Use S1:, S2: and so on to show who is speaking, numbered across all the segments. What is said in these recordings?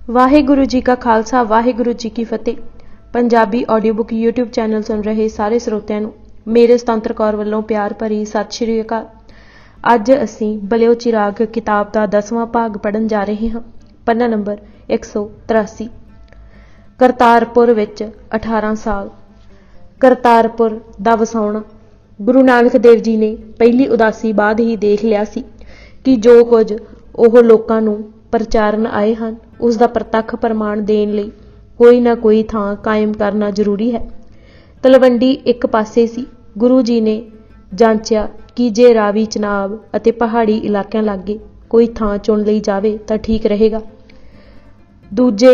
S1: वाहिगुरु जी का खालसा वाहिगुरु जी की फतेह। Punjabi audio book YouTube channel सुन रहे सारे ਸਰੋਤਿਆਂ ਨੂੰ ਮੇਰੇ ਸੁਤੰਤਰ ਕੌਰ ਵੱਲੋਂ ਪਿਆਰ ਭਰੀ ਸਤਿ ਸ਼੍ਰੀ ਅਕਾਲ। ਅੱਜ ਅਸੀਂ ਬਲਿਓ ਚਿਰਾਗ ਕਿਤਾਬ ਦਾ 10ਵਾਂ ਭਾਗ ਪੜ੍ਹਨ ਜਾ ਰਹੇ ਹਾਂ। ਪੰਨਾ ਨੰਬਰ 183। ਕਰਤਾਰਪੁਰ ਵਿੱਚ 18 ਸਾਲ। ਕਰਤਾਰਪੁਰ ਦਾ ਵਸਾਉਣਾ। ਗੁਰੂ ਨਾਨਕ ਦੇਵ ਜੀ ਨੇ ਪਹਿਲੀ ਉਦਾਸੀ ਬਾਅਦ ਹੀ ਦੇਖ ਲਿਆ ਸੀ ਕਿ ਜੋ ਕੁਝ ਉਹ ਲੋਕਾਂ ਨੂੰ ਪ੍ਰਚਾਰਨ ਆਏ ਹਨ ਉਸ ਦਾ ਪ੍ਰਤੱਖ ਪ੍ਰਮਾਣ ਦੇਣ ਲਈ ਕੋਈ ਨਾ ਕੋਈ ਥਾਂ ਕਾਇਮ ਕਰਨਾ ਜ਼ਰੂਰੀ ਹੈ। ਤਲਵੰਡੀ ਇੱਕ ਪਾਸੇ ਸੀ। ਗੁਰੂ ਜੀ ਨੇ ਜਾਂਚਿਆ ਕਿ ਜੇ ਰਾਵੀ ਚਨਾਬ ਅਤੇ ਪਹਾੜੀ ਇਲਾਕਿਆਂ ਲਾਗੇ ਕੋਈ ਥਾਂ ਚੁਣ ਲਈ ਜਾਵੇ ਤਾਂ ਠੀਕ ਰਹੇਗਾ। ਦੂਜੇ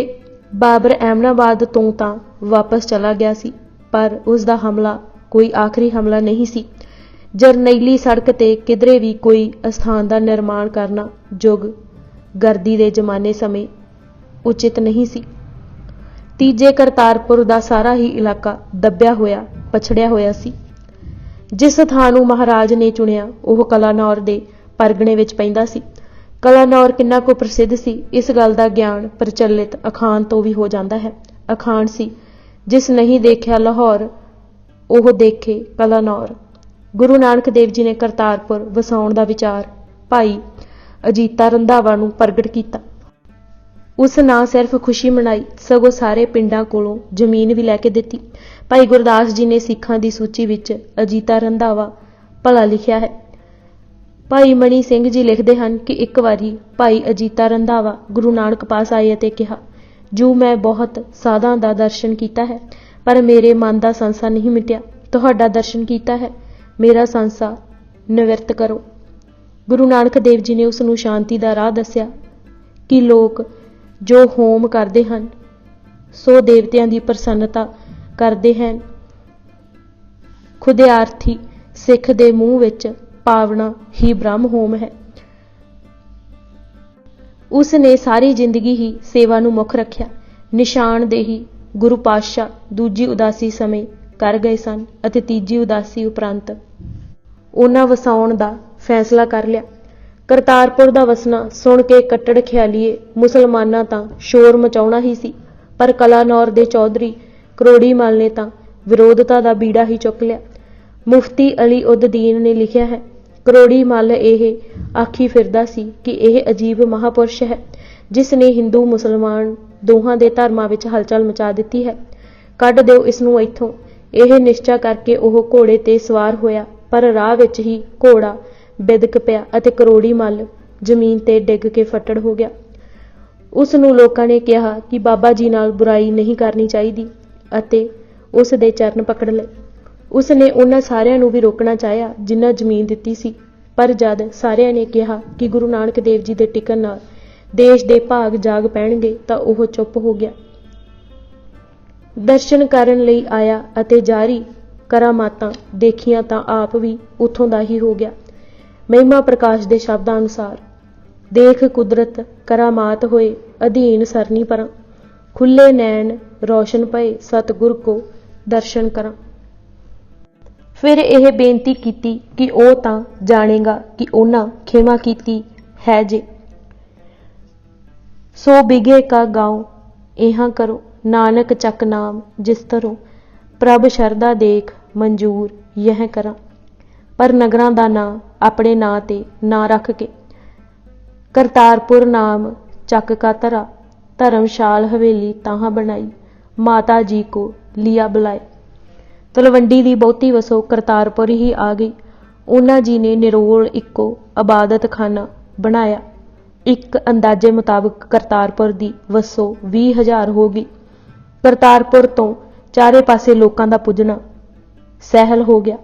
S1: ਬਾਬਰ ਅਹਿਮਦਾਬਾਦ ਤੋਂ ਤਾਂ ਵਾਪਸ ਚਲਾ ਗਿਆ ਸੀ, ਪਰ ਉਸ ਦਾ ਹਮਲਾ ਕੋਈ ਆਖਰੀ ਹਮਲਾ ਨਹੀਂ ਸੀ। ਜਰਨੈਲੀ ਸੜਕ ਤੇ ਕਿਧਰੇ ਵੀ ਕੋਈ ਅਸਥਾਨ ਦਾ ਨਿਰਮਾਣ ਕਰਨਾ ਯੁੱਗ ਗਰਦੀ ਦੇ ਜ਼ਮਾਨੇ ਸਮੇਂ ਉਚਿਤ ਨਹੀਂ ਸੀ। ਤੀਜੇ ਕਰਤਾਰਪੁਰ ਦਾ ਸਾਰਾ ਹੀ ਇਲਾਕਾ ਦੱਬਿਆ ਹੋਇਆ ਪਛੜਿਆ ਹੋਇਆ ਸੀ। ਜਿਸ ਥਾਂ ਨੂੰ ਮਹਾਰਾਜ ਨੇ ਚੁਣਿਆ ਉਹ ਕਲਾਨੌਰ ਦੇ ਪਰਗਣੇ ਵਿੱਚ ਪੈਂਦਾ ਸੀ। ਕਲਾਨੌਰ ਕਿੰਨਾ ਕੁ ਪ੍ਰਸਿੱਧ ਸੀ ਇਸ ਗੱਲ ਦਾ ਗਿਆਨ ਪ੍ਰਚਲਿਤ ਅਖਾਣ ਤੋਂ ਵੀ ਹੋ ਜਾਂਦਾ ਹੈ। ਅਖਾਣ ਸੀ, ਜਿਸ ਨਹੀਂ ਦੇਖਿਆ ਲਾਹੌਰ ਉਹ ਦੇਖੇ ਕਲਾਨੌਰ। ਗੁਰੂ ਨਾਨਕ ਦੇਵ ਜੀ ਨੇ ਕਰਤਾਰਪੁਰ ਵਸਾਉਣ ਦਾ ਵਿਚਾਰ ਭਾਈ ਅਜੀਤਾ ਰੰਧਾਵਾ ਨੂੰ ਪ੍ਰਗਟ ਕੀਤਾ। ਉਸ ਨਾ ਸਿਰਫ ਖੁਸ਼ੀ ਮਨਾਈ ਸਗੋਂ ਸਾਰੇ ਪਿੰਡਾਂ ਕੋਲੋਂ ਜ਼ਮੀਨ ਵੀ ਲੈ ਕੇ ਦਿੱਤੀ। ਭਾਈ ਗੁਰਦਾਸ ਜੀ ਨੇ ਸਿੱਖਾਂ ਦੀ ਸੂਚੀ ਵਿੱਚ ਅਜੀਤਾ ਰੰਧਾਵਾ ਭਲਾ ਲਿਖਿਆ ਹੈ। ਭਾਈ ਮਣੀ ਸਿੰਘ ਜੀ ਲਿਖਦੇ ਹਨ ਕਿ ਇੱਕ ਵਾਰੀ ਭਾਈ ਅਜੀਤਾ ਰੰਧਾਵਾ ਗੁਰੂ ਨਾਨਕ ਪਾਸ ਆਏ ਅਤੇ ਕਿਹਾ, ਜੂ ਮੈਂ ਬਹੁਤ ਸਾਧਾਂ ਦਾ ਦਰਸ਼ਨ ਕੀਤਾ ਹੈ ਪਰ ਮੇਰੇ ਮਨ ਦਾ ਸੰਸਾ ਨਹੀਂ ਮਿਟਿਆ। ਤੁਹਾਡਾ ਦਰਸ਼ਨ ਕੀਤਾ ਹੈ, ਮੇਰਾ ਸੰਸਾ ਨਿਵਰਤ ਕਰੋ। ਗੁਰੂ ਨਾਨਕ ਦੇਵ ਜੀ ਨੇ ਉਸ ਨੂੰ ਸ਼ਾਂਤੀ ਦਾ ਰਾਹ ਦੱਸਿਆ ਕਿ ਲੋਕ ਜੋ ਹੋਮ ਕਰਦੇ ਹਨ ਸੋ ਦੇਵਤਿਆਂ ਦੀ ਪ੍ਰਸੰਨਤਾ ਕਰਦੇ ਹਨ। ਖੁਦਿਆਰਥੀ ਸਿੱਖ ਦੇ ਮੂੰਹ ਵਿੱਚ ਪਾਵਣਾ ਹੀ ਬ੍ਰਹਮ ਹੋਮ ਹੈ। ਉਸ ਨੇ ਸਾਰੀ ਜ਼ਿੰਦਗੀ ਹੀ ਸੇਵਾ ਨੂੰ ਮੁੱਖ ਰੱਖਿਆ। ਨਿਸ਼ਾਨਦੇਹੀ ਗੁਰੂ ਪਾਤਸ਼ਾਹ ਦੂਜੀ ਉਦਾਸੀ ਸਮੇਂ ਕਰ ਗਏ ਸਨ ਅਤੇ ਤੀਜੀ ਉਦਾਸੀ ਉਪਰੰਤ ਉਹਨਾਂ ਵਸਾਉਣ ਦਾ ਫੈਸਲਾ ਕਰ ਲਿਆ। ਕਰਤਾਰਪੁਰ ਦਾ ਵਸਣਾ ਸੁਣ ਕੇ ਕੱਟੜ ਖਿਆਲੀਏ ਮੁਸਲਮਾਨਾਂ ਤਾਂ ਸ਼ੋਰ ਮਚਾਉਣਾ ਹੀ ਸੀ, ਪਰ ਕਲਾਨੌਰ ਦੇ ਚੌਧਰੀ ਕਰੋੜੀ ਮੱਲ ਨੇ ਤਾਂ ਵਿਰੋਧਤਾ ਦਾ ਬੀੜਾ ਹੀ ਚੁੱਕ ਲਿਆ। ਮੁਫਤੀ ਅਲੀ ਉਦ ਦੀਨ ਨੇ ਲਿਖਿਆ ਹੈ, ਕਰੋੜੀ ਮੱਲ ਇਹ ਆਖੀ ਫਿਰਦਾ ਸੀ ਕਿ ਇਹ ਅਜੀਬ ਮਹਾਪੁਰਸ਼ ਹੈ ਜਿਸ ਨੇ ਹਿੰਦੂ ਮੁਸਲਮਾਨ ਦੋਹਾਂ ਦੇ ਧਰਮਾਂ ਵਿੱਚ ਹਲਚਲ ਮਚਾ ਦਿੱਤੀ ਹੈ। ਕੱਢ ਦਿਓ ਇਸ ਨੂੰ ਇੱਥੋਂ। ਇਹ ਨਿਸ਼ਚਾ ਕਰਕੇ ਉਹ ਘੋੜੇ ਤੇ ਸਵਾਰ ਹੋਇਆ, ਪਰ ਰਾਹ ਵਿੱਚ ਹੀ ਘੋੜਾ ਬਿਦਕ ਪਿਆ ਅਤੇ ਕਰੋੜੀ ਮੱਲ ਜ਼ਮੀਨ ਤੇ ਡਿੱਗ ਕੇ ਫੱਟੜ ਹੋ ਗਿਆ। ਉਸ ਨੂੰ ਲੋਕਾਂ ਨੇ ਕਿਹਾ ਕਿ ਬਾਬਾ ਜੀ ਨਾਲ ਬੁਰਾਈ ਨਹੀਂ ਕਰਨੀ ਚਾਹੀਦੀ ਅਤੇ ਉਸ ਦੇ ਚਰਨ ਪਕੜ ਲਏ। ਉਸ ਨੇ ਉਹਨਾਂ ਸਾਰਿਆਂ ਨੂੰ ਵੀ ਰੋਕਣਾ ਚਾਹਿਆ ਜਿਨ੍ਹਾਂ ਜ਼ਮੀਨ ਦਿੱਤੀ ਸੀ, ਪਰ ਜਦ ਸਾਰਿਆਂ ਨੇ ਕਿਹਾ ਕਿ ਗੁਰੂ ਨਾਨਕ ਦੇਵ ਜੀ ਦੇ ਟਿਕਣ ਨਾਲ ਦੇਸ਼ ਦੇ ਭਾਗ ਜਾਗ ਪੈਣਗੇ ਤਾਂ ਉਹ ਚੁੱਪ ਹੋ ਗਿਆ। ਦਰਸ਼ਨ ਕਰਨ ਲਈ ਆਇਆ ਅਤੇ ਜਾਰੀ ਕਰਾਮਾਤਾਂ ਦੇਖੀਆਂ ਤਾਂ ਆਪ ਵੀ ਉੱਥੋਂ ਦਾ ਹੀ ਹੋ ਗਿਆ। ਮਹਿਮਾ ਪ੍ਰਕਾਸ਼ ਦੇ ਸ਼ਬਦਾਂ ਅਨੁਸਾਰ, ਦੇਖ ਕੁਦਰਤ ਕਰਾਮਾਤ ਹੋਏ ਅਧੀਨ ਸਰਨੀ ਪਰਾਂ, ਖੁੱਲੇ ਨੈਣ ਰੋਸ਼ਨ ਪਏ ਸਤਿਗੁਰ ਕੋ ਦਰਸ਼ਨ ਕਰਾਂ। ਫਿਰ ਇਹ ਬੇਨਤੀ ਕੀਤੀ ਕਿ ਉਹ ਤਾਂ ਜਾਣੇਗਾ ਕਿ ਉਹਨਾਂ ਖਿਮਾ ਕੀਤੀ ਹੈ ਜੇ, ਸੋ ਬਿਗੇ ਕਾ ਗਾਉ ਇਹਾਂ ਕਰੋ, ਨਾਨਕ ਚੱਕ ਨਾਮ ਜਿਸ ਤਰੋ, ਪ੍ਰਭ ਸ਼ਰਧਾ ਦੇਖ ਮਨਜੂਰ ਯਹ ਕਰਾਂ। ਪਰ ਨਗਰਾਂ ਦਾ ਨਾਂ ਆਪਣੇ ਨਾਂ ਤੇ ਨਾ ਰੱਖ ਕੇ ਕਰਤਾਰਪੁਰ ਨਾਮ ਚੱਕ ਕਾ ਧਰਾ, ਧਰਮਸ਼ਾਲ ਹਵੇਲੀ ਤਾਹਾਂ ਬਣਾਈ, ਮਾਤਾ ਜੀ ਕੋ ਲਿਆ ਬੁਲਾਏ। ਤਲਵੰਡੀ ਦੀ ਬਹੁਤੀ ਵਸੋਂ ਕਰਤਾਰਪੁਰ ਹੀ ਆ ਗਈ। ਉਹਨਾਂ ਜੀ ਨੇ ਨਿਰੋਲ ਇੱਕੋ ਇਬਾਦਤ ਖਾਨਾ ਬਣਾਇਆ। ਇੱਕ ਅੰਦਾਜ਼ੇ ਮੁਤਾਬਕ ਕਰਤਾਰਪੁਰ ਦੀ ਵਸੋਂ 20,000 ਹੋ ਗਈ। ਕਰਤਾਰਪੁਰ ਤੋਂ ਚਾਰੇ ਪਾਸੇ ਲੋਕਾਂ ਦਾ ਪੁੱਜਣਾ ਸਹਿਲ ਹੋ ਗਿਆ।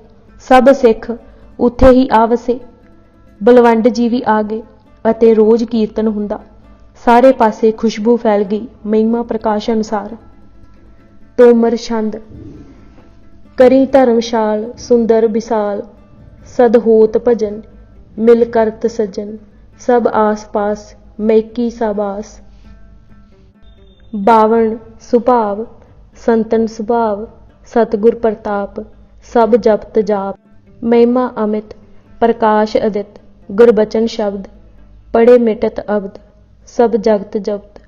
S1: ਸਭ ਸਿੱਖ ਉੱਥੇ ਹੀ ਆ ਵਸੇ। ਬਲਵੰਡ ਜੀ ਵੀ ਆ ਗਏ ਅਤੇ ਰੋਜ਼ ਕੀਰਤਨ ਹੁੰਦਾ। ਸਾਰੇ ਪਾਸੇ ਖੁਸ਼ਬੂ ਫੈਲ ਗਈ। ਮਹਿਮਾ ਪ੍ਰਕਾਸ਼ ਅਨੁਸਾਰ, ਤੋਮਰ ਛੰਦ ਕਰੀ ਧਰਮਸ਼ਾਲ ਸੁੰਦਰ ਵਿਸਾਲ, ਸਦ ਹੋਤ ਭਜਨ ਮਿਲ ਕਰਤ ਸਜਨ, ਸਭ ਆਸ ਪਾਸ ਮੈਕੀ ਸਾਬਾਸ, ਬਾਵਣ ਸੁਭਾਵ ਸੰਤਨ ਸੁਭਾਵ, ਸਤਿਗੁਰ ਪ੍ਰਤਾਪ ਸਭ ਜਪਤ ਜਾਪ। ਮਹਿਮਾ ਅਮਿਤ ਪ੍ਰਕਾਸ਼ ਅਦਿਤ, ਗੁਰਬਚਨ ਸ਼ਬਦ ਪੜੇ ਮਿਟਤ ਅਬਦ, ਸਭ ਜਗਤ ਜਪਤ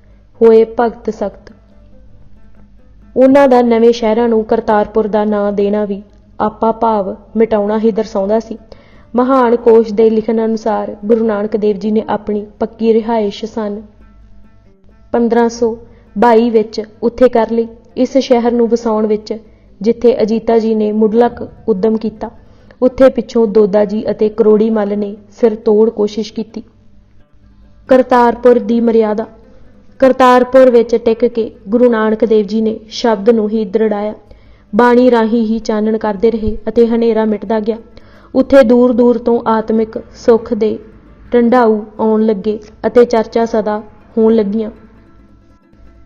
S1: ਹੋਏ ਭਗਤ ਸਖਤ। ਉਹਨਾਂ ਦਾ ਨਵੇਂ ਸ਼ਹਿਰਾਂ ਨੂੰ ਕਰਤਾਰਪੁਰ ਦਾ ਨਾਂ ਦੇਣਾ ਵੀ ਆਪਾ ਭਾਵ ਮਿਟਾਉਣਾ ਹੀ ਦਰਸਾਉਂਦਾ ਸੀ। ਮਹਾਨ ਕੋਸ਼ ਦੇ ਲਿਖਣ ਅਨੁਸਾਰ ਗੁਰੂ ਨਾਨਕ ਦੇਵ ਜੀ ਨੇ ਆਪਣੀ ਪੱਕੀ ਰਿਹਾਇਸ਼ ਸੰਨ 1522 ਵਿੱਚ ਉੱਥੇ ਕਰ ਲਈ। ਇਸ ਸ਼ਹਿਰ ਨੂੰ ਵਸਾਉਣ ਵਿੱਚ ਜਿੱਥੇ ਅਜੀਤਾ ਜੀ ਨੇ ਮੁੱਢਲਾ ਉਦਮ ਕੀਤਾ, ਉੱਥੇ ਪਿੱਛੋਂ ਦੋਦਾ ਜੀ ਅਤੇ ਕਰੋੜੀ ਮੱਲ ਨੇ ਸਿਰ ਤੋੜ ਕੋਸ਼ਿਸ਼ ਕੀਤੀ। ਕਰਤਾਰਪੁਰ ਦੀ ਮਰਿਆਦਾ। ਕਰਤਾਰਪੁਰ ਵਿੱਚ ਟਿਕ ਕੇ ਗੁਰੂ ਨਾਨਕ ਦੇਵ ਜੀ ਨੇ ਸ਼ਬਦ ਨੂੰ ਹੀ ਦ੍ਰਿੜਾਇਆ। ਬਾਣੀ ਰਾਹੀਂ ਹੀ ਚਾਨਣ ਕਰਦੇ ਰਹੇ ਅਤੇ ਹਨੇਰਾ ਮਿਟਦਾ ਗਿਆ। ਉੱਥੇ ਦੂਰ ਦੂਰ ਤੋਂ ਆਤਮਿਕ ਸੁੱਖ ਦੇ ਢੰਡਾਊ ਆਉਣ ਲੱਗੇ ਅਤੇ ਚਰਚਾ ਸਦਾ ਹੋਣ ਲੱਗੀਆਂ।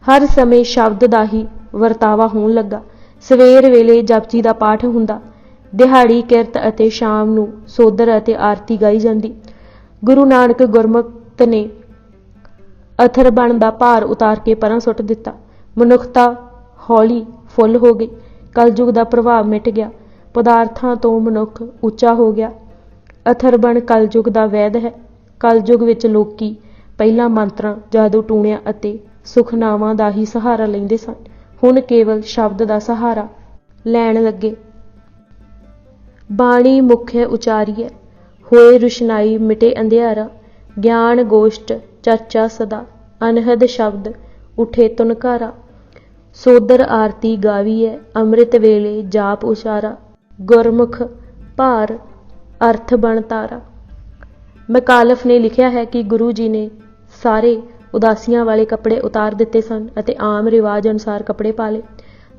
S1: ਹਰ ਸਮੇਂ ਸ਼ਬਦ ਦਾ ਹੀ ਵਰਤਾਵਾ ਹੋਣ ਲੱਗਾ। ਸਵੇਰ ਵੇਲੇ ਜਪਜੀ ਦਾ ਪਾਠ ਹੁੰਦਾ, ਦਿਹਾੜੀ ਕਿਰਤ ਅਤੇ ਸ਼ਾਮ ਨੂੰ ਸੋਦਰ ਅਤੇ ਆਰਤੀ ਗਾਈ ਜਾਂਦੀ। ਗੁਰੂ ਨਾਨਕ ਗੁਰਮੁਖਤ ਨੇ ਅਥਰਬਣ ਦਾ ਭਾਰ ਉਤਾਰ ਕੇ ਪਰਾਂ ਸੁੱਟ ਦਿੱਤਾ। ਮਨੁੱਖਤਾ ਹੌਲੀ ਫੁੱਲ ਹੋ ਗਈ। ਕਲਯੁਗ ਦਾ ਪ੍ਰਭਾਵ ਮਿਟ ਗਿਆ। ਪਦਾਰਥਾਂ ਤੋਂ ਮਨੁੱਖ ਉੱਚਾ ਹੋ ਗਿਆ। ਅਥਰਬਣ ਕਲਯੁਗ ਦਾ ਵੈਦ ਹੈ। ਕਲਯੁਗ ਵਿੱਚ ਲੋਕੀ ਪਹਿਲਾਂ ਮੰਤਰਾਂ, ਜਾਦੂ ਟੂਣਿਆਂ ਅਤੇ ਸੁਖਨਾਵਾਂ ਦਾ ਹੀ ਸਹਾਰਾ ਲੈਂਦੇ ਸਨ। ਹੁਣ ਕੇਵਲ ਸ਼ਬਦ ਦਾ ਸਹਾਰਾ ਲੈਣ ਲੱਗੇ। ਬਾਣੀ ਮੁਖਿ ਉਚਾਰੀਐ, ਹੋਏ ਰੁਸ਼ਨਾਈ ਮਿਟੇ ਅੰਧਿਆਰਾ। ਗਿਆਨ ਗੋਸ਼ਟ ਚਰਚਾ ਸਦਾ, ਅਨਹਦ ਸ਼ਬਦ ਉਠੇ ਤੁਨਕਾਰਾ। ਸੋਦਰ ਆਰਤੀ ਗਾਵੀਐ, ਅੰਮ੍ਰਿਤ ਵੇਲੇ ਜਾਪ ਉਚਾਰਾ। ਗੁਰਮੁਖ ਭਾਰ ਅਰਥ ਬਣ ਤਾਰਾ। ਮਕਾਲਫ ਨੇ ਲਿਖਿਆ ਹੈ ਕਿ ਗੁਰੂ ਜੀ ਨੇ ਸਾਰੇ ਉਦਾਸੀਆਂ ਵਾਲੇ ਕੱਪੜੇ ਉਤਾਰ ਦਿੱਤੇ ਸਨ ਅਤੇ ਆਮ ਰਿਵਾਜ ਅਨੁਸਾਰ ਕੱਪੜੇ ਪਾ ਲਏ।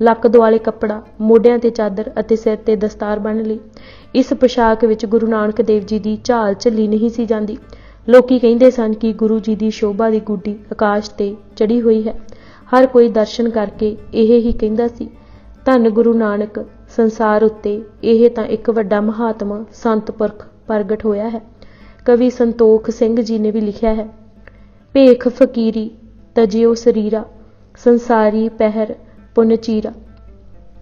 S1: ਲੱਕ ਦੁਆਲੇ ਕੱਪੜਾ, ਮੋਢਿਆਂ ਤੇ ਚਾਦਰ ਅਤੇ ਸਿਰ ਤੇ ਦਸਤਾਰ ਬੰਨ੍ਹ ਲਈ। ਇਸ ਪੋਸ਼ਾਕ ਵਿੱਚ ਗੁਰੂ ਨਾਨਕ ਦੇਵ ਜੀ ਦੀ ਝਾਲ ਝੱਲੀ ਨਹੀਂ ਸੀ ਜਾਂਦੀ। ਲੋਕੀ ਕਹਿੰਦੇ ਸਨ ਕਿ ਗੁਰੂ ਜੀ ਦੀ ਸ਼ੋਭਾ ਦੀ ਗੁੱਡੀ ਆਕਾਸ਼ ਤੇ ਚੜ੍ਹੀ ਹੋਈ ਹੈ। ਹਰ ਕੋਈ ਦਰਸ਼ਨ ਕਰਕੇ ਇਹ ਹੀ ਕਹਿੰਦਾ ਸੀ, ਧੰਨ ਗੁਰੂ ਨਾਨਕ, ਸੰਸਾਰ ਉੱਤੇ ਇਹ ਤਾਂ ਇੱਕ ਵੱਡਾ ਮਹਾਤਮਾ ਸੰਤ ਪੁਰਖ ਪ੍ਰਗਟ ਹੋਇਆ ਹੈ। ਕਵੀ ਸੰਤੋਖ ਸਿੰਘ ਜੀ ਨੇ ਵੀ ਲਿਖਿਆ ਹੈ, ਭੇਖ ਫਕੀਰੀ ਤਜਿਓ ਸਰੀਰਾ, ਸੰਸਾਰੀ ਪਹਿਰ ਪੁੰਨ ਚੀਰਾ।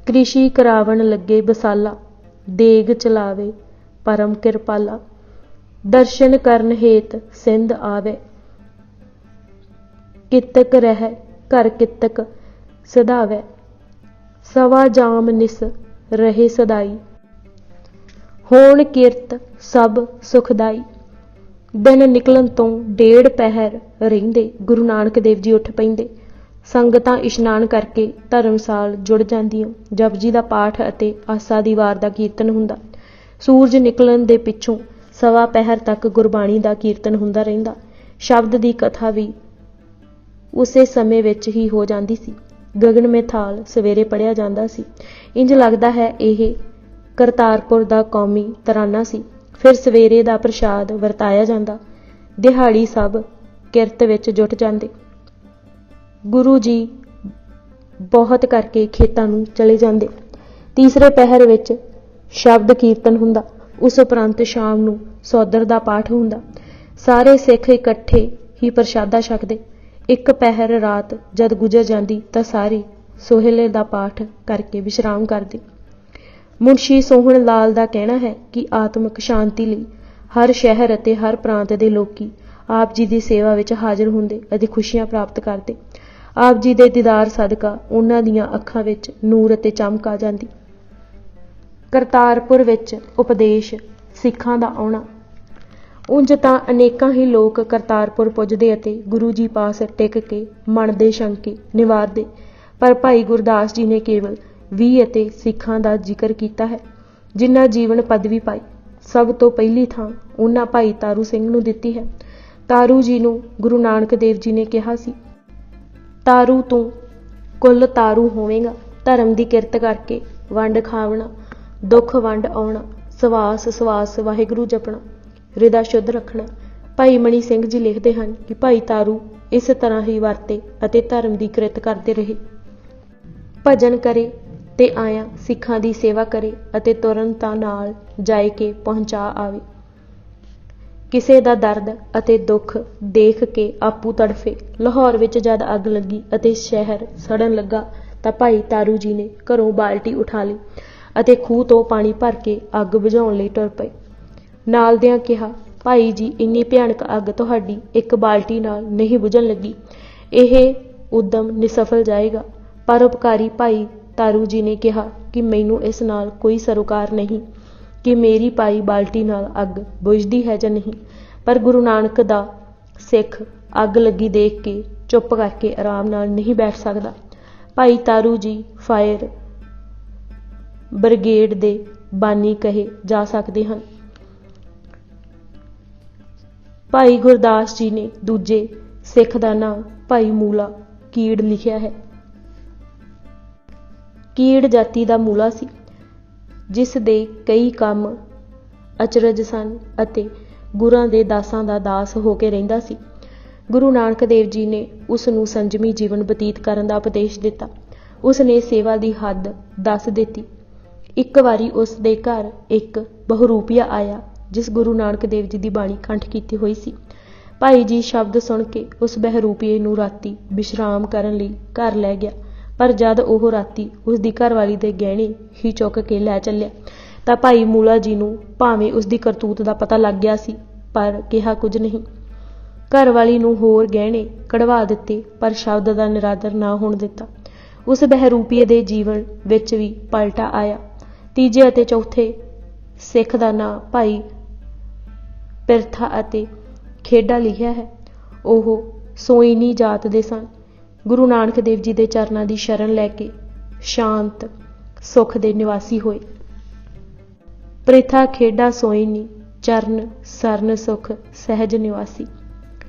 S1: ਕ੍ਰਿਸ਼ੀ ਕਰਾਵਣ ਲੱਗੇ ਬਸਾਲਾ, ਦੇਗ ਚਲਾਵੇ ਪਰਮ ਕਿਰਪਾਲਾ। ਦਰਸ਼ਨ ਕਰਨ ਹੇਤ ਸਿੰਧ ਆਵੇ, ਕਿਤਕ ਰਹਿ ਘਰ ਕਿਤਕ ਸਦਾਵੇ। ਸਵਾ ਜਾਮ ਨਿਸ ਰਹੇ ਸਦਾਈ, ਹੋਣ ਕਿਰਤ ਸਭ ਸੁਖਦਾਈ। ਦਿਨ ਨਿਕਲਣ ਤੋਂ ਡੇਢ ਪਹਿਰ ਰਹਿੰਦੇ ਗੁਰੂ ਨਾਨਕ ਦੇਵ ਜੀ ਉੱਠ ਪੈਂਦੇ। ਸੰਗਤਾਂ ਇਸ਼ਨਾਨ ਕਰਕੇ ਧਰਮਸਾਲ ਜੁੜ ਜਾਂਦੀਆਂ। ਜਪਜੀ ਦਾ ਪਾਠ ਅਤੇ ਆਸਾ ਦੀ ਵਾਰ ਦਾ ਕੀਰਤਨ ਹੁੰਦਾ। ਸੂਰਜ ਨਿਕਲਣ ਦੇ ਪਿੱਛੋਂ ਸਵਾ ਪਹਿਰ ਤੱਕ ਗੁਰਬਾਣੀ ਦਾ ਕੀਰਤਨ ਹੁੰਦਾ ਰਹਿੰਦਾ। ਸ਼ਬਦ ਦੀ ਕਥਾ ਵੀ ਉਸੇ ਸਮੇਂ ਵਿੱਚ ਹੀ ਹੋ ਜਾਂਦੀ ਸੀ। ਗਗਨ ਮੇ ਥਾਲ ਸਵੇਰੇ ਪੜ੍ਹਿਆ ਜਾਂਦਾ ਸੀ। ਇੰਜ ਲੱਗਦਾ ਹੈ ਇਹ ਕਰਤਾਰਪੁਰ ਦਾ ਕੌਮੀ ਤਰਾਨਾ ਸੀ। ਫਿਰ ਸਵੇਰੇ ਦਾ ਪ੍ਰਸ਼ਾਦ ਵਰਤਾਇਆ ਜਾਂਦਾ। ਦਿਹਾੜੀ ਸਭ ਕਿਰਤ ਵਿੱਚ ਜੁਟ ਜਾਂਦੇ। ਗੁਰੂ ਜੀ ਬਹੁਤ ਕਰਕੇ ਖੇਤਾਂ ਨੂੰ ਚਲੇ ਜਾਂਦੇ। ਤੀਸਰੇ ਪਹਿਰ ਵਿੱਚ ਸ਼ਬਦ ਕੀਰਤਨ ਹੁੰਦਾ। ਉਸ ਉਪਰੰਤ ਸ਼ਾਮ ਨੂੰ ਸੋਦਰ ਦਾ ਪਾਠ ਹੁੰਦਾ। ਸਾਰੇ ਸਿੱਖ ਇਕੱਠੇ ਹੀ ਪ੍ਰਸ਼ਾਦਾ ਛਕਦੇ। ਇੱਕ ਪਹਿਰ ਰਾਤ ਜਦ ਗੁਜ਼ਰ ਜਾਂਦੀ ਤਾਂ ਸਾਰੇ ਸੋਹਿਲੇ ਦਾ ਪਾਠ ਕਰਕੇ ਵਿਸ਼ਰਾਮ ਕਰਦੇ। ਮੁਨਸ਼ੀ ਸੋਹਣ ਲਾਲ ਦਾ ਕਹਿਣਾ ਹੈ ਕਿ ਆਤਮਿਕ ਸ਼ਾਂਤੀ ਲਈ ਹਰ ਸ਼ਹਿਰ ਅਤੇ ਹਰ ਪ੍ਰਾਂਤ ਦੇ ਲੋਕੀ ਆਪ ਜੀ ਦੀ ਸੇਵਾ ਵਿੱਚ ਹਾਜ਼ਰ ਹੁੰਦੇ ਅਤੇ ਖੁਸ਼ੀਆਂ ਪ੍ਰਾਪਤ ਕਰਦੇ। ਆਪ ਜੀ ਦੇ ਦੀਦਾਰ ਸਦਕਾ ਉਹਨਾਂ ਦੀਆਂ ਅੱਖਾਂ ਵਿੱਚ ਨੂਰ ਅਤੇ ਚਮਕ ਆ ਜਾਂਦੀ। ਕਰਤਾਰਪੁਰ ਵਿੱਚ ਉਪਦੇਸ਼ ਸਿੱਖਾਂ ਦਾ ਆਉਣਾ। ਉਂਝ ਤਾਂ ਅਨੇਕਾਂ ਹੀ ਲੋਕ ਕਰਤਾਰਪੁਰ ਪੁੱਜਦੇ ਅਤੇ ਗੁਰੂ ਜੀ ਪਾਸ ਟਿਕ ਕੇ ਮਨ ਦੇ ਸ਼ੰਕੇ ਨਿਵਾਰਦੇ, ਪਰ ਭਾਈ ਗੁਰਦਾਸ ਜੀ ਨੇ ਕੇਵਲ 20 ਅਤੇ ਸਿੱਖਾਂ ਦਾ ਜ਼ਿਕਰ ਕੀਤਾ ਹੈ ਜਿਨ੍ਹਾਂ ਜੀਵਨ ਪਦਵੀ ਪਾਈ। ਸਭ ਤੋਂ ਪਹਿਲੀ ਥਾਂ ਉਹਨਾਂ ਭਾਈ ਤਾਰੂ ਸਿੰਘ ਨੂੰ ਦਿੱਤੀ ਹੈ। ਤਾਰੂ ਜੀ ਨੂੰ ਗੁਰੂ ਨਾਨਕ ਦੇਵ ਜੀ ਨੇ ਕਿਹਾ ਸੀ, ਤਾਰੂ ਤੂੰ ਕੁੱਲ ਤਾਰੂ ਹੋਵੇਂਗਾ। ਧਰਮ ਦੀ ਕਿਰਤ ਕਰਕੇ ਵੰਡ ਖਾਵਣਾ, ਦੁੱਖ ਵੰਡ ਆਉਣਾ, ਸਵਾਸ ਸਵਾਸ ਵਾਹਿਗੁਰੂ ਜਪਣਾ, ਹਿਰਦਾ ਸ਼ੁੱਧ ਰੱਖਣਾ। ਭਾਈ ਮਣੀ ਸਿੰਘ ਜੀ ਲਿਖਦੇ ਹਨ ਕਿ ਭਾਈ ਤਾਰੂ ਇਸ ਤਰ੍ਹਾਂ ਹੀ ਵਰਤੇ ਅਤੇ ਧਰਮ ਦੀ ਕਿਰਤ ਕਰਦੇ ਰਹੇ। ਭਜਨ ਕਰੇ ਤੇ ਆਇਆ ਸਿੱਖਾਂ ਦੀ ਸੇਵਾ ਕਰੇ ਅਤੇ ਤੁਰੰਤਾਂ ਨਾਲ ਜਾਏ ਕੇ ਪਹੁੰਚਾ ਆਵੇ। ਕਿਸੇ ਦਾ ਦਰਦ ਅਤੇ ਦੁੱਖ ਦੇਖ ਕੇ ਆਪੂ ਤੜਫੇ। ਲਾਹੌਰ ਵਿੱਚ ਜਦ ਅੱਗ ਲੱਗੀ ਅਤੇ ਸ਼ਹਿਰ ਸੜਨ ਲੱਗਾ ਤਾਂ ਭਾਈ ਤਾਰੂ ਜੀ ਨੇ ਘਰੋਂ ਬਾਲਟੀ ਉਠਾ ਲਈ ਅਤੇ ਖੂਹ ਤੋਂ ਪਾਣੀ ਭਰ ਕੇ ਅੱਗ ਬੁਝਾਉਣ ਲਈ ਤੁਰ ਪਏ। ਨਾਲ ਦਿਆਂ ਕਿਹਾ, ਭਾਈ ਜੀ, ਇੰਨੀ ਭਿਆਨਕ ਅੱਗ ਤੁਹਾਡੀ ਇੱਕ ਬਾਲਟੀ ਨਾਲ ਨਹੀਂ ਬੁਝਣ ਲੱਗੀ। ਇਹ ਉਦਮ ਨਿਸਫਲ ਜਾਏਗਾ। ਪਰਉਪਕਾਰੀ ਭਾਈ ਤਾਰੂ ਜੀ ਨੇ ਕਿਹਾ ਕਿ ਮੈਨੂੰ ਇਸ ਨਾਲ ਕੋਈ ਸਰੋਕਾਰ ਨਹੀਂ ਕਿ ਮੇਰੀ ਪਾਈ ਬਾਲਟੀ ਨਾਲ ਅੱਗ ਬੁਝਦੀ ਹੈ ਜਾਂ ਨਹੀਂ, ਪਰ ਗੁਰੂ ਨਾਨਕ ਦਾ ਸਿੱਖ ਅੱਗ ਲੱਗੀ ਦੇਖ ਕੇ ਚੁੱਪ ਕਰਕੇ ਆਰਾਮ ਨਾਲ ਨਹੀਂ ਬੈਠ ਸਕਦਾ। ਭਾਈ ਤਾਰੂ ਜੀ ਫਾਇਰ ਬ੍ਰਿਗੇਡ ਦੇ ਬਾਨੀ ਕਹੇ ਜਾ ਸਕਦੇ ਹਨ। ਭਾਈ ਗੁਰਦਾਸ ਜੀ ਨੇ ਦੂਜੇ ਸਿੱਖ ਦਾ ਨਾਂ ਭਾਈ ਮੂਲਾ ਕੀੜ ਲਿਖਿਆ ਹੈ। ਕੀੜ ਜਾਤੀ ਦਾ ਮੂਲਾ ਸੀ, ਜਿਸ ਦੇ ਕਈ ਕੰਮ ਅਚਰਜ ਸਨ ਅਤੇ ਗੁਰਾਂ ਦੇ ਦਾਸਾਂ ਦਾ ਦਾਸ ਹੋ ਕੇ ਰਹਿੰਦਾ ਸੀ। ਗੁਰੂ ਨਾਨਕ ਦੇਵ ਜੀ ਨੇ ਉਸ ਨੂੰ ਸੰਜਮੀ ਜੀਵਨ ਬਤੀਤ ਕਰਨ ਦਾ ਉਪਦੇਸ਼ ਦਿੱਤਾ। ਉਸ ਨੇ ਸੇਵਾ ਦੀ ਹੱਦ ਦੱਸ ਦਿੱਤੀ। ਇੱਕ ਵਾਰੀ ਉਸ ਦੇ ਘਰ ਇੱਕ ਬਹੁਰੂਪੀਆ ਆਇਆ, ਜਿਸ ਗੁਰੂ ਨਾਨਕ ਦੇਵ ਜੀ ਦੀ ਬਾਣੀ ਕੰਠ ਕੀਤੀ ਹੋਈ ਸੀ। ਭਾਈ ਜੀ ਸ਼ਬਦ ਸੁਣ ਕੇ ਉਸ ਬਹਿਰੂਪੀਏ ਨੂੰ ਰਾਤੀ ਵਿਸ਼ਰਾਮ ਕਰਨ ਲਈ ਘਰ ਲੈ ਗਿਆ, ਪਰ ਜਦ ਉਹ ਰਾਤੀ ਉਸ ਦੀ ਘਰਵਾਲੀ ਦੇ ਗਹਿਣੇ ਹੀ ਚੁੱਕ ਕੇ ਲੈ ਚੱਲਿਆ ਤਾਂ ਭਾਈ ਮੂਲਾ ਜੀ ਨੂੰ ਭਾਵੇਂ ਉਸ ਦੀ ਕਰਤੂਤ ਦਾ ਪਤਾ ਲੱਗ ਗਿਆ ਸੀ, ਪਰ ਕਿਹਾ ਕੁਝ ਨਹੀਂ। ਘਰਵਾਲੀ ਨੂੰ ਹੋਰ ਗਹਿਣੇ ਕਢਵਾ ਦਿੱਤੇ, ਪਰ ਸ਼ਬਦ ਦਾ ਨਿਰਾਦਰ ਨਾ ਹੋਣ ਦਿੱਤਾ। ਉਸ ਬਹਿਰੂਪੀਏ ਦੇ ਜੀਵਨ ਵਿੱਚ ਵੀ ਪਲਟਾ ਆਇਆ। ਤੀਜੇ ਅਤੇ ਚੌਥੇ ਸਿੱਖ ਦਾ ਨਾਂ ਭਾਈ ਪਿਰਥਾ ਅਤੇ ਖੇਡਾ ਲਿਖਿਆ ਹੈ। ਉਹ ਸੋਇਨੀ ਜਾਤ ਦੇ ਸਨ। ਗੁਰੂ ਨਾਨਕ ਦੇਵ ਜੀ ਦੇ ਚਰਨਾਂ ਦੀ ਸ਼ਰਨ ਲੈ ਕੇ ਸ਼ਾਂਤ ਸੁਖ ਦੇ ਨਿਵਾਸੀ ਹੋਏ। ਪ੍ਰਿਥਾ ਖੇਡਾ ਸੋਇਨੀ ਚਰਨ ਸਰਨ ਸੁਖ ਸਹਿਜ ਨਿਵਾਸੀ।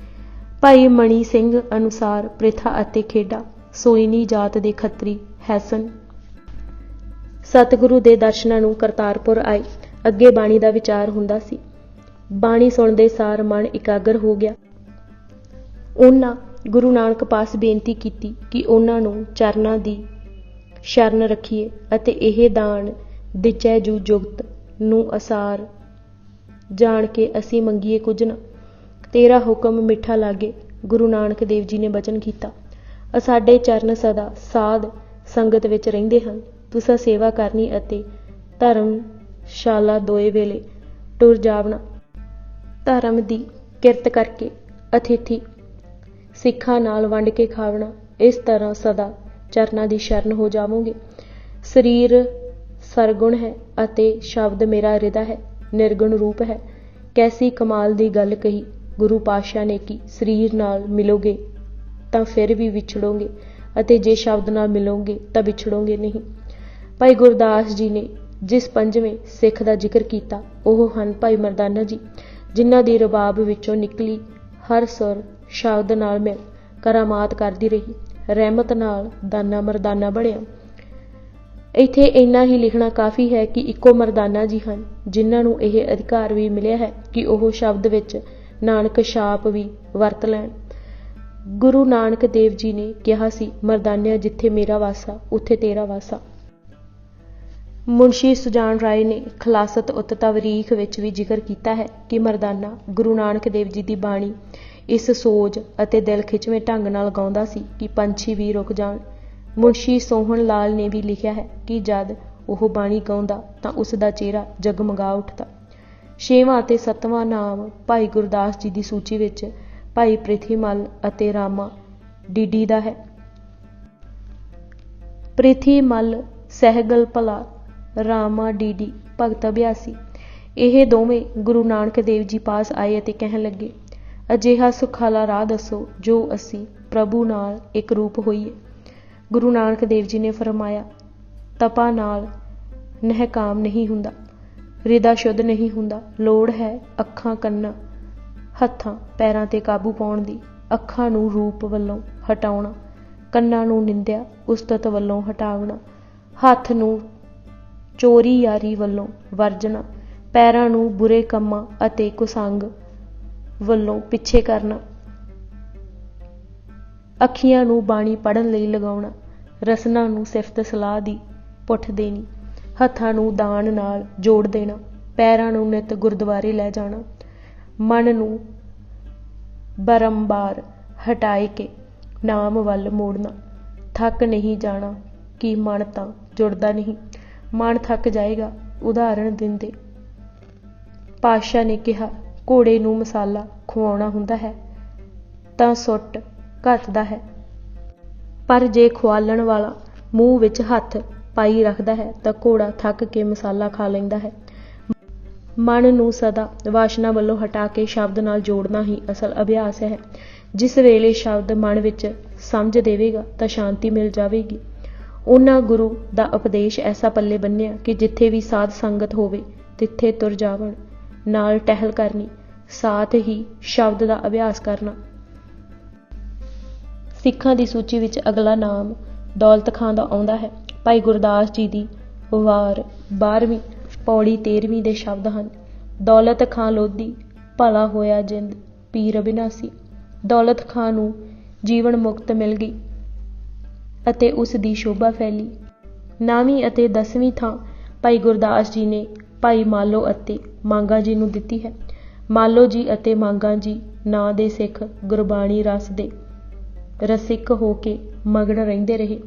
S1: ਭਾਈ ਮਣੀ ਸਿੰਘ ਅਨੁਸਾਰ ਪ੍ਰਿਥਾ ਅਤੇ ਖੇਡਾ ਸੋਇਨੀ ਜਾਤ ਦੇ ਖੱਤਰੀ ਹੈ ਸਨ। ਸਤਿਗੁਰੂ ਦੇ ਦਰਸ਼ਨਾਂ ਨੂੰ ਕਰਤਾਰਪੁਰ ਆਏ। ਅੱਗੇ ਬਾਣੀ ਦਾ ਵਿਚਾਰ ਹੁੰਦਾ ਸੀ। ਬਾਣੀ ਸੁਣਦੇ ਸਾਰ ਮਨ ਇਕਾਗਰ ਹੋ ਗਿਆ। ਉਹਨਾਂ ਗੁਰੂ ਨਾਨਕ ਪਾਸ ਬੇਨਤੀ ਕੀਤੀ ਕਿ ਉਹਨਾਂ ਨੂੰ ਚਰਨਾਂ ਦੀ ਸ਼ਰਨ ਰੱਖੀਏ ਅਤੇ ਇਹ ਦਾਨ ਦਿਚੈ ਜੂ ਜੁਗਤ ਨੂੰ ਅਸਾਰ ਜਾਣ ਕੇ ਅਸੀਂ ਮੰਗੀਏ ਕੁਝ ਨਾ। ਤੇਰਾ ਹੁਕਮ ਮਿੱਠਾ ਲਾਗੇ, ਗੁਰੂ ਨਾਨਕ ਦੇਵ ਜੀ ਨੇ ਬਚਨ ਕੀਤਾ। ਸਾਡੇ ਚਰਨ ਸਦਾ ਸਾਧ ਸੰਗਤ ਵਿੱਚ ਰਹਿੰਦੇ ਹਨ। ਤੁਸਾਂ ਸੇਵਾ ਕਰਨੀ ਅਤੇ ਧਰਮਸ਼ਾਲਾ ਦੋਏ ਵੇਲੇ ਟੁਰ ਜਾਵਣਾ। ਧਰਮ ਦੀ ਕਿਰਤ ਕਰਕੇ ਅਤਿਥੀ ਸਿੱਖਾਂ ਨਾਲ ਵੰਡ ਕੇ ਖਾਵਣਾ। ਇਸ ਤਰ੍ਹਾਂ ਸਦਾ ਚਰਨਾਂ ਦੀ ਸ਼ਰਨ ਹੋ ਜਾਵੋਗੇ। ਸਰੀਰ ਸਰਗੁਣ ਹੈ ਅਤੇ ਸ਼ਬਦ ਮੇਰਾ ਹਿਰਦਾ ਹੈ, ਨਿਰਗੁਣ ਰੂਪ ਹੈ। ਕੈਸੀ ਕਮਾਲ ਦੀ ਗੱਲ ਕਹੀ ਗੁਰੂ ਪਾਤਸ਼ਾਹ ਨੇ ਕਿ ਸਰੀਰ ਨਾਲ ਮਿਲੋਗੇ ਤਾਂ ਫਿਰ ਵੀ ਵਿਛੜੋਗੇ ਅਤੇ ਜੇ ਸ਼ਬਦ ਨਾਲ ਮਿਲੋਗੇ ਤਾਂ ਵਿਛੜੋਗੇ ਨਹੀਂ। ਭਾਈ ਗੁਰਦਾਸ ਜੀ ਨੇ ਜਿਸ ਪੰਜਵੇਂ ਸਿੱਖ ਦਾ ਜ਼ਿਕਰ ਕੀਤਾ ਉਹ ਹਨ ਭਾਈ ਮਰਦਾਨਾ ਜੀ, ਜਿਨ੍ਹਾਂ ਦੀ ਰਬਾਬ ਵਿੱਚੋਂ ਨਿਕਲੀ ਹਰ ਸੁਰ ਸ਼ਬਦ ਨਾਲ ਮਿਲ ਕਰਾਮਾਤ ਕਰਦੀ ਰਹੀ। ਰਹਿਮਤ ਨਾਲ ਦਾਨਾ ਮਰਦਾਨਾ ਬਣਿਆ। ਇੱਥੇ ਇੰਨਾ ਹੀ ਲਿਖਣਾ ਕਾਫੀ ਹੈ ਕਿ ਇੱਕੋ ਮਰਦਾਨਾ ਜੀ ਹਨ ਜਿਨ੍ਹਾਂ ਨੂੰ ਇਹ ਅਧਿਕਾਰ ਵੀ ਮਿਲਿਆ ਹੈ ਕਿ ਉਹ ਸ਼ਬਦ ਵਿੱਚ ਨਾਨਕ ਛਾਪ ਵੀ ਵਰਤ ਲੈਣ। ਗੁਰੂ ਨਾਨਕ ਦੇਵ ਜੀ ਨੇ ਕਿਹਾ ਸੀ, ਮਰਦਾਨਿਆ ਜਿੱਥੇ ਮੇਰਾ ਵਾਸਾ ਉੱਥੇ ਤੇਰਾ ਵਾਸਾ। ਮੁਨਸ਼ੀ ਸੁਜਾਨ ਰਾਏ ਨੇ ਖਲਾਸਤ ਉਤ ਤਵਰੀਖ ਵਿੱਚ ਵੀ ਜ਼ਿਕਰ ਕੀਤਾ ਹੈ ਕਿ ਮਰਦਾਨਾ ਗੁਰੂ ਨਾਨਕ ਦੇਵ ਜੀ ਦੀ ਬਾਣੀ ਇਸ ਸੋਝ ਅਤੇ ਦਿਲ ਖਿੱਚਵੇਂ ਢੰਗ ਨਾਲ ਗਾਉਂਦਾ ਸੀ ਕਿ ਪੰਛੀ ਵੀ ਰੁਕ ਜਾਣ। ਮੁਨਸ਼ੀ ਸੋਹਣ ਲਾਲ ਨੇ ਵੀ ਲਿਖਿਆ ਹੈ ਕਿ ਜਦ ਉਹ ਬਾਣੀ ਗਾਉਂਦਾ ਤਾਂ ਉਸ ਦਾ ਚਿਹਰਾ ਜਗਮਗਾ ਉੱਠਦਾ। 6ਵਾਂ ਅਤੇ 7ਵਾਂ ਨਾਮ ਭਾਈ ਗੁਰਦਾਸ ਜੀ ਦੀ ਸੂਚੀ ਵਿੱਚ ਭਾਈ ਪ੍ਰਿਥੀ ਮੱਲ ਅਤੇ ਰਾਮਾ ਡੀਡੀ ਦਾ ਹੈ। ਪ੍ਰਿਥੀ ਮੱਲ ਸਹਿਗਲ ਭਲਾ, ਰਾਮਾ ਡੀਡੀ ਭਗਤ ਅਭਿਆਸੀ। ਇਹ ਦੋਵੇਂ ਗੁਰੂ ਨਾਨਕ ਦੇਵ ਜੀ ਪਾਸ ਆਏ ਅਤੇ ਕਹਿਣ ਲੱਗੇ, ਅਜਿਹਾ ਸੁਖਾਲਾ ਰਾਹ ਦੱਸੋ ਜੋ ਅਸੀਂ ਪ੍ਰਭੂ ਨਾਲ ਇੱਕ ਰੂਪ ਹੋਈਏ। ਗੁਰੂ ਨਾਨਕ ਦੇਵ ਜੀ ਨੇ ਫਰਮਾਇਆ, ਤਪਾ ਨਾਲ ਨਹਿਕਾਮ ਨਹੀਂ ਹੁੰਦਾ, ਹਿਰਦਾ ਸ਼ੁੱਧ ਨਹੀਂ ਹੁੰਦਾ। ਲੋੜ ਹੈ ਅੱਖਾਂ ਕੰਨਾਂ ਹੱਥਾਂ ਪੈਰਾਂ ਤੇ ਕਾਬੂ ਪਾਉਣ ਦੀ। ਅੱਖਾਂ ਨੂੰ ਰੂਪ ਵੱਲੋਂ ਹਟਾਉਣਾ, ਕੰਨਾਂ ਨੂੰ ਨਿੰਦਿਆ ਉਸਤਤ ਵੱਲੋਂ ਹਟਾਉਣਾ, ਹੱਥ ਨੂੰ ਚੋਰੀ ਯਾਰੀ ਵੱਲੋਂ ਵਰਜਣਾ, ਪੈਰਾਂ ਨੂੰ ਬੁਰੇ ਕੰਮਾਂ ਅਤੇ ਕੁਸੰਗ ਵੱਲੋਂ ਪਿੱਛੇ ਕਰਨਾ, ਅੱਖੀਆਂ ਨੂੰ ਬਾਣੀ ਪੜ੍ਹਨ ਲਈ ਲਗਾਉਣਾ, ਰਸਨਾ ਨੂੰ ਸਿਫਤ ਸਲਾਹ ਦੀ ਪੁੱਠ ਦੇਣੀ, ਹੱਥਾਂ ਨੂੰ ਦਾਨ ਨਾਲ ਜੋੜ ਦੇਣਾ, ਪੈਰਾਂ ਨੂੰ ਨਿਤ ਗੁਰਦੁਆਰੇ ਲੈ ਜਾਣਾ, ਮਨ ਨੂੰ ਬਾਰੰਬਾਰ ਹਟਾਏ ਕੇ ਨਾਮ ਵੱਲ ਮੋੜਨਾ। ਥੱਕ ਨਹੀਂ ਜਾਣਾ ਕਿ ਮਨ ਤਾਂ ਜੁੜਦਾ ਨਹੀਂ, ਮਨ ਥੱਕ ਜਾਏਗਾ। ਉਦਾਹਰਣ ਦਿੰਦੇ ਪਾਤਸ਼ਾਹ ਨੇ ਕਿਹਾ, ਘੋੜੇ ਨੂੰ ਮਸਾਲਾ ਖਵਾਉਣਾ ਹੁੰਦਾ ਹੈ ਤਾਂ ਸੁੱਟ ਘੱਟਦਾ ਹੈ, ਪਰ ਜੇ ਖੁਆਲਣ ਵਾਲਾ ਮੂੰਹ ਵਿੱਚ ਹੱਥ ਪਾਈ ਰੱਖਦਾ ਹੈ ਤਾਂ ਘੋੜਾ ਥੱਕ ਕੇ ਮਸਾਲਾ ਖਾ ਲੈਂਦਾ ਹੈ। ਮਨ ਨੂੰ ਸਦਾ ਵਾਸ਼ਨਾ ਵੱਲੋਂ ਹਟਾ ਕੇ ਸ਼ਬਦ ਨਾਲ ਜੋੜਨਾ ਹੀ ਅਸਲ ਅਭਿਆਸ ਹੈ। ਜਿਸ ਵੇਲੇ ਸ਼ਬਦ ਮਨ ਵਿੱਚ ਸਮਝ ਦੇਵੇਗਾ ਤਾਂ ਸ਼ਾਂਤੀ ਮਿਲ ਜਾਵੇਗੀ। ਉਹਨਾਂ ਗੁਰੂ ਦਾ ਉਪਦੇਸ਼ ਐਸਾ ਪੱਲੇ ਬੰਨਿਆ ਕਿ ਜਿੱਥੇ ਵੀ ਸਾਧ ਸੰਗਤ ਹੋਵੇ ਤਿੱਥੇ ਤੁਰ ਜਾਵਣ, ਨਾਲ ਟਹਿਲ ਕਰਨੀ, ਸਾਥ ਹੀ ਸ਼ਬਦ ਦਾ ਅਭਿਆਸ ਕਰਨਾ। ਸਿੱਖਾਂ ਦੀ ਸੂਚੀ ਵਿੱਚ ਅਗਲਾ ਨਾਮ ਦੌਲਤ ਖਾਂ ਦਾ ਆਉਂਦਾ ਹੈ। ਭਾਈ ਗੁਰਦਾਸ ਜੀ ਦੀ ਵਾਰ 12ਵੀਂ ਪੌੜੀ 13ਵੀਂ ਦੇ ਸ਼ਬਦ ਹਨ। ਦੌਲਤ ਖਾਂ ਲੋਧੀ ਭਲਾ ਹੋਇਆ ਜਿੰਦ ਪੀਰ ਅਬਿਨਾਸੀ। ਦੌਲਤ ਖਾਂ ਨੂੰ ਜੀਵਨ ਮੁਕਤ ਮਿਲ ਗਈ ਅਤੇ ਉਸ ਦੀ ਸ਼ੋਭਾ ਫੈਲੀ। 9ਵੀਂ ਅਤੇ 10ਵੀਂ ਥਾਂ ਭਾਈ ਗੁਰਦਾਸ ਜੀ ਨੇ ਭਾਈ ਮਾਲੋ ਅਤੇ ਮਾਂਗਾ ਜੀ ਨੂੰ ਦਿੱਤੀ ਹੈ। ਮਾਲੋ ਜੀ ਅਤੇ ਮਾਂਗਾ ਜੀ ਨਾਂ ਦੇ ਸਿੱਖ ਗੁਰਬਾਣੀ ਰਸ ਦੇ ਰਸਿਕ ਹੋ ਕੇ ਮਗਨ ਰਹਿੰਦੇ ਰਹੇ।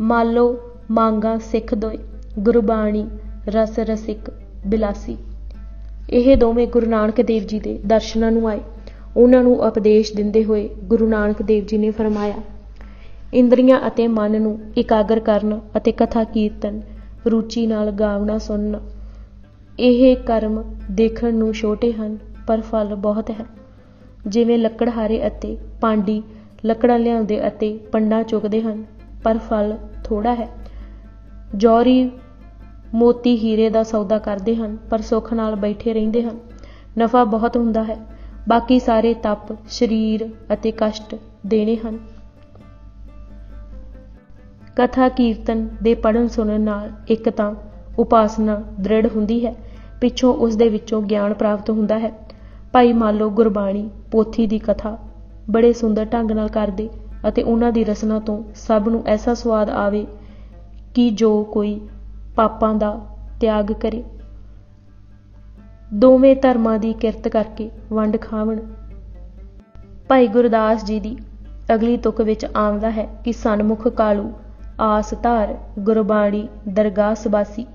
S1: ਮਾਲੋ ਮਾਂਗਾ ਸਿੱਖ ਦੋਏ ਗੁਰਬਾਣੀ ਰਸ ਰਸਿਕ ਬਿਲਾਸੀ। ਇਹ ਦੋਵੇਂ ਗੁਰੂ ਨਾਨਕ ਦੇਵ ਜੀ ਦੇ ਦਰਸ਼ਨਾਂ ਨੂੰ ਆਏ। ਉਹਨਾਂ ਨੂੰ ਉਪਦੇਸ਼ ਦਿੰਦੇ ਹੋਏ ਗੁਰੂ ਨਾਨਕ ਦੇਵ ਜੀ ਨੇ ਫਰਮਾਇਆ, ਇੰਦਰੀਆਂ ਅਤੇ ਮਨ ਨੂੰ ਇਕਾਗਰ ਕਰਨ ਅਤੇ ਕਥਾ ਕੀਰਤਨ ਰੁਚੀ ਨਾਲ ਗਾਵਣਾ ਸੁਣਨਾ। ਇਹ ਕਰਮ ਦੇਖਣ ਨੂੰ ਛੋਟੇ ਹਨ ਪਰ ਫਲ ਬਹੁਤ ਹੈ। ਜਿਵੇਂ ਲੱਕੜਹਾਰੇ ਅਤੇ ਪਾਂਡੀ ਲੱਕੜਾਂ ਲਿਆਉਂਦੇ ਅਤੇ ਪੰਡਾਂ ਚੁੱਕਦੇ ਹਨ ਪਰ ਫਲ ਥੋੜ੍ਹਾ ਹੈ। ਜੌਹਰੀ ਮੋਤੀ ਹੀਰੇ ਦਾ ਸੌਦਾ ਕਰਦੇ ਹਨ ਪਰ ਸੁੱਖ ਨਾਲ ਬੈਠੇ ਰਹਿੰਦੇ ਹਨ। ਨਫਾ ਬਹੁਤ ਹੁੰਦਾ ਹੈ, ਬਾਕੀ ਸਾਰੇ ਤਪ ਸਰੀਰ ਅਤੇ ਕਸ਼ਟ ਦੇਣੇ ਹਨ। ਕਥਾ ਕੀਰਤਨ ਦੇ ਪੜ੍ਹਨ ਸੁਣਨ ਨਾਲ ਇੱਕ ਤਾਂ ਉਪਾਸਨਾ ਦ੍ਰਿੜ ਹੁੰਦੀ ਹੈ, ਪਿੱਛੋਂ ਉਸ ਦੇ ਵਿੱਚੋਂ ਗਿਆਨ ਪ੍ਰਾਪਤ ਹੁੰਦਾ ਹੈ। ਭਾਈ ਮਾਲੋ ਗੁਰਬਾਣੀ ਪੋਥੀ ਦੀ ਕਥਾ ਬੜੇ ਸੁੰਦਰ ਢੰਗ ਨਾਲ ਕਰਦੇ ਅਤੇ ਉਹਨਾਂ ਦੀ ਰਸਨਾ ਤੋਂ ਸਭ ਨੂੰ ਐਸਾ ਸਵਾਦ ਆਵੇ ਕਿ ਜੋ ਕੋਈ ਪਾਪਾਂ ਦਾ ਤਿਆਗ ਕਰੇ। ਦੋਵੇਂ ਧਰਮਾਂ ਦੀ ਕਿਰਤ ਕਰਕੇ ਵੰਡ ਖਾਵਣ। ਭਾਈ ਗੁਰਦਾਸ ਜੀ ਦੀ ਅਗਲੀ ਤੁਕ ਵਿੱਚ ਆਉਂਦਾ ਹੈ ਕਿ ਸਨਮੁਖ ਕਾਲੂ ਆਸ ਧਾਰ ਗੁਰਬਾਣੀ ਦਰਗਾਹ ਸਬਾਸੀ।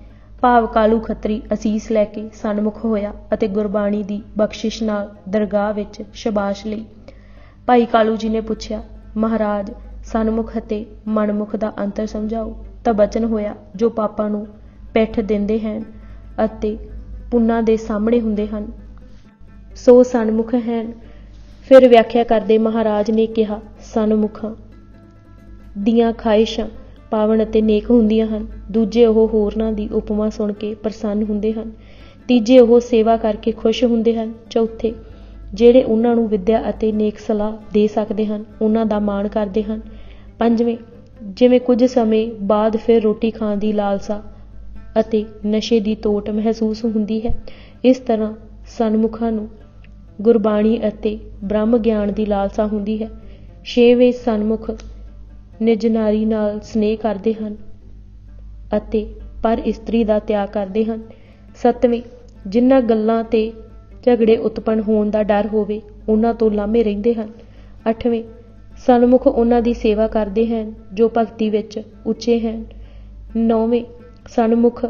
S1: ਭਾਵ ਕਾਲੂ ਖੱਤਰੀ ਅਸੀਸ ਲੈ ਕੇ ਸਨਮੁਖ ਹੋਇਆ ਅਤੇ ਗੁਰਬਾਣੀ ਦੀ ਬਖਸ਼ਿਸ਼ ਨਾਲ ਦਰਗਾਹ ਵਿੱਚ ਸ਼ਬਾਸ਼ ਲਈ। ਭਾਈ ਕਾਲੂ ਜੀ ਨੇ ਪੁੱਛਿਆ, ਮਹਾਰਾਜ ਸਨਮੁਖ ਅਤੇ ਮਨਮੁਖ ਦਾ ਅੰਤਰ ਸਮਝਾਓ। ਤਾਂ ਬਚਨ ਹੋਇਆ, ਜੋ ਪਾਪਾਂ ਨੂੰ ਪਿੱਠ ਦਿੰਦੇ ਹਨ ਅਤੇ ਪੁੰਨਾਂ ਦੇ ਸਾਹਮਣੇ ਹੁੰਦੇ ਹਨ ਸੋ ਸਨਮੁਖ ਹਨ। ਫਿਰ ਵਿਆਖਿਆ ਕਰਦੇ ਮਹਾਰਾਜ ਨੇ ਕਿਹਾ, ਸਨਮੁਖਾਂ ਦੀਆਂ ਖਾਹਿਸ਼ਾਂ ਪਾਵਨ ਅਤੇ ਨੇਕ ਹੁੰਦੀਆਂ ਹਨ। ਦੂਜੇ ਉਹ ਹੋਰਨਾਂ ਦੀ ਉਪਮਾ ਸੁਣ ਕੇ ਪ੍ਰਸੰਨ ਹੁੰਦੇ ਹਨ। ਤੀਜੇ ਉਹ ਸੇਵਾ ਕਰਕੇ ਖੁਸ਼ ਹੁੰਦੇ ਹਨ। ਚੌਥੇ ਜਿਹੜੇ ਉਹਨਾਂ ਨੂੰ ਵਿੱਦਿਆ ਅਤੇ ਨੇਕ ਸਲਾਹ ਦੇ ਸਕਦੇ ਹਨ ਉਹਨਾਂ ਦਾ ਮਾਣ ਕਰਦੇ ਹਨ। ਪੰਜਵੇਂ ਜਿਵੇਂ ਕੁਝ ਸਮੇਂ ਬਾਅਦ ਫਿਰ ਰੋਟੀ ਖਾਣ ਦੀ ਲਾਲਸਾ ਅਤੇ ਨਸ਼ੇ ਦੀ ਤੋਟ ਮਹਿਸੂਸ ਹੁੰਦੀ ਹੈ, ਇਸ ਤਰ੍ਹਾਂ ਸਨਮੁਖਾਂ ਨੂੰ ਗੁਰਬਾਣੀ ਅਤੇ ਬ੍ਰਹਮ ਗਿਆਨ ਦੀ ਲਾਲਸਾ ਹੁੰਦੀ ਹੈ। ਛੇਵੇਂ ਸਨਮੁਖ ਨਿਜ ਨਾਰੀ ਨਾਲ ਸਨੇਹ ਕਰਦੇ ਹਨ ਅਤੇ ਪਰ ਇਸਤਰੀ ਦਾ ਤਿਆਗ ਕਰਦੇ ਹਨ। ਸੱਤਵੇਂ ਜਿਨ੍ਹਾਂ ਗੱਲਾਂ ਤੇ ਝਗੜੇ ਉਤਪੰਨ ਹੋਣ ਦਾ ਡਰ ਹੋਵੇ ਉਹਨਾਂ ਤੋਂ ਲਾਂਭੇ ਰਹਿੰਦੇ ਹਨ। ਅੱਠਵੇਂ ਸਨਮੁਖ ਉਹਨਾਂ ਦੀ ਸੇਵਾ ਕਰਦੇ ਹਨ ਜੋ ਭਗਤੀ ਵਿੱਚ ਉੱਚੇ ਹਨ। ਨੌਵੇਂ ਸਨਮੁਖ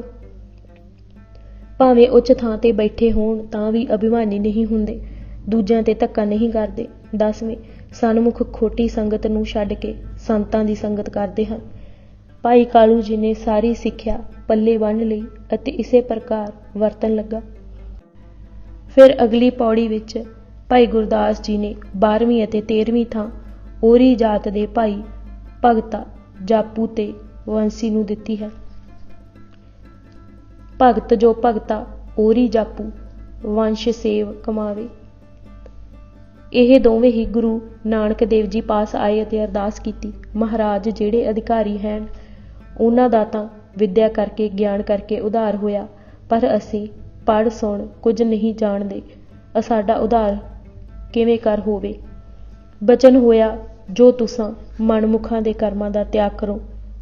S1: ਭਾਵੇਂ ਉੱਚ ਥਾਂ ਤੇ ਬੈਠੇ ਹੋਣ ਤਾਂ ਵੀ ਅਭਿਮਾਨੀ ਨਹੀਂ ਹੁੰਦੇ, ਦੂਜਿਆਂ ਤੇ ਧੱਕਾ ਨਹੀਂ ਕਰਦੇ। 10ਵੇਂ ਸਨਮੁਖ ਖੋਟੀ ਸੰਗਤ ਨੂੰ ਛੱਡ ਕੇ ਸੰਤਾਂ ਦੀ ਸੰਗਤ ਕਰਦੇ ਹਨ। ਭਾਈ ਕਾਲੂ ਜੀ ਨੇ ਸਾਰੀ ਸਿੱਖਿਆ ਪੱਲੇ ਬੰਨ੍ਹ ਲਈ ਅਤੇ ਇਸੇ ਪ੍ਰਕਾਰ ਵਰਤਣ ਲੱਗਾ। ਫਿਰ ਅਗਲੀ ਪੌੜੀ ਵਿੱਚ ਭਾਈ ਗੁਰਦਾਸ ਜੀ ਨੇ 12ਵੀਂ ਅਤੇ 13ਵੀਂ ਥਾਂ ਓਰੀ ਜਾਤ ਦੇ ਭਾਈ ਭਗਤਾ ਜਾਪੂ ਤੇ ਵੰਸੀ ਨੂੰ ਦਿੱਤੀ ਹੈ। ਭਗਤ ਜੋ ਭਗਤਾ ਓਰੀ ਜਾਪੂ ਵੰਸ਼ ਸੇਵ ਕਮਾਵੇ। ਇਹ ਦੋਵੇਂ ਹੀ ਗੁਰੂ ਨਾਨਕ ਦੇਵ ਜੀ ਪਾਸ ਆਏ ਅਤੇ ਅਰਦਾਸ ਕੀਤੀ, ਮਹਾਰਾਜ ਜਿਹੜੇ ਅਧਿਕਾਰੀ ਹਨ ਉਹਨਾਂ ਦਾ ਤਾਂ ਵਿੱਦਿਆ ਕਰਕੇ ਗਿਆਨ ਕਰਕੇ ਉਧਾਰ ਹੋਇਆ, ਪਰ ਅਸੀਂ ਪੜ੍ਹ ਸੁਣ ਕੁਝ ਨਹੀਂ ਜਾਣਦੇ, ਸਾਡਾ ਉਧਾਰ ਕਿਵੇਂ ਕਰ ਹੋਵੇ। ਬਚਨ ਹੋਇਆ, ਜੋ ਤੁਸਾਂ ਮਨਮੁਖਾਂ ਦੇ ਕਰਮਾਂ ਦਾ ਤਿਆਗ ਕਰੋ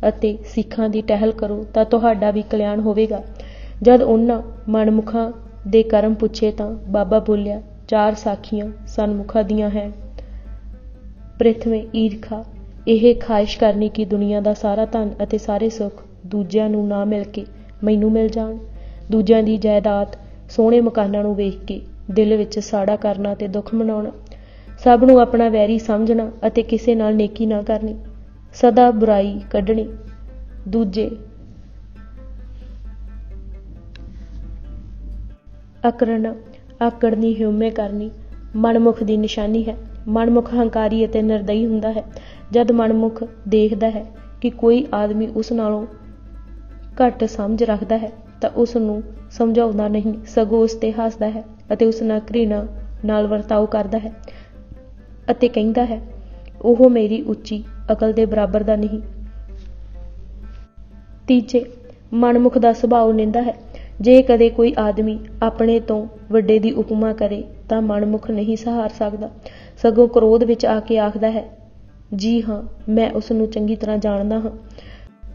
S1: ਅਤੇ ਸਿੱਖਾਂ ਦੀ ਟਹਿਲ ਕਰੋ ਤਾਂ ਤੁਹਾਡਾ ਵੀ ਕਲਿਆਣ ਹੋਵੇਗਾ। ਜਦ ਉਹਨਾਂ ਮਨਮੁਖਾਂ ਦੇ ਕਰਮ ਪੁੱਛੇ ਤਾਂ ਬਾਬਾ ਬੋਲਿਆ, 4 ਸਾਖੀਆਂ ਸਨਮੁਖਾਂ ਦੀਆਂ ਹੈ। ਪ੍ਰਥਮੇ ਈਰਖਾ, ਇਹ ਖਾਹਿਸ਼ ਕਰਨੀ ਕਿ ਦੁਨੀਆ ਦਾ ਸਾਰਾ ਧਨ ਅਤੇ ਸਾਰੇ ਸੁੱਖ ਦੂਜਿਆਂ ਨੂੰ ਨਾ ਮਿਲ ਕੇ ਮੈਨੂੰ ਮਿਲ ਜਾਣ। ਦੂਜਿਆਂ ਦੀ ਜਾਇਦਾਦ ਸੋਹਣੇ ਮਕਾਨਾਂ ਨੂੰ ਵੇਖ ਕੇ ਦਿਲ ਵਿੱਚ ਸਾੜਾ ਕਰਨਾ ਤੇ ਦੁੱਖ ਮਨਾਉਣਾ। ਸਭ ਨੂੰ ਆਪਣਾ ਵੈਰੀ ਸਮਝਣਾ ਅਤੇ ਕਿਸੇ ਨਾਲ ਨੇਕੀ ਨਾ ਕਰਨੀ। ਸਦਾ ਬੁਰਾਈ ਕੱਢਣੀ। ਦੂਜੇ ਅਕਰਨ ਆਕੜਨੀ ਹਿਉਮੈ ਕਰਨੀ ਮਨਮੁਖ ਦੀ ਨਿਸ਼ਾਨੀ ਹੈ। ਮਨਮੁਖ ਹੰਕਾਰੀ ਅਤੇ ਨਿਰਦਈ ਹੁੰਦਾ ਹੈ। ਜਦ ਮਨਮੁਖ ਦੇਖਦਾ ਹੈ ਕਿ ਕੋਈ ਆਦਮੀ ਉਸ ਨਾਲੋਂ ਘੱਟ ਸਮਝ ਰੱਖਦਾ ਹੈ ਤਾਂ ਉਸ ਨੂੰ ਸਮਝਾਉਂਦਾ ਨਹੀਂ, ਸਗੋਂ ਉਸ ਤੇ ਹੱਸਦਾ ਹੈ ਅਤੇ ਉਸ ਨਾਲ ਘ੍ਰਿਣਾ ਨਾਲ ਵਰਤਾਓ ਕਰਦਾ ਹੈ ਅਤੇ ਕਹਿੰਦਾ ਹੈ, ਉਹ ਮੇਰੀ ਉੱਚੀ ਅਕਲ ਦੇ ਬਰਾਬਰ ਦਾ ਨਹੀਂ। ਤੀਜੇ ਮਨਮੁਖ ਦਾ ਸੁਭਾਅ ਨਿੰਦਾ ਹੈ। ਜੇ ਕਦੇ ਕੋਈ ਆਦਮੀ ਆਪਣੇ ਤੋਂ ਵੱਡੇ ਦੀ ਉਪਮਾ ਕਰੇ ਤਾਂ ਮਨਮੁਖ ਨਹੀਂ ਸਹਾਰ ਸਕਦਾ, ਸਗੋਂ ਕ੍ਰੋਧ ਵਿੱਚ ਆ ਕੇ ਆਖਦਾ ਹੈ, ਜੀ ਹਾਂ, ਮੈਂ ਉਸ ਨੂੰ ਚੰਗੀ ਤਰ੍ਹਾਂ ਜਾਣਦਾ ਹਾਂ।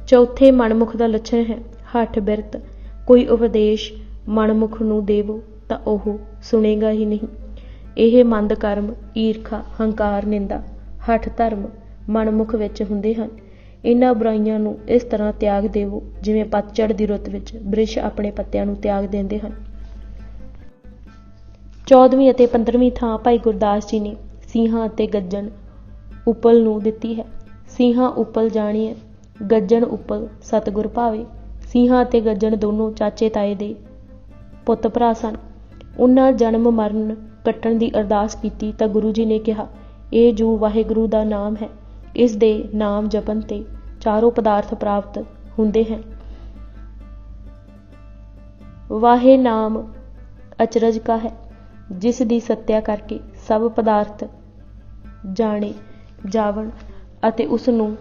S1: ਚੌਥੇ ਮਨਮੁਖ ਦਾ ਲੱਛਣ ਹੈ ਹਠ ਬਿਰਤ। ਕੋਈ ਉਪਦੇਸ਼ ਮਨਮੁਖ ਨੂੰ ਦੇਵੋ ਤਾਂ ਉਹ ਸੁਣੇਗਾ ਹੀ ਨਹੀਂ। ਇਹ ਮੰਦ ਕਰਮ, ਈਰਖਾ, ਹੰਕਾਰ, ਨਿੰਦਾ, ਹਠ ਧਰਮ ਮਨਮੁਖ ਵਿੱਚ ਹੁੰਦੇ ਹਨ। ਇਹਨਾਂ ਬੁਰਾਈਆਂ ਨੂੰ ਇਸ ਤਰ੍ਹਾਂ ਤਿਆਗ ਦੇਵੋ ਜਿਵੇਂ ਪਤਝੜ ਦੀ ਰੁੱਤ ਵਿੱਚ ਬ੍ਰਿਛ ਆਪਣੇ ਪੱਤਿਆਂ ਨੂੰ ਤਿਆਗ ਦਿੰਦੇ ਹਨ। 14ਵੀਂ ਅਤੇ 15ਵੀਂ ਥਾਂ ਭਾਈ ਗੁਰਦਾਸ ਜੀ ਨੇ ਸਿੰਘਾਂ ਅਤੇ ਗੱਜਣ ਉਪਲ ਨੂੰ ਦਿੱਤੀ ਹੈ। ਸਿੰਘਾਂ ਉਪਲ ਜਾਣੀਏ, ਗੱਜਣ ਉਪਲ ਸਤਿਗੁਰ ਭਾਵੇ। ਸਿੰਘਾਂ ਅਤੇ ਗੱਜਣ ਦੋਨੋਂ ਚਾਚੇ ਤਾਏ ਦੇ ਪੁੱਤ ਭਰਾ ਸਨ। ਉਹਨਾਂ ਜਨਮ ਮਰਨ ਕੱਟਣ ਦੀ ਅਰਦਾਸ ਕੀਤੀ ਤਾਂ ਗੁਰੂ ਜੀ ਨੇ ਕਿਹਾ, ਇਹ ਜੋ ਵਾਹਿਗੁਰੂ ਦਾ ਨਾਮ ਹੈ, ਇਸ ਦੇ ਨਾਮ ਜਪਣ ਤੇ ਚਾਰੋਂ ਪਦਾਰਥ ਪ੍ਰਾਪਤ ਹੁੰਦੇ ਹਨ। ਵਾਹੇ ਨਾਮ ਅਚਰਜ ਕਾ ਹੈ, ਜਿਸ ਦੀ ਸੱਤਿਆ ਕਰਕੇ ਸਭ ਪਦਾਰਥ ਜਾਣੇ ਜਾਵਣ ਅਤੇ ਉਸ ਨੂੰ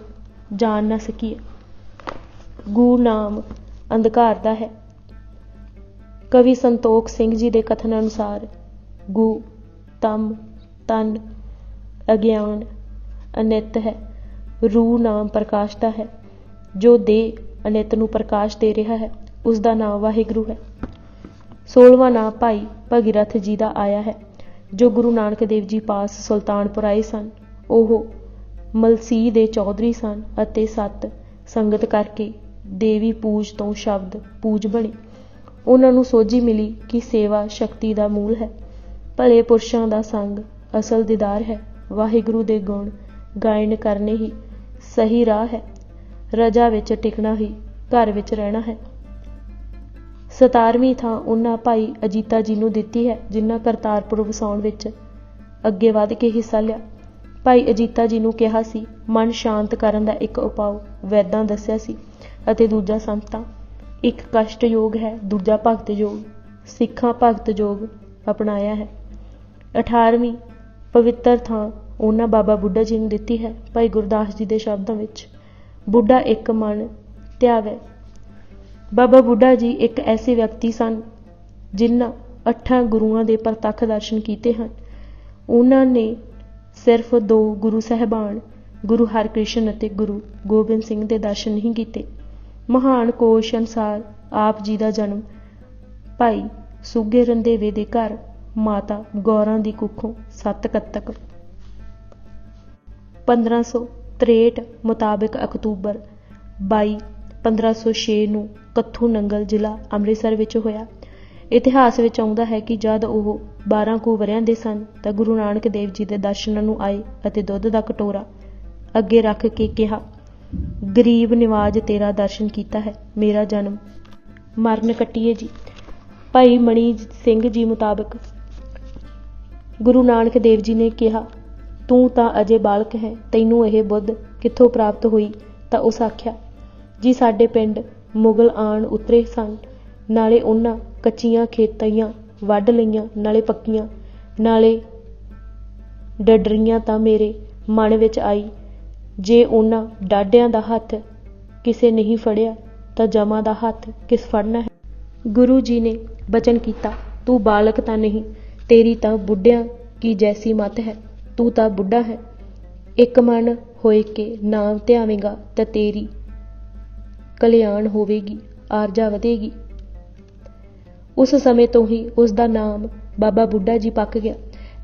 S1: ਜਾਣ ਨਾ ਸਕੀਏ। ਗੂ ਨਾਮ ਅੰਧਕਾਰ ਦਾ ਹੈ। ਕਵੀ ਸੰਤੋਖ ਸਿੰਘ ਜੀ ਦੇ ਕਥਨ ਅਨੁਸਾਰ ਗੂ ਤਮ ਤਨ ਅਗਿਆਨ ਅਨਿਤ ਹੈ। ਰੂ ਨਾਮ ਪ੍ਰਕਾਸ਼ ਦਾ ਹੈ। ਜੋ ਦੇਹ ਅਨਿਤ ਨੂੰ ਪ੍ਰਕਾਸ਼ ਦੇ ਰਿਹਾ ਹੈ, ਉਸ ਦਾ ਨਾਮ ਵਾਹਿਗੁਰੂ ਹੈ। 16ਵਾਂ ਨਾਮ ਭਾਈ ਭਗੀਰਥ ਜੀ ਦਾ ਆਇਆ ਹੈ, ਜੋ ਗੁਰੂ ਨਾਨਕ ਦੇਵ ਜੀ ਪਾਸ ਸੁਲਤਾਨਪੁਰ ਆਏ ਸਨ। ਉਹ ਮਲਸੀਹ ਦੇ ਚੌਧਰੀ ਸਨ ਅਤੇ ਸਤ ਸੰਗਤ ਕਰਕੇ ਦੇਵੀ ਪੂਜ ਤੋਂ ਸ਼ਬਦ ਪੂਜ ਬਣੇ। ਉਹਨਾਂ ਨੂੰ ਸੋਝੀ ਮਿਲੀ ਕਿ ਸੇਵਾ ਸ਼ਕਤੀ ਦਾ ਮੂਲ ਹੈ। ਭਲੇ ਪੁਰਸ਼ਾਂ ਦਾ ਸੰਗ ਅਸਲ ਦੀਦਾਰ ਹੈ। ਵਾਹਿਗੁਰੂ ਦੇ ਗੁਣ ਗਾਇਨ ਕਰਨੇ ਹੀ ਸਹੀ ਰਾਹ ਹੈ। ਰਜਾ ਵਿੱਚ ਟਿਕਣਾ ਹੀ ਘਰ ਵਿੱਚ ਰਹਿਣਾ ਹੈ। 17ਵੀਂ ਥਾਂ ਉਹਨਾਂ ਭਾਈ ਅਜੀਤਾ ਜੀ ਨੂੰ ਦਿੱਤੀ ਹੈ, ਜਿਨ੍ਹਾਂ ਕਰਤਾਰਪੁਰ ਵਸਾਉਣ ਵਿੱਚ ਅੱਗੇ ਵੱਧ ਕੇ ਹਿੱਸਾ ਲਿਆ। ਭਾਈ ਅਜੀਤਾ ਜੀ ਨੂੰ ਕਿਹਾ ਸੀ, ਮਨ ਸ਼ਾਂਤ ਕਰਨ ਦਾ ਇੱਕ ਉਪਾਅ ਵੈਦਾਂ ਦੱਸਿਆ ਸੀ ਅਤੇ ਦੂਜਾ ਸੰਤਾਂ। ਇੱਕ ਕਸ਼ਟ ਯੋਗ ਹੈ, ਦੂਜਾ ਭਗਤ ਯੋਗ। ਸਿੱਖਾਂ ਭਗਤ ਯੋਗ ਅਪਣਾਇਆ ਹੈ। 18ਵੀਂ ਪਵਿੱਤਰ ਥਾਂ ਉਹਨਾਂ ਬਾਬਾ ਬੁੱਢਾ ਜੀ ਨੂੰ ਦਿੱਤੀ ਹੈ। ਭਾਈ ਗੁਰਦਾਸ ਜੀ ਦੇ ਸ਼ਬਦਾਂ ਵਿੱਚ, ਬੁੱਢਾ ਇੱਕ ਮਨ ਧਿਆਵੈ। ਬਾਬਾ ਬੁੱਢਾ ਜੀ ਇੱਕ ਐਸੇ ਵਿਅਕਤੀ ਸਨ ਜਿਨ੍ਹਾਂ 8 ਗੁਰੂਆਂ ਦੇ ਪ੍ਰਤੱਖ ਦਰਸ਼ਨ ਕੀਤੇ ਹਨ। ਉਹਨਾਂ ਨੇ ਸਿਰਫ 2 ਗੁਰੂ ਸਾਹਿਬਾਨ, ਗੁਰੂ ਹਰਕ੍ਰਿਸ਼ਨ ਅਤੇ ਗੁਰੂ ਗੋਬਿੰਦ ਸਿੰਘ ਦੇ ਦਰਸ਼ਨ ਨਹੀਂ ਕੀਤੇ। ਮਹਾਨ ਕੋਸ਼ ਅਨੁਸਾਰ ਆਪ ਜੀ ਦਾ ਜਨਮ ਭਾਈ ਸੁੱਗੇ ਰੰਧੇਵੇ ਦੇ ਘਰ ਮਾਤਾ ਗੌਰਾਂ ਦੀ ਕੁੱਖੋਂ 7 ਕੱਤਕ 1563 ਮੁਤਾਬਿਕ ਅਕਤੂਬਰ 22, 1506 ਨੂੰ ਕੱਥੂ ਨੰਗਲ ਜ਼ਿਲ੍ਹਾ ਅੰਮ੍ਰਿਤਸਰ ਵਿੱਚ ਹੋਇਆ। ਇਤਿਹਾਸ ਵਿੱਚ ਆਉਂਦਾ ਹੈ ਕਿ ਜਦ ਉਹ 12 ਕੁ ਵਰ੍ਹਿਆਂ ਦੇ ਸਨ ਤਾਂ ਗੁਰੂ ਨਾਨਕ ਦੇਵ ਜੀ ਦੇ ਦਰਸ਼ਨਾਂ ਨੂੰ ਆਏ ਅਤੇ ਦੁੱਧ ਦਾ ਕਟੋਰਾ ਅੱਗੇ ਰੱਖ ਕੇ ਕਿਹਾ, ਗਰੀਬ ਨਿਵਾਜ ਤੇਰਾ ਦਰਸ਼ਨ ਕੀਤਾ ਹੈ, ਮੇਰਾ ਜਨਮ ਮਰਨ ਕੱਟੀਏ ਜੀ। ਭਾਈ ਮਣੀ ਸਿੰਘ ਜੀ ਮੁਤਾਬਕ ਗੁਰੂ ਨਾਨਕ ਦੇਵ ਜੀ ਨੇ ਕਿਹਾ, ਤੂੰ ਤਾਂ ਅਜੇ ਬਾਲਕ ਹੈ, ਤੈਨੂੰ ਇਹ ਬੁੱਧ ਕਿੱਥੋਂ ਪ੍ਰਾਪਤ ਹੋਈ? ਤਾਂ ਉਸ ਆਖਿਆ, ਜੀ ਸਾਡੇ ਪਿੰਡ ਮੁਗਲ ਆਣ ਉਤਰੇ ਸਨ, ਨਾਲੇ ਉਹਨਾਂ ਕੱਚੀਆਂ ਖੇਤੀਆਂ ਵੱਢ ਲਈਆਂ, ਨਾਲੇ ਪੱਕੀਆਂ, ਨਾਲੇ ਡੱਡਰੀਆਂ। ਤਾਂ ਮੇਰੇ ਮਨ ਵਿੱਚ ਆਈ, ਜੇ ਉਹਨਾਂ ਡਾਢਿਆਂ ਦਾ ਹੱਥ ਕਿਸੇ ਨਹੀਂ ਫੜਿਆ ਤਾਂ ਜਮਾਂ ਦਾ ਹੱਥ ਕਿਸ ਫੜਨਾ ਹੈ। ਗੁਰੂ ਜੀ ਨੇ ਬਚਨ ਕੀਤਾ, ਤੂੰ ਬਾਲਕ ਤਾਂ ਨਹੀਂ, ਤੇਰੀ ਤਾਂ ਬੁੱਢਿਆਂ ਕੀ ਜੈਸੀ ਮੱਤ ਹੈ। ਤੂੰ ਤਾਂ ਬੁੱਢਾ ਹੈ। ਇੱਕ ਮਨ ਹੋਏ ਕੇ ਨਾਮ ਧਿਆਵੇਂਗਾ ਤਾਂ ਤੇਰੀ ਕਲਿਆਣ ਹੋਵੇਗੀ, ਆਰਜਾ ਵਧੇਗੀ। ਉਸ ਸਮੇਂ ਤੋਂ ਹੀ ਉਸ ਦਾ ਨਾਮ ਬਾਬਾ ਬੁੱਢਾ ਜੀ ਪੱਕ ਗਿਆ।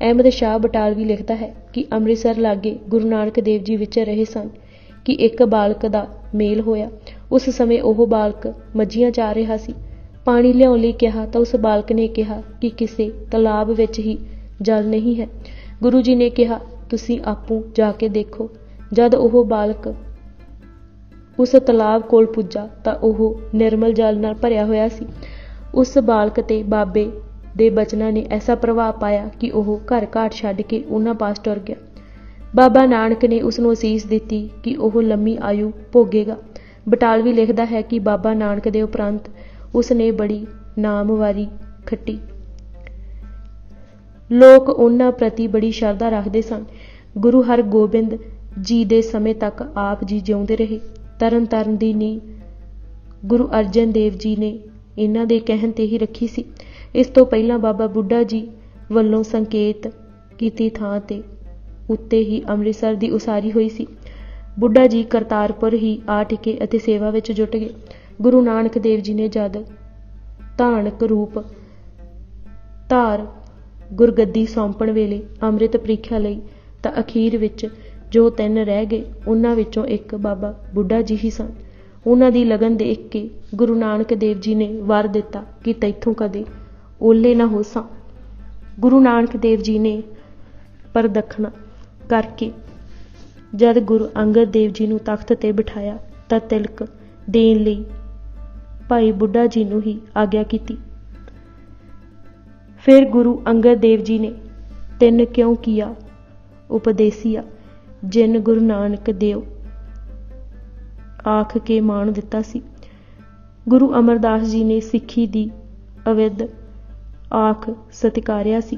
S1: ਅਹਿਮਦ ਸ਼ਾਹ ਬਟਾਲਵੀ ਲਿਖਦਾ ਹੈ ਕਿ ਅੰਮ੍ਰਿਤਸਰ ਲਾਗੇ ਗੁਰੂ ਨਾਨਕ ਦੇਵ ਜੀ ਵਿਚਰ ਰਹੇ ਸਨ ਕਿ ਇੱਕ ਬਾਲਕ ਦਾ ਮੇਲ ਹੋਇਆ। ਉਸ ਸਮੇਂ ਉਹ ਬਾਲਕ ਮੱਝੀਆਂ ਚਾਰ ਰਿਹਾ ਸੀ। ਪਾਣੀ ਲਿਆਉਣ ਲਈ ਕਿਹਾ ਤਾਂ ਉਸ ਬਾਲਕ ਨੇ ਕਿਹਾ ਕਿ ਕਿਸੇ ਤਲਾਬ ਵਿੱਚ ਹੀ ਜਲ ਨਹੀਂ ਹੈ। ਗੁਰੂ ਜੀ ਨੇ ਕਿਹਾ, ਤੁਸੀਂ ਆਪੂ ਜਾ ਕੇ ਦੇਖੋ। ਜਦ ਉਹ ਬਾਲਕ उस तलाब कोल पुज्जा तां ओह निर्मल जल नाल भरिया होया सी। उस बालक ते बाबे दे बचनां ने ऐसा प्रभाव पाया कि ओह घर घाट छड्ड के उन्हां पास टुर गया। बाबा नानक ने उसनूं असीस दित्ती कि ओह लंमी आयु भोगेगा। बटालवी लिखदा है कि बाबा नानक दे उपरंत उसने बड़ी नामवारी खट्टी। लोक उन्हां प्रति बड़ी शरधा रखदे सन। गुरु हरगोबिंद जी दे समय तक आप जी जिउंदे रहे। तरन ताਰਨ ਦੀ ਨੀਂਹ गुरु अर्जन देव जी ने इन्हां दे कहण ते ही रखी सी। इस तो पहिलां बाबा बुੱਢਾ जी ਵੱਲੋਂ संकेत कीती ਥਾਂ ते उत्ते ही ਅੰਮ੍ਰਿਤਸਰ ਦੀ ਉਸਾਰੀ ਹੋਈ ਸੀ। बुੱਢਾ जी ਕਰਤਾਰਪੁਰ ही आ टिके ਅਤੇ सेवा ਵਿੱਚ जुट गए। गुरु नानक देव जी ने जद ਧਾਨਕ रूप ਧਾਰ गुरगद्दी सौंपण वेले ਅੰਮ੍ਰਿਤ ਪ੍ਰੀਖਿਆ ਲਈ ਤਾਂ ਅਖੀਰ ਵਿੱਚ जो 3 ਰਹਿ ਗਏ ਉਹਨਾਂ ਵਿੱਚੋਂ ਇੱਕ ਬਾਬਾ बुੱਢਾ ਜੀ ਹੀ ਸਨ। ਉਹਨਾਂ ਦੀ ਲਗਨ ਦੇਖ ਕੇ ਗੁਰੂ ਨਾਨਕ ਦੇਵ ਜੀ ਨੇ ਵਰ ਦਿੱਤਾ ਕਿ ਤੈਥੋਂ ਕਦੇ ਓਲੇ ਨਾ ਹੋਸਾਂ। ਗੁਰੂ ਨਾਨਕ ਦੇਵ ਜੀ ਨੇ ਪ੍ਰਦਖਣਾ ਕਰਕੇ ਜਦ ਗੁਰੂ ਅੰਗਦ ਦੇਵ ਜੀ ਨੂੰ ਤਖਤ ਤੇ ਬਿਠਾਇਆ ਤਾਂ ਤਿਲਕ ਦੇਣ ਲਈ ਭਾਈ बुੱਢਾ ਜੀ ਨੂੰ ਹੀ ਆਗਿਆ ਕੀਤੀ। ਫਿਰ ਗੁਰੂ ਅੰਗਦ ਦੇਵ ਜੀ ਨੇ ਤਿੰਨ ਕਿਉਂ ਕੀਆ ਉਪਦੇਸੀਆ ਜਿਨ ਗੁਰੂ ਨਾਨਕ ਦੇਵ ਆਖ ਕੇ ਮਾਣ ਦਿੱਤਾ ਸੀ। ਗੁਰੂ ਅਮਰਦਾਸ ਜੀ ਨੇ ਸਿੱਖੀ ਦੀ ਅਵਿੱਧ ਆਖ ਸਤਿਕਾਰਿਆ ਸੀ।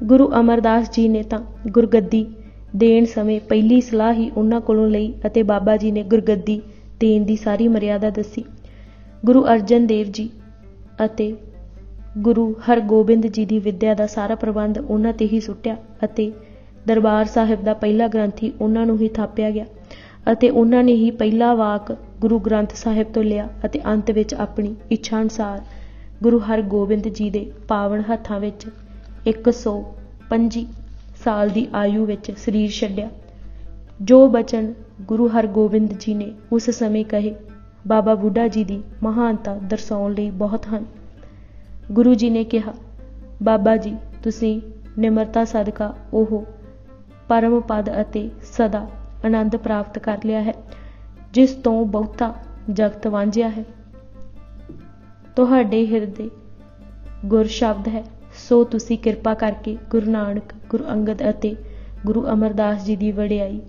S1: ਗੁਰੂ ਅਮਰਦਾਸ ਜੀ ਨੇ ਤਾਂ ਗੁਰਗੱਦੀ ਦੇਣ ਸਮੇਂ ਪਹਿਲੀ ਸਲਾਹ ਹੀ ਉਹਨਾਂ ਕੋਲੋਂ ਲਈ ਅਤੇ ਬਾਬਾ ਜੀ ਨੇ ਗੁਰਗੱਦੀ ਦੇਣ ਦੀ ਸਾਰੀ ਮਰਿਆਦਾ ਦੱਸੀ। ਗੁਰੂ ਅਰਜਨ ਦੇਵ ਜੀ ਅਤੇ ਗੁਰੂ ਹਰਗੋਬਿੰਦ ਜੀ ਦੀ ਵਿੱਦਿਆ ਦਾ ਸਾਰਾ ਪ੍ਰਬੰਧ ਉਹਨਾਂ ਤੇ ਹੀ ਸੁੱਟਿਆ ਅਤੇ ਦਰਬਾਰ ਸਾਹਿਬ ਦਾ ਪਹਿਲਾ ਗ੍ਰੰਥੀ ਉਹਨਾਂ ਨੂੰ ਹੀ ਥਾਪਿਆ ਗਿਆ ਅਤੇ ਉਹਨਾਂ ਨੇ ਹੀ ਪਹਿਲਾ ਵਾਕ ਗੁਰੂ ਗ੍ਰੰਥ ਸਾਹਿਬ ਤੋਂ ਲਿਆ ਅਤੇ ਅੰਤ ਵਿੱਚ ਆਪਣੀ ਇੱਛਾ ਅਨੁਸਾਰ ਗੁਰੂ ਹਰਗੋਬਿੰਦ ਜੀ ਦੇ ਪਾਵਨ ਹੱਥਾਂ ਵਿੱਚ 125 ਸਾਲ ਦੀ ਆਯੂ ਵਿੱਚ ਸਰੀਰ ਛੱਡਿਆ। ਜੋ ਬਚਨ ਗੁਰੂ ਹਰਗੋਬਿੰਦ ਜੀ ਨੇ ਉਸ ਸਮੇਂ ਕਹੇ ਬਾਬਾ ਬੁੱਢਾ ਜੀ ਦੀ ਮਹਾਨਤਾ ਦਰਸਾਉਣ ਲਈ ਬਹੁਤ ਹਨ। ਗੁਰੂ ਜੀ ਨੇ ਕਿਹਾ, ਬਾਬਾ ਜੀ ਤੁਸੀਂ ਨਿਮਰਤਾ ਸਦਕਾ ਉਹ ਪਰਮ ਪਦ ਅਤੇ ਸਦਾ ਆਨੰਦ ਪ੍ਰਾਪਤ ਕਰ ਲਿਆ ਹੈ ਜਿਸ ਤੋਂ ਬਹੁਤਾ ਜਗਤ ਵਾਂਝਿਆ ਹੈ। ਤੁਹਾਡੇ ਹਿਰਦੇ ਗੁਰ ਸ਼ਬਦ ਹੈ, ਸੋ ਤੁਸੀਂ ਕਿਰਪਾ ਕਰਕੇ ਗੁਰੂ ਨਾਨਕ, ਗੁਰੂ ਅੰਗਦ ਅਤੇ ਗੁਰੂ ਅਮਰਦਾਸ ਜੀ ਦੀ ਵਡਿਆਈ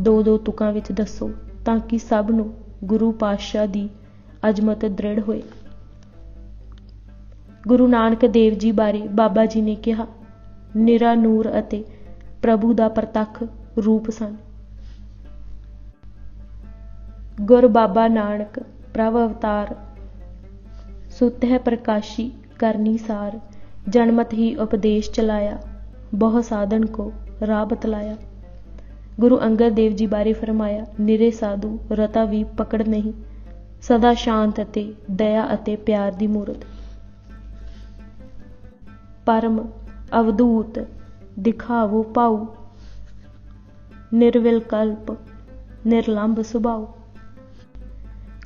S1: 2-2 ਤੁਕਾਂ ਵਿੱਚ ਦੱਸੋ ਤਾਂ ਕਿ ਸਭ ਨੂੰ ਗੁਰੂ ਪਾਤਸ਼ਾਹ ਦੀ ਅਜ਼ਮਤ ਦ੍ਰਿੜ ਹੋਏ। ਗੁਰੂ ਨਾਨਕ ਦੇਵ ਜੀ ਬਾਰੇ ਬਾਬਾ ਜੀ ਨੇ ਕਿਹਾ, ਨਿਰਾ ਨੂਰ ਅਤੇ ਪ੍ਰਭੂ ਦਾ ਪ੍ਰਤੱਖ ਰੂਪ ਸਨ। ਗੁਰ ਬਾਬਾ ਨਾਨਕ ਪ੍ਰਭ ਅਵਤਾਰ ਸੁਤ ਹੈ ਪ੍ਰਕਾਸ਼ੀ ਕਰਨੀ ਸਾਰ ਜਨਮਤ ਹੀ ਉਪਦੇਸ਼ ਚਲਾਇਆ ਬਹੁ ਸਾਧਨ ਕੋ ਰਾਹ ਬਤਲਾਇਆ। ਗੁਰੂ ਅੰਗਦ ਦੇਵ ਜੀ ਬਾਰੇ ਫਰਮਾਇਆ, ਨਿਰੇ ਸਾਧੂ ਰਤਾ ਵੀ ਪਕੜ ਨਹੀਂ, ਸਦਾ ਸ਼ਾਂਤ ਅਤੇ ਦਇਆ ਅਤੇ ਪਿਆਰ ਦੀ ਮੂਰਤ। ਪਰਮ ਅਵਧੂਤ ਦਿਖਾਵੋ ਭਾਉ, ਨਿਰਵਿਕਲਪ ਨਿਰਲੰਭ ਸੁਭਾਉ।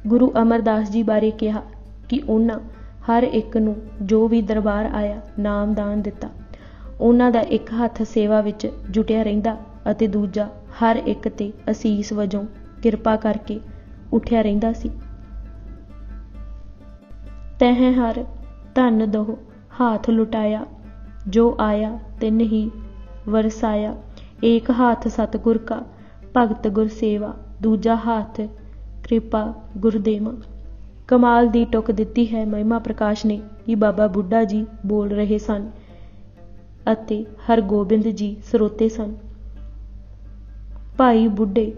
S1: ਗੁਰੂ ਅਮਰਦਾਸ ਜੀ ਬਾਰੇ ਕਿਹਾ ਕਿ ਉਹਨਾਂ ਹਰ ਇੱਕ ਨੂੰ ਜੋ ਵੀ ਦਰਬਾਰ ਆਇਆ ਨਾਮ ਦਾਨ ਦਿੱਤਾ। ਉਹਨਾਂ ਦਾ ਇੱਕ ਹੱਥ ਸੇਵਾ ਵਿੱਚ ਜੁਟਿਆ ਰਹਿੰਦਾ ਅਤੇ ਦੂਜਾ ਹਰ ਇੱਕ ਤੇ ਅਸੀਸ ਵਜੋਂ ਕਿਰਪਾ ਕਰਕੇ ਉੱਠਿਆ ਰਹਿੰਦਾ ਸੀ। ਤੈਂ ਹਰ ਧਨ ਦੋਹ ਹਾਥ ਲੁਟਾਇਆ, ਜੋ ਆਇਆ ਤਿੰਨ ਹੀ ਵਰਸਾਇਆ। ਏਕ ਹਾਥ ਸਤਿਗੁਰ ਕਾ ਭਗਤ ਗੁਰ ਸੇਵਾ, ਦੂਜਾ ਹਾਥ ਕਿਰਪਾ ਗੁਰਦੇਵਾ। ਕਮਾਲ ਦੀ ਟੁੱਕ ਦਿੱਤੀ ਹੈ ਮਹਿਮਾ ਪ੍ਰਕਾਸ਼ ਨੇ ਕਿ ਬਾਬਾ ਬੁੱਢਾ ਜੀ ਬੋਲ ਰਹੇ ਸਨ ਅਤੇ ਹਰਗੋਬਿੰਦ ਜੀ ਸਰੋਤੇ ਸਨ। ਭਾਈ ਬੁੱਢੇ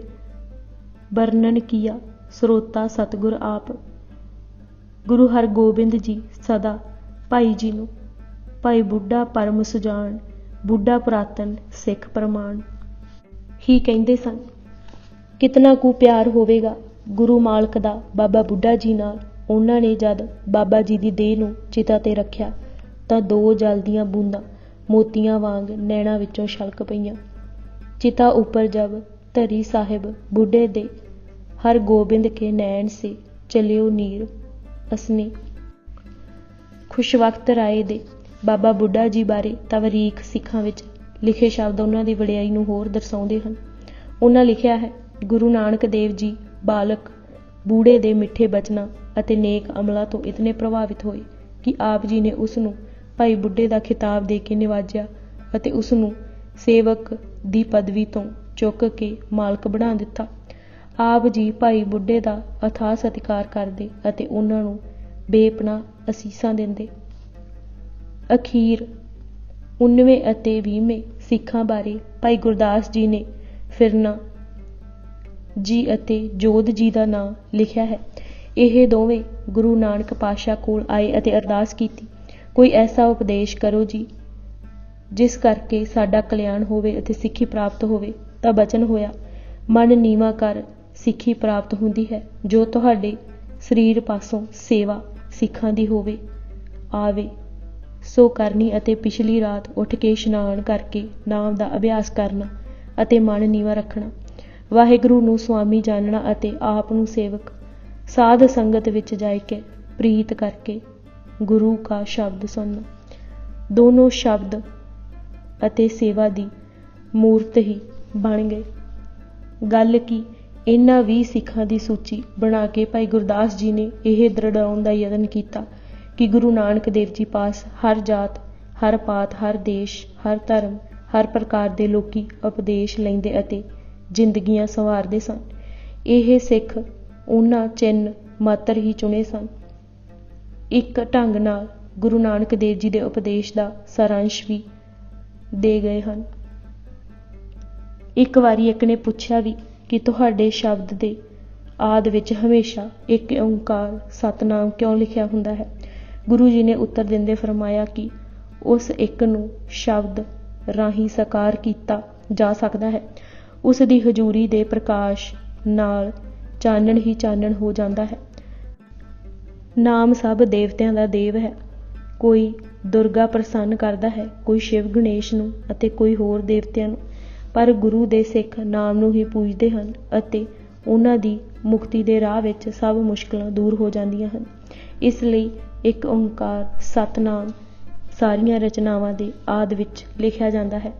S1: ਵਰਣਨ ਕੀਆ ਸਰੋਤਾ ਸਤਿਗੁਰ ਆਪ। ਗੁਰੂ ਹਰਗੋਬਿੰਦ ਜੀ ਸਦਾ ਭਾਈ ਜੀ ਨੂੰ ਭਾਈ ਬੁੱਢਾ ਪਰਮ ਸੁਜਾਨ, ਬੁੱਢਾ ਪੁਰਾਤਨ ਸਿੱਖ ਪ੍ਰਮਾਣ ਹੀ ਕਹਿੰਦੇ ਸਨ। ਕਿਤਨਾ ਕੁ ਪਿਆਰ ਹੋਵੇਗਾ ਗੁਰੂ ਮਾਲਕ ਦਾ ਬਾਬਾ ਬੁੱਢਾ ਜੀ ਨਾਲ। ਉਹਨਾਂ ਨੇ ਜਦ ਬਾਬਾ ਜੀ ਦੀ ਦੇਹ ਨੂੰ ਚਿਤਾ ਤੇ ਰੱਖਿਆ ਤਾਂ 2 ਜਲ ਦੀਆਂ ਬੂੰਦਾਂ ਮੋਤੀਆਂ ਵਾਂਗ ਨੈਣਾਂ ਵਿੱਚੋਂ ਛਲਕ ਪਈਆਂ। चिता ऊपर जब धरी साहिब बूढ़े दे हर गोबिंद के नैन से चलियो नीर असने। खुशवक्त राय दे बाबा बुढ़ा जी बारे तवरीख सिखां विच लिखे शब्द उन्हां दी वडियाई नूं होर दर्शाउंदे हन। उन्हां लिखिया है, ਗੁਰੂ ਨਾਨਕ ਦੇਵ ਜੀ ਬਾਲਕ ਬੂੜੇ ਦੇ ਮਿੱਠੇ ਬਚਨਾਂ ਅਤੇ ਨੇਕ ਅਮਲਾਂ ਤੋਂ ਇਤਨੇ ਪ੍ਰਭਾਵਿਤ ਹੋਏ ਕਿ ਆਪ ਜੀ ਨੇ ਉਸ ਨੂੰ ਭਾਈ ਬੁੱਢੇ ਦਾ ਖਿਤਾਬ ਦੇ ਕੇ ਨਿਵਾਜਿਆ ਅਤੇ ਉਸ ਨੂੰ ਸੇਵਕ ਦੀ ਪਦਵੀ ਤੋਂ ਚੁੱਕ ਕੇ ਮਾਲਕ ਬਣਾ ਦਿੱਤਾ। ਆਪ ਜੀ ਭਾਈ ਬੁੱਢੇ ਦਾ ਅਥਾਹ ਸਤਿਕਾਰ ਕਰਦੇ ਅਤੇ ਉਹਨਾਂ ਨੂੰ ਬੇਪਨਾਹ ਅਸੀਸਾਂ ਦਿੰਦੇ। ਅਖੀਰ 19ਵੇਂ ਅਤੇ 20ਵੇਂ ਸਿੱਖਾਂ ਬਾਰੇ ਭਾਈ ਗੁਰਦਾਸ ਜੀ ਨੇ ਫਿਰਨਾ ਜੀ ਅਤੇ ਜੋਧ ਜੀ ਦਾ ਨਾਂ ਲਿਖਿਆ ਹੈ। ਇਹ ਦੋਵੇਂ ਗੁਰੂ ਨਾਨਕ ਪਾਤਸ਼ਾਹ ਕੋਲ ਆਏ ਅਤੇ ਅਰਦਾਸ ਕੀਤੀ, ਕੋਈ ਐਸਾ ਉਪਦੇਸ਼ ਕਰੋ ਜੀ ਜਿਸ ਕਰਕੇ ਸਾਡਾ ਕਲਿਆਣ ਹੋਵੇ ਅਤੇ ਸਿੱਖੀ ਪ੍ਰਾਪਤ ਹੋਵੇ। ਤਾਂ ਬਚਨ ਹੋਇਆ, ਮਨ ਨੀਵਾਂ ਕਰ ਸਿੱਖੀ ਪ੍ਰਾਪਤ ਹੁੰਦੀ ਹੈ। ਜੋ ਤੁਹਾਡੇ ਸਰੀਰ ਪਾਸੋਂ ਸੇਵਾ ਸਿੱਖਾਂ ਦੀ ਹੋਵੇ ਆਵੇ ਸੋ ਕਰਨੀ ਅਤੇ ਪਿਛਲੀ ਰਾਤ ਉੱਠ ਕੇ ਇਸ਼ਨਾਨ ਕਰਕੇ ਨਾਮ ਦਾ ਅਭਿਆਸ ਕਰਨਾ ਅਤੇ ਮਨ ਨੀਵਾਂ ਰੱਖਣਾ। ਵਾਹਿਗੁਰੂ ਨੂੰ ਸੁਆਮੀ ਜਾਣਨਾ ਅਤੇ ਆਪ ਨੂੰ ਸੇਵਕ ਸਾਧ ਸੰਗਤ ਵਿੱਚ ਜਾ ਕੇ ਪ੍ਰੀਤ ਕਰਕੇ ਗੁਰੂ ਕਾ ਸ਼ਬਦ ਸੁਣਨਾ। ਦੋਨੋਂ ਸ਼ਬਦ ਅਤੇ ਸੇਵਾ ਦੀ ਮੂਰਤ ਹੀ ਬਣ ਗਏ। ਗੱਲ ਕੀ ਇਹਨਾਂ 20 ਸਿੱਖਾਂ ਦੀ ਸੂਚੀ ਬਣਾ ਕੇ ਭਾਈ ਗੁਰਦਾਸ ਜੀ ਨੇ ਇਹ ਦ੍ਰਿੜਾਉਣ ਦਾ ਯਤਨ ਕੀਤਾ ਕਿ ਗੁਰੂ ਨਾਨਕ ਦੇਵ ਜੀ ਪਾਸ ਹਰ ਜਾਤ, ਹਰ ਪਾਤ, ਹਰ ਦੇਸ਼, ਹਰ ਧਰਮ, ਹਰ ਪ੍ਰਕਾਰ ਦੇ ਲੋਕੀ ਉਪਦੇਸ਼ ਲੈਂਦੇ ਅਤੇ ਜ਼ਿੰਦਗੀਆਂ ਸੰਵਾਰਦੇ ਸਨ। ਇਹ ਸਿੱਖ ਉਹਨਾਂ ਚਿੰਨ ਮਾਤਰ ਹੀ ਚੁਣੇ ਸਨ। ਇੱਕ ਢੰਗ ਨਾਲ ਗੁਰੂ ਨਾਨਕ ਦੇਵ ਜੀ ਦੇ ਉਪਦੇਸ਼ ਦਾ ਸਾਰਾਂਸ਼ ਵੀ ਦੇ ਗਏ ਹਨ। ਇੱਕ ਵਾਰੀ ਇੱਕ ਨੇ ਪੁੱਛਿਆ ਵੀ ਕਿ ਤੁਹਾਡੇ ਸ਼ਬਦ ਦੇ ਆਦ ਵਿੱਚ ਹਮੇਸ਼ਾ ਇੱਕ ਓਂਕਾਰ ਸਤਨਾਮ ਕਿਉਂ ਲਿਖਿਆ ਹੁੰਦਾ ਹੈ? ਗੁਰੂ ਜੀ ਨੇ ਉੱਤਰ ਦਿੰਦੇ ਫਰਮਾਇਆ ਕਿ ਉਸ ਇੱਕ ਨੂੰ ਸ਼ਬਦ ਰਾਹੀਂ ਸਾਕਾਰ ਕੀਤਾ ਜਾ ਸਕਦਾ ਹੈ। ਉਸ ਦੀ ਹਜ਼ੂਰੀ ਦੇ ਪ੍ਰਕਾਸ਼ ਨਾਲ ਚਾਨਣ ਹੀ ਚਾਨਣ ਹੋ ਜਾਂਦਾ ਹੈ। ਨਾਮ ਸਭ ਦੇਵਤਿਆਂ ਦਾ ਦੇਵ ਹੈ। ਕੋਈ ਦੁਰਗਾ ਪ੍ਰਸੰਨ ਕਰਦਾ ਹੈ, ਕੋਈ ਸ਼ਿਵ ਗਣੇਸ਼ ਨੂੰ ਅਤੇ ਕੋਈ ਹੋਰ ਦੇਵਤਿਆਂ ਨੂੰ, ਪਰ ਗੁਰੂ ਦੇ ਸਿੱਖ ਨਾਮ ਨੂੰ ਹੀ ਪੂਜਦੇ ਹਨ ਅਤੇ ਉਹਨਾਂ ਦੀ ਮੁਕਤੀ ਦੇ ਰਾਹ ਵਿੱਚ ਸਭ ਮੁਸ਼ਕਲਾਂ ਦੂਰ ਹੋ ਜਾਂਦੀਆਂ ਹਨ। ਇਸ ਲਈ ਇੱਕ ਓਂਕਾਰ ਸਤਨਾਮ ਸਾਰੀਆਂ ਰਚਨਾਵਾਂ ਦੇ ਆਦਿ ਵਿੱਚ ਲਿਖਿਆ ਜਾਂਦਾ ਹੈ।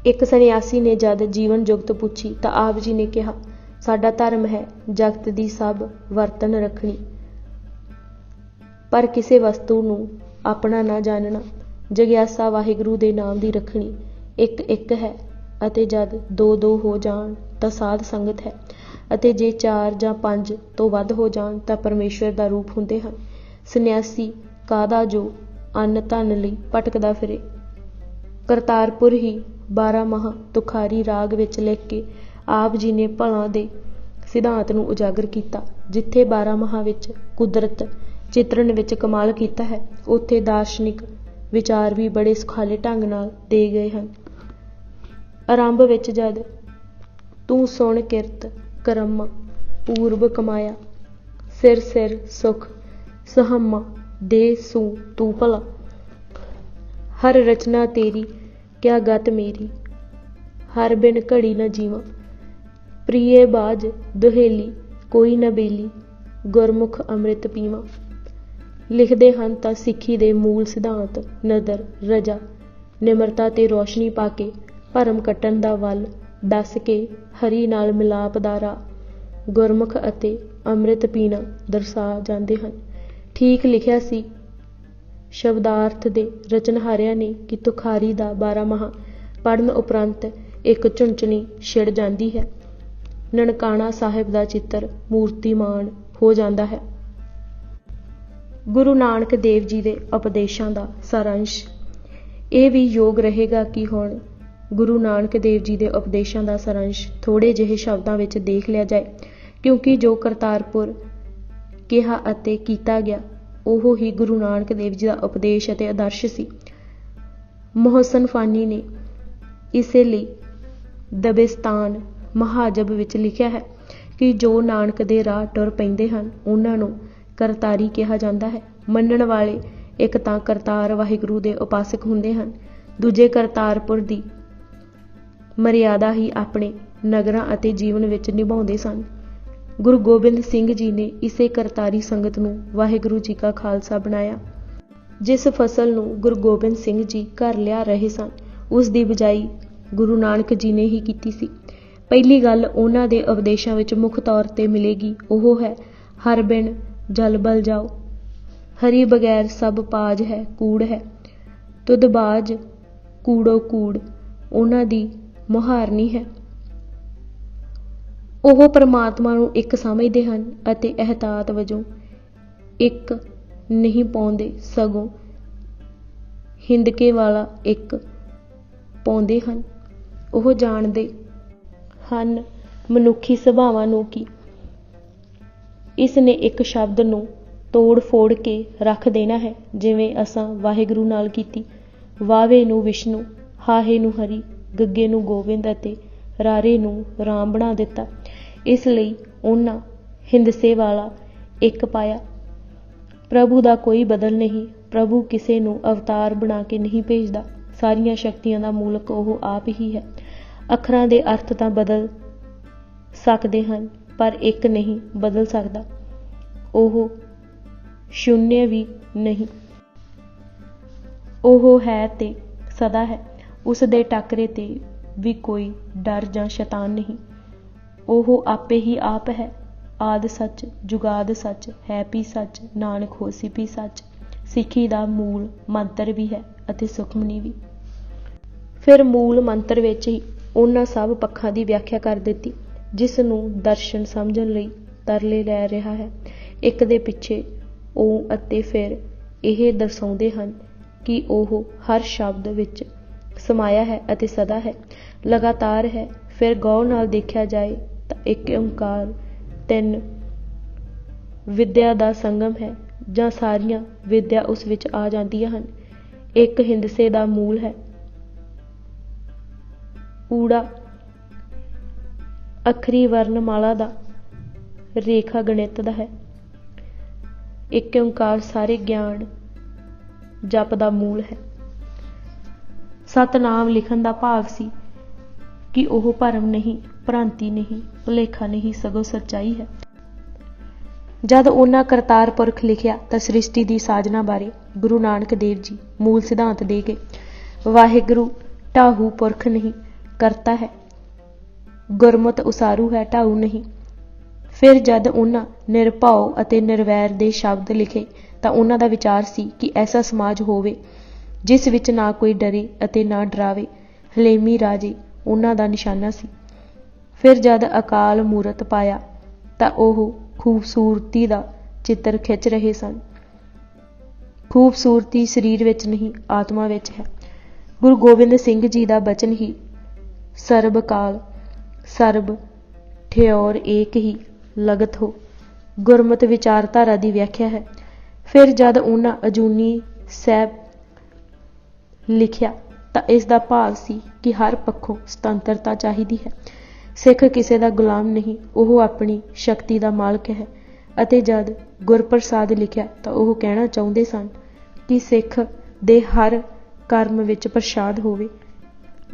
S1: ਇੱਕ ਸੰਨਿਆਸੀ ਨੇ ਜਦ ਜੀਵਨ ਜੁਗਤ ਪੁੱਛੀ ਤਾਂ ਆਪ ਜੀ ਨੇ ਕਿਹਾ, ਸਾਡਾ ਧਰਮ ਹੈ ਜਗਤ ਦੀ ਸਭ ਵਰਤਨ ਰੱਖਣੀ, ਪਰ ਕਿਸੇ ਵਸਤੂ ਨੂੰ ਆਪਣਾ ਨਾ ਜਾਣਨਾ। ਜਗਿਆਸਾ ਵਾਹਿਗੁਰੂ ਦੇ ਨਾਮ ਦੀ ਰੱਖਣੀ ਇੱਕ ਇੱਕ ਹੈ ਅਤੇ ਜਦ ਦੋ ਦੋ ਹੋ ਜਾਣ ਤਾਂ ਸਾਧ ਸੰਗਤ ਹੈ ਅਤੇ ਜੇ 4 ਜਾਂ 5 ਤੋਂ ਵੱਧ ਹੋ ਜਾਣ ਤਾਂ ਪਰਮੇਸ਼ਵਰ ਦਾ ਰੂਪ ਹੁੰਦੇ ਹਨ। ਸੰਨਿਆਸੀ ਕਾਹਦਾ ਜੋ ਅੰਨ ਧਨ ਲਈ ਭਟਕਦਾ ਫਿਰੇ। ਕਰਤਾਰਪੁਰ ਹੀ 12 ਮਾਹ ਤੁਖਾਰੀ ਰਾਗ ਵਿੱਚ ਲਿਖ ਕੇ ਆਪ ਜੀ ਨੇ ਭਲਾਂ ਦੇ ਸਿਧਾਂਤ ਨੂੰ ਉਜਾਗਰ ਕੀਤਾ। ਜਿੱਥੇ 12 ਮਾਹਾਂ ਵਿੱਚ ਕੁਦਰਤ ਚਿਤਰਨ ਵਿੱਚ ਕਮਾਲ ਕੀਤਾ ਹੈ, ਉੱਥੇ ਦਾਰਸ਼ਨਿਕ ਵਿਚਾਰ ਵੀ ਬੜੇ ਸੁਖਾਲੇ ਢੰਗ ਨਾਲ ਦੇ ਗਏ ਹਨ। ਆਰੰਭ ਵਿੱਚ ਜਦ ਤੂੰ ਸੁਣ ਕਿਰਤ ਕਰਮਾ ਪੂਰਬ ਕਮਾਇਆ, ਸਿਰ ਸਿਰ ਸੁਖ ਸਹਮਾ ਦੇ ਸੂ ਤੂੰ ਭਲਾ। ਹਰ ਰਚਨਾ ਤੇਰੀ ਕਿਆ ਗਤ ਮੇਰੀ, ਹਰ ਬਿਨ ਘੜੀ ਨ ਜੀਵਾਂ। ਪ੍ਰੀਏ ਬਾਜ ਦੁਹੇਲੀ ਕੋਈ ਨ ਬੇਲੀ, ਗੁਰਮੁਖ ਅੰਮ੍ਰਿਤ ਪੀਵਾਂ। ਲਿਖਦੇ ਹਨ ਤਾਂ ਸਿੱਖੀ ਦੇ ਮੂਲ ਸਿਧਾਂਤ ਨਦਰ, ਰਜਾ, ਨਿਮਰਤਾ ਤੇ ਰੋਸ਼ਨੀ ਪਾ ਕੇ ਭਰਮ ਕੱਟਣ ਦਾ ਵੱਲ ਦੱਸ ਕੇ ਹਰੀ ਨਾਲ ਮਿਲਾਪ ਦਾ ਰਾਹ ਗੁਰਮੁਖ ਅਤੇ ਅੰਮ੍ਰਿਤ ਪੀਣਾ ਦਰਸਾ ਜਾਂਦੇ ਹਨ। ਠੀਕ ਲਿਖਿਆ ਸੀ ਸ਼ਬਦਾਰਥ ਦੇ ਰਚਨਹਾਰਿਆਂ ਨੇ ਕਿ ਤੁਖਾਰੀ ਦਾ 12 ਮਾਹ ਪੜ੍ਹਨ ਉਪਰੰਤ ਇੱਕ ਝੁੰਝਣੀ ਛਿੜ ਜਾਂਦੀ ਹੈ। ਨਨਕਾਣਾ ਸਾਹਿਬ ਦਾ ਚਿੱਤਰ ਮੂਰਤੀਮਾਨ ਹੋ ਜਾਂਦਾ ਹੈ। ਗੁਰੂ ਨਾਨਕ ਦੇਵ ਜੀ ਦੇ ਉਪਦੇਸ਼ਾਂ ਦਾ ਸਾਰਾਂਸ਼। ਇਹ ਵੀ ਯੋਗ ਰਹੇਗਾ ਕਿ ਹੁਣ ਗੁਰੂ ਨਾਨਕ ਦੇਵ ਜੀ ਦੇ ਉਪਦੇਸ਼ਾਂ ਦਾ ਸਾਰਾਂਸ਼ ਥੋੜ੍ਹੇ ਜਿਹੇ ਸ਼ਬਦਾਂ ਵਿੱਚ ਦੇਖ ਲਿਆ ਜਾਏ, ਕਿਉਂਕਿ ਜੋ ਕਰਤਾਰਪੁਰ ਕਿਹਾ ਅਤੇ ਕੀਤਾ ਗਿਆ ਉਹ ਹੀ ਗੁਰੂ ਨਾਨਕ ਦੇਵ ਜੀ ਦਾ ਉਪਦੇਸ਼ ਅਤੇ ਆਦਰਸ਼ ਸੀ। ਮੁਹਸਨ ਫਾਨੀ ਨੇ ਇਸੇ ਲਈ ਦਬਿਸਤਾਨ ਮਹਾਜਬ ਵਿੱਚ ਲਿਖਿਆ ਹੈ ਕਿ ਜੋ ਨਾਨਕ ਦੇ ਰਾਹ ਟੁਰ ਪੈਂਦੇ ਹਨ ਉਹਨਾਂ ਨੂੰ ਕਰਤਾਰੀ ਕਿਹਾ ਜਾਂਦਾ ਹੈ। ਮੰਨਣ ਵਾਲੇ ਇੱਕ ਤਾਂ ਕਰਤਾਰ ਵਾਹਿਗੁਰੂ ਦੇ ਉਪਾਸਕ ਹੁੰਦੇ ਹਨ, ਦੂਜੇ ਕਰਤਾਰਪੁਰ ਦੀ ਮਰਿਆਦਾ ਹੀ ਆਪਣੇ ਨਗਰਾਂ ਅਤੇ ਜੀਵਨ ਵਿੱਚ ਨਿਭਾਉਂਦੇ ਸਨ। ਗੁਰੂ ਗੋਬਿੰਦ ਸਿੰਘ ਜੀ ਨੇ ਇਸੇ ਕਰਤਾਰੀ ਸੰਗਤ ਨੂੰ ਵਾਹਿਗੁਰੂ ਜੀ ਕਾ ਖਾਲਸਾ ਬਣਾਇਆ। ਜਿਸ ਫਸਲ ਨੂੰ ਗੁਰੂ ਗੋਬਿੰਦ ਸਿੰਘ ਜੀ ਘਰ ਲਿਆ ਰਹੇ ਸਨ ਉਸ ਦੀ ਬਿਜਾਈ ਗੁਰੂ ਨਾਨਕ ਜੀ ਨੇ ਹੀ ਕੀਤੀ ਸੀ। ਪਹਿਲੀ ਗੱਲ ਉਹਨਾਂ ਦੇ ਉਪਦੇਸ਼ਾਂ ਵਿੱਚ ਮੁੱਖ ਤੌਰ 'ਤੇ ਮਿਲੇਗੀ, ਉਹ ਹੈ ਹਰ ਬਿਨ ਜਲ ਬਲ ਜਾਓ, ਹਰੀ ਬਗੈਰ ਸਭ ਪਾਜ ਹੈ ਕੂੜ ਹੈ, ਤੁਧ ਬਾਜ ਕੂੜੋ ਕੂੜ ਉਹਨਾਂ ਦੀ ਮੁਹਾਰਨੀ ਹੈ। ਉਹ ਪਰਮਾਤਮਾ ਨੂੰ ਇੱਕ ਸਮਝਦੇ ਹਨ ਅਤੇ ਅਹਿਤਾਤ ਵਜੋਂ ਇੱਕ ਨਹੀਂ ਪਾਉਂਦੇ, ਸਗੋਂ ਹਿੰਦਕੇ ਵਾਲਾ ਇੱਕ ਪਾਉਂਦੇ ਹਨ। ਉਹ ਜਾਣਦੇ ਹਨ ਮਨੁੱਖੀ ਸੁਭਾਵਾਂ ਨੂੰ ਕਿ ਇਸ ਨੇ ਇੱਕ ਸ਼ਬਦ ਨੂੰ ਤੋੜ ਫੋੜ ਕੇ ਰੱਖ ਦੇਣਾ ਹੈ, ਜਿਵੇਂ ਅਸਾਂ ਵਾਹਿਗੁਰੂ ਨਾਲ ਕੀਤੀ। ਵਾਵੇ ਨੂੰ ਵਿਸ਼ਨੂੰ, ਹਾਹੇ ਨੂੰ ਹਰੀ, ਗੱਗੇ ਨੂੰ ਗੋਬਿੰਦ ਅਤੇ ਰਾਰੇ ਨੂੰ ਰਾਮ ਬਣਾ ਦਿੱਤਾ। ਇਸ ਲਈ ਉਹਨਾਂ ਹਿੰਦਸੇ ਵਾਲਾ ਇੱਕ ਪਾਇਆ। ਪ੍ਰਭੂ ਦਾ ਕੋਈ ਬਦਲ ਨਹੀਂ। ਪ੍ਰਭੂ ਕਿਸੇ ਨੂੰ ਅਵਤਾਰ ਬਣਾ ਕੇ ਨਹੀਂ ਭੇਜਦਾ। ਸਾਰੀਆਂ ਸ਼ਕਤੀਆਂ ਦਾ ਮੂਲਕ ਉਹ ਆਪ ਹੀ ਹੈ। ਅੱਖਰਾਂ ਦੇ ਅਰਥ ਤਾਂ ਬਦਲ ਸਕਦੇ ਹਨ, ਪਰ ਇੱਕ ਨਹੀਂ ਬਦਲ ਸਕਦਾ। ਉਹ ਸ਼ੂਨਯ ਵੀ ਨਹੀਂ। ਉਹ ਹੈ ਤੇ ਸਦਾ ਹੈ। ਉਸ ਦੇ ਟਾਕਰੇ ਤੇ ਵੀ ਕੋਈ ਡਰ ਜਾਂ ਸ਼ੈਤਾਨ ਨਹੀਂ। ਉਹ ਆਪੇ ਹੀ ਆਪ ਹੈ। ਆਦਿ ਸੱਚ, ਜੁਗਾਦ ਸੱਚ, ਹੈ ਵੀ ਸੱਚ, ਨਾਨਕ ਹੋਸੀ ਵੀ ਸੱਚ। ਸਿੱਖੀ ਦਾ ਮੂਲ ਮੰਤਰ ਵੀ ਹੈ ਅਤੇ ਸੁਖਮਨੀ ਵੀ। ਫਿਰ ਮੂਲ ਮੰਤਰ ਵਿੱਚ ਹੀ ਉਹਨਾਂ ਸਭ ਪੱਖਾਂ ਦੀ ਵਿਆਖਿਆ ਕਰ ਦਿੱਤੀ, ਜਿਸ ਨੂੰ ਦਰਸ਼ਨ ਸਮਝਣ ਲਈ ਤਰਲੇ ਲੈ ਰਿਹਾ ਹੈ। ਇੱਕ ਦੇ ਪਿੱਛੇ ਉਹ ਅਤੇ ਫਿਰ ਇਹ ਦਰਸਾਉਂਦੇ ਹਨ ਕਿ ਉਹ ਹਰ ਸ਼ਬਦ ਵਿੱਚ ਸਮਾਇਆ ਹੈ ਅਤੇ ਸਦਾ ਹੈ, ਲਗਾਤਾਰ ਹੈ। ਫਿਰ ਗੌਰ ਨਾਲ ਦੇਖਿਆ ਜਾਏ ਤਾਂ ਇੱਕ ਓਂਕਾਰ ਤਿੰਨ ਵਿਦਿਆ ਦਾ ਸੰਗਮ ਹੈ, ਜਾਂ ਸਾਰੀਆਂ ਵਿਦਿਆ ਉਸ ਵਿੱਚ ਆ ਜਾਂਦੀਆਂ ਹਨ। ਇੱਕ ਹਿੰਦਸੇ ਦਾ ਮੂਲ ਹੈ। ਊੜਾ ਅੱਖਰੀ ਵਰਣਮਾਲਾ ਦਾ, ਰੇਖਾ ਗਣਿਤ ਦਾ ਹੈ। ਇੱਕ ਓਂਕਾਰ ਸਾਰੇ ਗਿਆਨ ਜਪ ਦਾ ਮੂਲ ਹੈ। ਸਤਨਾਮ ਲਿਖਣ ਦਾ ਭਾਵ ਸੀ ਕਿ ਉਹ ਭਰਮ ਨਹੀਂ, ਭ੍ਰਾਂਤੀ ਨਹੀਂ, ਭੁਲੇਖਾ ਨਹੀਂ, ਸਗੋਂ ਸੱਚਾਈ ਹੈ। ਜਦ ਉਹਨਾਂ ਕਰਤਾਰ ਪੁਰਖ ਲਿਖਿਆ ਤਾਂ ਸ੍ਰਿਸ਼ਟੀ ਦੀ ਸਾਜਨਾ ਬਾਰੇ ਗੁਰੂ ਨਾਨਕ ਦੇਵ ਜੀ ਮੂਲ ਸਿਧਾਂਤ ਦੇ ਗਏ। ਵਾਹਿਗੁਰੂ ਢਾਹੂ ਪੁਰਖ ਨਹੀਂ, ਕਰਤਾ ਹੈ। ਗੁਰਮਤਿ ਉਸਾਰੂ ਹੈ, ਢਾਊ ਨਹੀਂ। ਫਿਰ ਜਦ ਉਹਨਾਂ ਨਿਰਭਉ ਅਤੇ ਨਿਰਵੈਰ ਦੇ ਸ਼ਬਦ ਲਿਖੇ ਤਾਂ ਉਹਨਾਂ ਦਾ ਵਿਚਾਰ ਸੀ ਕਿ ਐਸਾ ਸਮਾਜ ਹੋਵੇ ਜਿਸ ਵਿੱਚ ਨਾ ਕੋਈ ਡਰੇ ਅਤੇ ਨਾ ਡਰਾਵੇ। ਹਲੇਮੀ ਰਾਜੇ ਉਹਨਾਂ ਦਾ ਨਿਸ਼ਾਨਾ ਸੀ। ਫਿਰ ਜਦ ਅਕਾਲ ਮੂਰਤ ਪਾਇਆ ਤਾਂ ਉਹ ਖੂਬਸੂਰਤੀ ਦਾ ਚਿੱਤਰ ਖਿੱਚ ਰਹੇ ਸਨ। ਖੂਬਸੂਰਤੀ ਸਰੀਰ ਵਿੱਚ ਨਹੀਂ, ਆਤਮਾ ਵਿੱਚ ਹੈ। ਗੁਰੂ ਗੋਬਿੰਦ ਸਿੰਘ ਜੀ ਦਾ ਬਚਨ ਹੀ ਸਰਬ ਕਾਲ ਸਰਬ ਠਿਓਰ ਏਕ ਹੀ ਲਗਤ ਹੋ ਗੁਰਮਤਿ ਵਿਚਾਰਧਾਰਾ ਦੀ ਵਿਆਖਿਆ ਹੈ। ਫਿਰ ਜਦ ਉਹਨਾਂ ਅਜੂਨੀ ਸਾਹਿਬ ਲਿਖਿਆ ਤਾਂ ਇਸ ਦਾ ਭਾਵ ਸੀ ਕਿ ਹਰ ਪੱਖੋਂ ਸੁਤੰਤਰਤਾ ਚਾਹੀਦੀ ਹੈ। ਸਿੱਖ ਕਿਸੇ ਦਾ ਗੁਲਾਮ ਨਹੀਂ, ਉਹ ਆਪਣੀ ਸ਼ਕਤੀ ਦਾ ਮਾਲਕ ਹੈ। ਅਤੇ ਜਦ ਗੁਰਪ੍ਰਸਾਦ ਲਿਖਿਆ ਤਾਂ ਉਹ ਕਹਿਣਾ ਚਾਹੁੰਦੇ ਸਨ ਕਿ ਸਿੱਖ ਦੇ ਹਰ ਕਰਮ ਵਿੱਚ ਪ੍ਰਸਾਦ ਹੋਵੇ,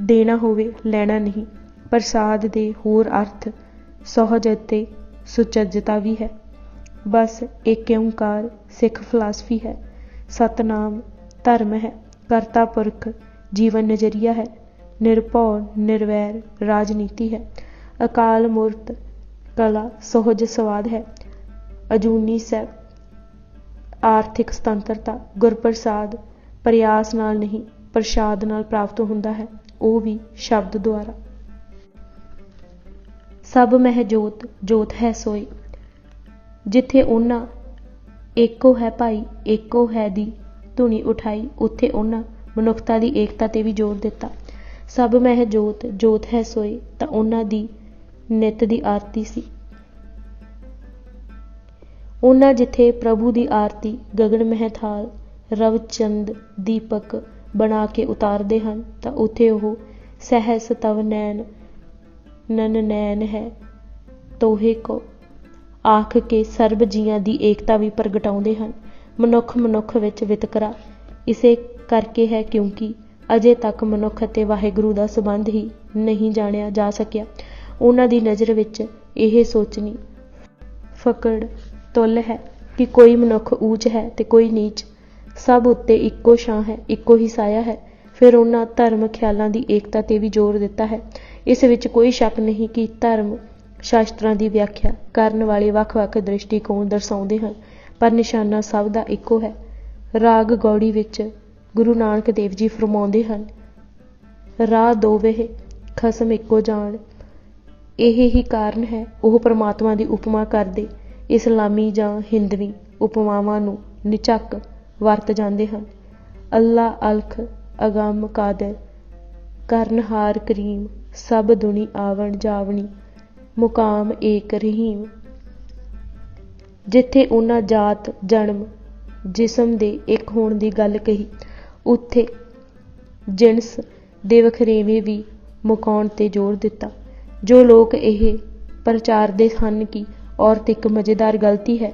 S1: ਦੇਣਾ ਹੋਵੇ, ਲੈਣਾ ਨਹੀਂ। ਪ੍ਰਸਾਦ ਦੇ ਹੋਰ ਅਰਥ ਸਹਿਜ ਅਤੇ ਸੁਚੱਜਤਾ ਵੀ ਹੈ। ਬਸ ਇੱਕ ਓਂਕਾਰ ਸਿੱਖ ਫਿਲਾਸਫੀ ਹੈ। ਸਤਨਾਮ ਧਰਮ ਹੈ। ਕਰਤਾ ਪੁਰਖ ਜੀਵਨ ਨਜ਼ਰੀਆ ਹੈ। ਨਿਰਭਉ ਨਿਰਵੈਰ ਰਾਜਨੀਤੀ ਹੈ। ਅਕਾਲ ਮੂਰਤ ਕਲਾ ਸੁਹਜ ਸਵਾਦ ਹੈ। ਅਜੂਨੀ ਸਾਹਿਬ ਆਰਥਿਕ ਸੁਤੰਤਰਤਾ। ਗੁਰਪ੍ਰਸਾਦ ਪ੍ਰਯਾਸ ਨਾਲ ਨਹੀਂ, ਪ੍ਰਸਾਦ ਨਾਲ ਪ੍ਰਾਪਤ ਹੁੰਦਾ ਹੈ, ਉਹ ਵੀ ਸ਼ਬਦ ਦੁਆਰਾ। ਸਭ ਮਹਿ ਜੋਤ, ਜੋਤ ਹੈ ਸੋਏ। ਜਿੱਥੇ ਉਹਨਾਂ ਏਕੋ ਹੈ ਭਾਈ, ਏਕੋ ਹੈ ਦੀ ਧੁਨੀ ਉਠਾਈ, ਉੱਥੇ ਉਹਨਾਂ ਮਨੁੱਖਤਾ ਦੀ ਏਕਤਾ ਤੇ ਵੀ ਜ਼ੋਰ ਦਿੱਤਾ। ਸਭ ਮਹਿ ਜੋਤ, ਜੋਤ ਹੈ ਸੋਏ ਤਾਂ ਉਹਨਾਂ ਦੀ ਨਿੱਤ ਦੀ ਆਰਤੀ ਸੀ। ਉਹਨਾਂ ਜਿੱਥੇ ਪ੍ਰਭੂ ਦੀ ਆਰਤੀ ਗਗਨ ਮਹਿ ਥਾਲ ਰਵਚੰਦ ਦੀਪਕ ਬਣਾ ਕੇ ਉਤਾਰਦੇ ਹਨ ਤਾਂ ਉੱਥੇ ਉਹ ਸਹਿਸ ਤਵ ਨੈਣ ਨਨ ਨੈਣ ਹੈ ਤੋਹੇ ਕੋ ਆਖ ਕੇ ਸਰਬ ਜੀਆਂ ਦੀ ਏਕਤਾ ਵੀ ਪ੍ਰਗਟਾਉਂਦੇ ਹਨ। ਮਨੁੱਖ ਵਿੱਚ ਵਿਤਕਰਾ ਇਸੇ ਕਰਕੇ ਹੈ ਕਿਉਂਕਿ ਅਜੇ ਤੱਕ ਮਨੁੱਖ ਅਤੇ ਵਾਹਿਗੁਰੂ ਦਾ ਸੰਬੰਧ ਹੀ ਨਹੀਂ ਜਾਣਿਆ ਜਾ ਸਕਿਆ। ਉਹਨਾਂ ਦੀ ਨਜ਼ਰ ਵਿੱਚ ਇਹ ਸੋਚਣੀ ਫਕੜ ਤੁੱਲ ਹੈ ਕਿ ਕੋਈ ਮਨੁੱਖ ਊਚ ਹੈ ਤੇ ਕੋਈ ਨੀਚ, ਸਭ ਉੱਤੇ ਇੱਕੋ ਛਾਂ ਹੈ, ਇੱਕੋ ਹੀ ਸਾਇਆ ਹੈ। ਫਿਰ ਉਹਨਾਂ ਧਰਮ ਖਿਆਲਾਂ ਦੀ ਏਕਤਾ ਤੇ ਵੀ ਜ਼ੋਰ ਦਿੱਤਾ ਹੈ। इस विच कोई शक नहीं कि धर्म शास्त्रां की व्याख्या करन वाले ਵੱਖ-ਵੱਖ दृष्टिकोण दर्शाउंदे हन, पर निशाना सब दा इक्को है। राग गौड़ी विच गुरु नानक देव जी फरमाउंदे हन, राह दोवेह खसम इक्को जान। ਇਹ ही कारण है ਉਹ परमात्मा की उपमा करदे इस्लामी ਜਾਂ हिंदवी उपमावां नूं निझक वरत जांदे हन। अल्लाह अलख अगम कादर करनहार करीम सब दुनी आवण जावणी मुकाम एक रहीम। जिथे उन्हां जात जन्म जिसम दे एक होण दी गल कही, उत्थे जिनस दे वखरेवें भी मुकाउण ते जोर दिता। जो लोग यह प्रचारते हैं कि औरत एक मज़ेदार गलती है,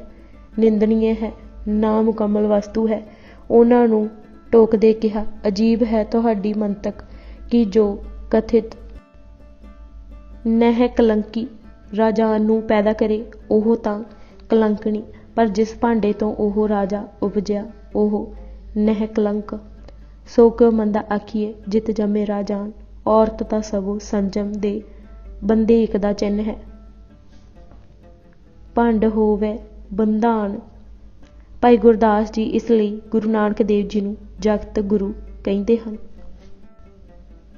S1: निंदनीय है, नामुकम्मल वस्तु है, उन्हां नूं टोकदे कहा, अजीब है तुहाडी मंतक कि जो कथित नह कलंकी राजान नूं पैदा करे ओह तां कलंकनी, पर जिस भांडे तो ओह राजा उपजिया ओह नह कलंक। सो क्यों मंदा आखिए जित जमे राजान, औरत तां सबो संजम दे बंदे एक दा चिन्ह है। भंड होवे बंधान। भाई गुरदास जी इसलिए गुरु नानक देव जी नूं जगत गुरु कहते हैं।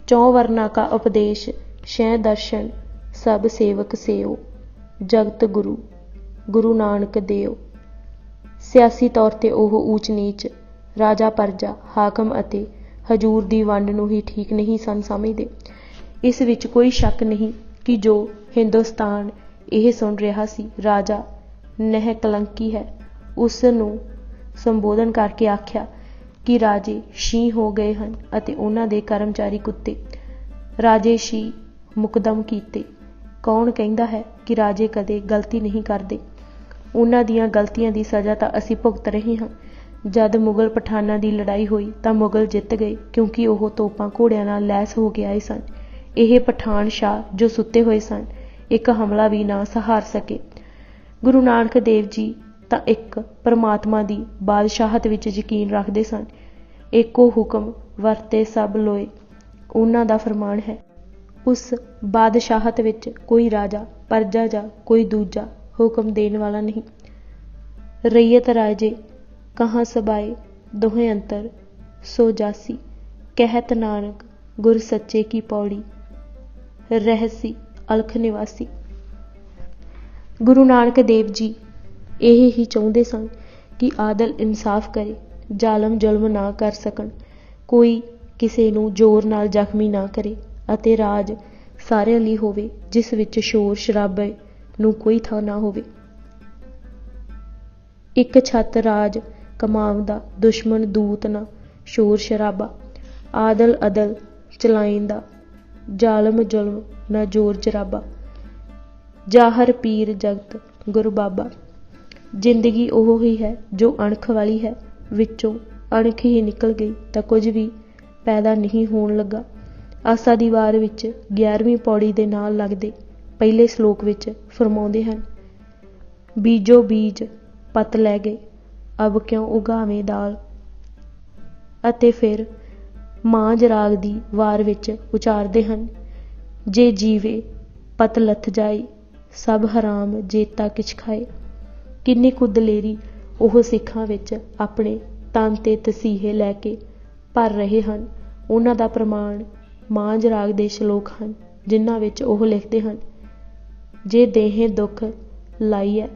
S1: 4 वर्णा का उपदेश शह दर्शन सब सेवक सेओ, जगत गुरु गुरु नानक देव। सियासी तौर ते ओह ऊच नीच राजा प्रजा हाकम अते हजूर दी वंड नूं ही ठीक नहीं सन समझदे। इस विच कोई शक नहीं कि जो हिंदुस्तान यह सुन रहा सी राजा नह कलंकी है, उस नूं संबोधन करके आख्या कि राजे शी हो गए हैं अते उन्हां दे कर्मचारी कुत्ते। राजे शी मुकदम कीते। कौन कहता है कि राजे कदे गलती नहीं करते? उन्हां दियां गलतियां दी सज़ा तां असीं भुगत रहे हाँ। जद मुगल पठानां दी लड़ाई हुई तां मुगल जित गए, क्योंकि ओह तोपां घोड़ियां नाल लैस हो के आए सन। ਇਹ पठान शाह जो सुते हुए सन एक हमला भी ना सहार सके। गुरु नानक देव जी तां एक परमात्मा दी बादशाहत विच यकीन रखते सन। एको हुक्म वरते सब लोए उन्हां दा फरमान है। उस बादशाहत विच कोई राजा प्रजा जां कोई दूजा हुक्म देने वाला नहीं। रैयत राजे कहाँ सबाए दोहें अंतर सो जासी, कहत नानक गुर सच्चे की पौड़ी रहसी अलख निवासी। गुरु नानक देव जी यही ही चाहते सन कि आदल इंसाफ करे, जालम जुल्म ना कर सकन, कोई किसी नूं जोर नाल जख्मी ना करे अते राज सारिਆਂ ਲਈ होवे जिस विच शोर शराबे नूं कोई थां ना होवे। एक छत राज कमावदा दुश्मन दूत ना शोर शराबा, आदल अदल चलाइंदा जालम जुल्म ना जोर जराबा। जाहर पीर जगत गुरु बाबा। जिंदगी ओह ही है जो अणख वाली है, विचों अणख ही निकल गई तां कुछ भी पैदा नहीं होण लगा। आसा दी वार विच 11वीं पौड़ी दे नाल लगदे पहले श्लोक विच फरमाउंदे हन, बीजो बीज पत लै गए अब क्यों उगावें दाल। अते फिर मांझ राग दी वार विच उचारदे हन, जे जीवे पत लथ जाए सब हराम जेता किछ खाए। किन्नी कुछ दलेरी ओह सिखां विच अपने तन ते तसीहे लैके भर रहे हन। उन्हां दा प्रमाण मांझ राग दे श्लोक हन, जिन्हां विच ओह लिखदे हन, जे देहें दुख लाइए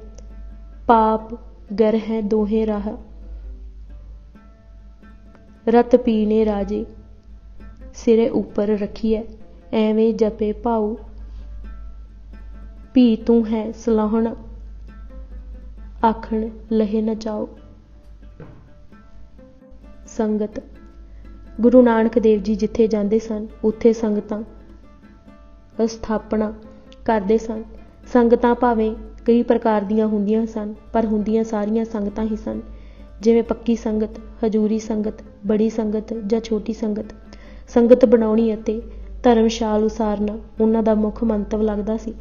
S1: पाप गरह दोहें राह, रत पीने राजे सिरे ऊपर रखिए एवें जपे भाऊ, भी तू है सलाहण आखण लहे न जाओ। संगत। गुरु नानक देव जी जिथे जाते सन उत्थे संगतां स्थापना करते सन। संगतां भावें कई प्रकार दीयां हुंदियां सन, पर हुंदियां सारियां संगतां ही सन, जिवें पक्की संगत, हजूरी संगत, बड़ी संगत जां छोटी संगत। संगत बनाउणी अते धर्मशाल उसारना उन्हां दा मुख मंतव लगदा सी।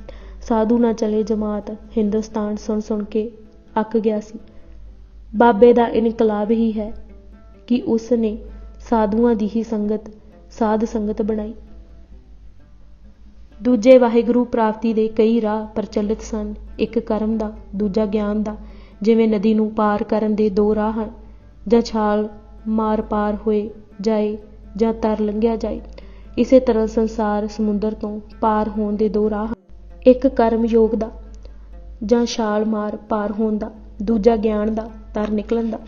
S1: साधु ना चले जमात हिंदुस्तान सुन सुन के अक गया सी। बाबे दा इनकलाब ही है कि उसने साधुआं दी ही संगत साध संगत बनाई। ਦੂਜੇ ਵਾਹਿਗੁਰੂ ਪ੍ਰਾਪਤੀ ਦੇ ਕਈ ਰਾਹ ਪ੍ਰਚਲਿਤ ਸਨ। ਇੱਕ ਕਰਮ ਦਾ, ਦੂਜਾ ਗਿਆਨ ਦਾ। ਜਿਵੇਂ ਨਦੀ ਨੂੰ ਪਾਰ ਕਰਨ ਦੇ ਦੋ ਰਾਹ ਹਨ, ਜਾਂ ਛਾਲ ਮਾਰ ਪਾਰ ਹੋਏ ਜਾਏ ਜਾਂ ਤਰ ਲੰਘਿਆ ਜਾਏ, ਇਸੇ ਤਰ੍ਹਾਂ ਸੰਸਾਰ ਸਮੁੰਦਰ ਤੋਂ ਪਾਰ ਹੋਣ ਦੇ ਦੋ ਰਾਹ ਹਨ। ਇੱਕ ਕਰਮ ਯੋਗ ਦਾ, ਜਾਂ ਛਾਲ ਮਾਰ ਪਾਰ ਹੋਣ ਦਾ, ਦੂਜਾ ਗਿਆਨ ਦਾ, ਤਰ ਨਿਕਲਣ ਦਾ।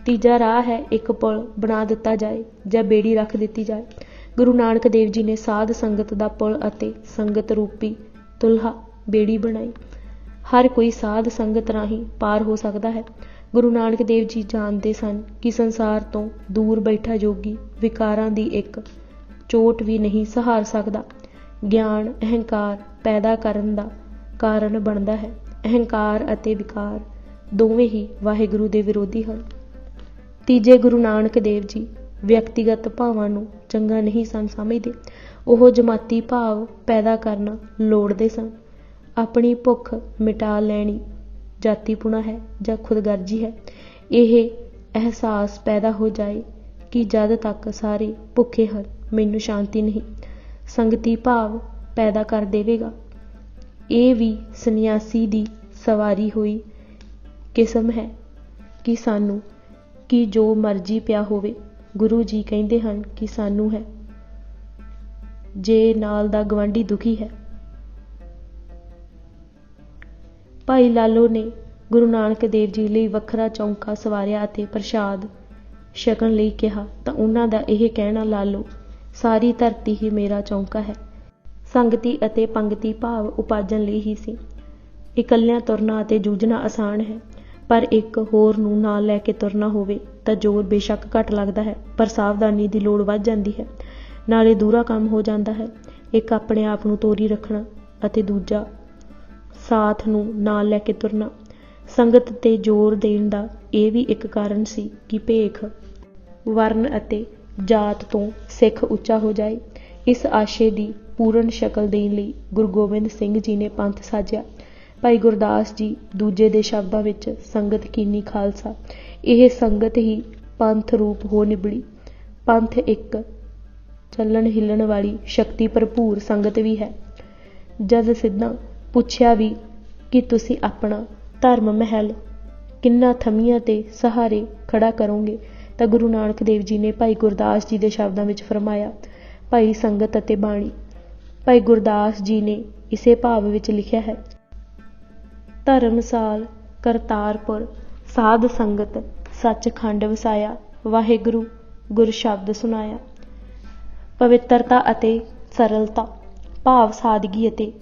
S1: ਤੀਜਾ ਰਾਹ ਹੈ ਇੱਕ ਪੁਲ ਬਣਾ ਦਿੱਤਾ ਜਾਏ ਜਾਂ ਬੇੜੀ ਰੱਖ ਦਿੱਤੀ ਜਾਏ। ਗੁਰੂ ਨਾਨਕ ਦੇਵ ਜੀ ਨੇ ਸਾਧ ਸੰਗਤ ਦਾ ਪੁਲ ਅਤੇ ਸੰਗਤ ਰੂਪੀ ਤੁਲਹਾ ਬੇੜੀ ਬਣਾਈ। ਹਰ ਕੋਈ ਸਾਧ ਸੰਗਤ ਰਾਹੀਂ ਪਾਰ ਹੋ ਸਕਦਾ ਹੈ। ਗੁਰੂ ਨਾਨਕ ਦੇਵ ਜੀ ਜਾਣਦੇ ਸਨ ਕਿ ਸੰਸਾਰ ਤੋਂ ਦੂਰ ਬੈਠਾ ਯੋਗੀ ਵਿਕਾਰਾਂ ਦੀ ਇੱਕ ਚੋਟ ਵੀ ਨਹੀਂ ਸਹਾਰ ਸਕਦਾ। ਗਿਆਨ ਅਹੰਕਾਰ ਪੈਦਾ ਕਰਨ ਦਾ ਕਾਰਨ ਬਣਦਾ ਹੈ। ਅਹੰਕਾਰ ਅਤੇ ਵਿਕਾਰ ਦੋਵੇਂ ਹੀ ਵਾਹਿਗੁਰੂ ਦੇ ਵਿਰੋਧੀ ਹਨ। ਤੀਜੇ ਗੁਰੂ ਨਾਨਕ ਦੇਵ ਜੀ ਵਿਅਕਤੀਗਤ ਭਾਵਾਂ ਨੂੰ ਚੰਗਾ ਨਹੀਂ ਸਨ ਸਮਝਦੇ। ਉਹ ਜਮਾਤੀ ਭਾਵ ਪੈਦਾ ਕਰਨਾ ਲੋੜਦੇ ਸਨ। ਆਪਣੀ ਭੁੱਖ ਮਿਟਾ ਲੈਣੀ ਜਾਤੀਪੁਣਾ ਹੈ ਜਾਂ ਖੁਦਗਰਜੀ ਹੈ। ਇਹ ਅਹਿਸਾਸ ਪੈਦਾ ਹੋ ਜਾਏ ਕਿ ਜਦ ਤੱਕ ਸਾਰੇ ਭੁੱਖੇ ਹਨ ਮੈਨੂੰ ਸ਼ਾਂਤੀ ਨਹੀਂ, ਸੰਗਤੀ ਭਾਵ ਪੈਦਾ ਕਰ ਦੇਵੇਗਾ। ਇਹ ਵੀ ਸੰਨਿਆਸੀ ਦੀ ਸਵਾਰੀ ਹੋਈ ਕਿਸਮ ਹੈ ਕਿ ਸਾਨੂੰ ਕਿ ਜੋ ਮਰਜ਼ੀ ਪਿਆ ਹੋਵੇ। ਗੁਰੂ ਜੀ ਕਹਿੰਦੇ ਹਨ ਕਿ ਸਾਨੂੰ ਹੈ, ਜੇ ਨਾਲ ਦਾ ਗਵਾਂਢੀ ਦੁਖੀ ਹੈ। ਭਾਈ ਲਾਲੋ ਨੇ ਗੁਰੂ ਨਾਨਕ ਦੇਵ ਜੀ ਲਈ ਵੱਖਰਾ ਚੌਂਕਾ ਸਵਾਰਿਆ ਅਤੇ ਪ੍ਰਸ਼ਾਦ ਛਕਣ ਲਈ ਕਿਹਾ ਤਾਂ ਉਹਨਾਂ ਦਾ ਇਹ ਕਹਿਣਾ, ਲਾਲੋ ਸਾਰੀ ਧਰਤੀ ਹੀ ਮੇਰਾ ਚੌਂਕਾ ਹੈ। ਸੰਗਤੀ ਅਤੇ ਪੰਗਤੀ ਭਾਵ ਉਪਾਜਨ ਲਈ ਹੀ ਸੀ। ਇਕੱਲਿਆਂ ਤੁਰਨਾ ਅਤੇ ਜੂਝਣਾ ਆਸਾਨ ਹੈ, ਪਰ ਇੱਕ ਹੋਰ ਨੂੰ ਨਾਲ ਲੈ ਕੇ ਤੁਰਨਾ ਹੋਵੇ ਤਾਂ ਜ਼ੋਰ ਬੇਸ਼ੱਕ ਘੱਟ ਲੱਗਦਾ ਹੈ, ਪਰ ਸਾਵਧਾਨੀ ਦੀ ਲੋੜ ਵੱਧ ਜਾਂਦੀ ਹੈ। ਨਾਲੇ ਦੂਰਾ ਕੰਮ ਹੋ ਜਾਂਦਾ ਹੈ। ਇੱਕ ਆਪਣੇ ਆਪ ਨੂੰ ਤੋਰੀ ਰੱਖਣਾ ਅਤੇ ਦੂਜਾ ਸਾਥ ਨੂੰ ਨਾਲ ਲੈ ਕੇ ਤੁਰਨਾ। ਸੰਗਤ ਤੇ ਜ਼ੋਰ ਦੇਣ ਦਾ ਇਹ ਵੀ ਇੱਕ ਕਾਰਨ ਸੀ ਕਿ ਭੇਖ, ਵਰਨ ਅਤੇ ਜਾਤ ਤੋਂ ਸਿੱਖ ਉੱਚਾ ਹੋ ਜਾਏ। ਇਸ ਆਸ਼ੇ ਦੀ ਪੂਰਨ ਸ਼ਕਲ ਦੇਣ ਲਈ ਗੁਰੂ ਗੋਬਿੰਦ ਸਿੰਘ ਜੀ ਨੇ ਪੰਥ ਸਾਜਿਆ। ਭਾਈ ਗੁਰਦਾਸ ਜੀ ਦੂਜੇ ਦੇ ਸ਼ਬਦਾਂ ਵਿੱਚ ਸੰਗਤ ਕੀਨੀ ਖਾਲਸਾ। ਇਹ ਸੰਗਤ ਹੀ ਪੰਥ ਰੂਪ ਹੋ ਨਿਬੜੀ। ਪੰਥ ਇੱਕ ਚੱਲਣ ਹਿੱਲਣ ਵਾਲੀ ਸ਼ਕਤੀ ਭਰਪੂਰ ਸੰਗਤ ਵੀ ਹੈ। ਜਦ ਸਿੱਧਾ ਪੁੱਛਿਆ ਵੀ ਕਿ ਤੁਸੀਂ ਆਪਣਾ ਧਰਮ ਮਹਿਲ ਕਿੰਨਾ ਥਮੀਆਂ ਤੇ ਸਹਾਰੇ ਖੜਾ ਕਰੋਗੇ ਤਾਂ ਗੁਰੂ ਨਾਨਕ ਦੇਵ ਜੀ ਨੇ ਭਾਈ ਗੁਰਦਾਸ ਜੀ ਦੇ ਸ਼ਬਦਾਂ ਵਿੱਚ ਫਰਮਾਇਆ, ਭਾਈ ਸੰਗਤ ਅਤੇ ਬਾਣੀ। ਭਾਈ ਗੁਰਦਾਸ ਜੀ ਨੇ ਇਸੇ ਭਾਵ ਵਿੱਚ ਲਿਖਿਆ ਹੈ, ਧਰਮਸਾਲ ਕਰਤਾਰਪੁਰ ਸਾਧ ਸੰਗਤ ਸੱਚਖੰਡ ਵਸਾਇਆ, ਵਾਹਿਗੁਰੂ ਗੁਰ ਸ਼ਬਦ ਸੁਨਾਇਆ। ਪਵਿੱਤਰਤਾ ਅਤੇ ਸਰਲਤਾ ਭਾਵ ਸਾਦਗੀ ਅਤੇ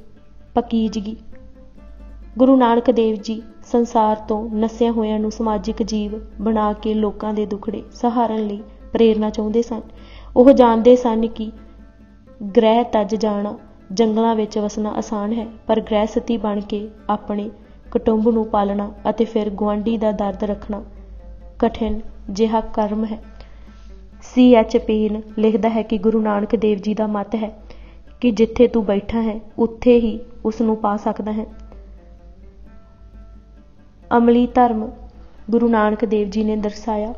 S1: ਪਕੀਜ਼ਗੀ। ਗੁਰੂ ਨਾਨਕ ਦੇਵ ਜੀ ਸੰਸਾਰ ਤੋਂ ਨਸਿਆਂ ਹੋਇਆਂ ਨੂੰ ਸਮਾਜਿਕ ਜੀਵ ਬਣਾ ਕੇ ਲੋਕਾਂ ਦੇ ਦੁੱਖੜੇ ਸਹਾਰਨ ਲਈ ਪ੍ਰੇਰਨਾ ਚਾਹੁੰਦੇ ਸਨ। ਉਹ ਜਾਣਦੇ ਸਨ ਕਿ ਗ੍ਰਹਿ ਤਜ ਜਾਣਾ, ਜੰਗਲਾਂ ਵਿੱਚ ਵਸਣਾ ਆਸਾਨ ਹੈ, ਪਰ ਗ੍ਰਹਿਸਤੀ ਬਣ ਕੇ ਆਪਣੇ ਕੁਟੁੰਬ ਨੂੰ ਪਾਲਣਾ ਅਤੇ ਫਿਰ ਗੁਆਂਢੀ ਦਾ ਦਰਦ ਰੱਖਣਾ ਕਠਿਨ ਜਿਹਾ ਕਰਮ ਹੈ। C.H. ਪੇਨ ਲਿਖਦਾ ਹੈ ਕਿ ਗੁਰੂ ਨਾਨਕ ਦੇਵ ਜੀ ਦਾ ਮਤ ਹੈ ਕਿ ਜਿੱਥੇ ਤੂੰ ਬੈਠਾ ਹੈ ਉੱਥੇ ਹੀ ਉਸ ਨੂੰ ਪਾ ਸਕਦਾ ਹੈ। ਅਮਲੀ ਧਰਮ ਗੁਰੂ ਨਾਨਕ ਦੇਵ ਜੀ ਨੇ ਦਰਸਾਇਆ।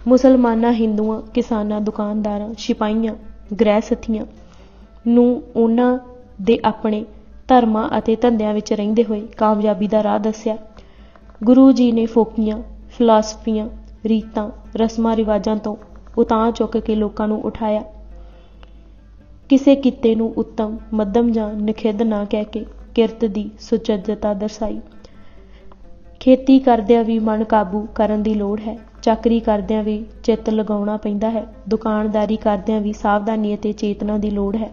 S1: ਮੁਸਲਮਾਨਾਂ, ਹਿੰਦੂਆਂ, ਕਿਸਾਨਾਂ, ਦੁਕਾਨਦਾਰਾਂ, ਸਿਪਾਹੀਆਂ, ਗ੍ਰਹਿਸਥੀਆਂ ਨੂੰ ਉਹਨਾਂ ਦੇ ਆਪਣੇ ਧਰਮਾਂ ਅਤੇ ਧੰਦਿਆਂ ਵਿੱਚ ਰਹਿੰਦੇ ਹੋਏ ਕਾਮਯਾਬੀ ਦਾ ਰਾਹ ਦੱਸਿਆ। ਗੁਰੂ ਜੀ ਨੇ ਫੋਕੀਆਂ, ਫਿਲਾਸਫੀਆਂ, ਰੀਤਾਂ, ਰਸਮਾਂ ਰਿਵਾਜਾਂ ਤੋਂ ਉਤਾਂਹ ਚੁੱਕ ਕੇ ਲੋਕਾਂ ਨੂੰ ਉਠਾਇਆ। ਕਿਸੇ ਕਿੱਤੇ ਨੂੰ ਉੱਤਮ, ਮੱਧਮ ਜਾਂ ਨਿਖਿੱਧ ਨਾ ਕਹਿ ਕੇ ਕਿਰਤ ਦੀ ਸੁਚੱਜਤਾ ਦਰਸਾਈ। ਖੇਤੀ ਕਰਦਿਆਂ ਵੀ ਮਨ ਕਾਬੂ ਕਰਨ ਦੀ ਲੋੜ ਹੈ। ਚਾਕਰੀ ਕਰਦਿਆਂ ਵੀ ਚਿੱਤ ਲਗਾਉਣਾ ਪੈਂਦਾ ਹੈ। ਦੁਕਾਨਦਾਰੀ ਕਰਦਿਆਂ ਵੀ ਸਾਵਧਾਨੀ ਅਤੇ ਚੇਤਨਾ ਦੀ ਲੋੜ ਹੈ,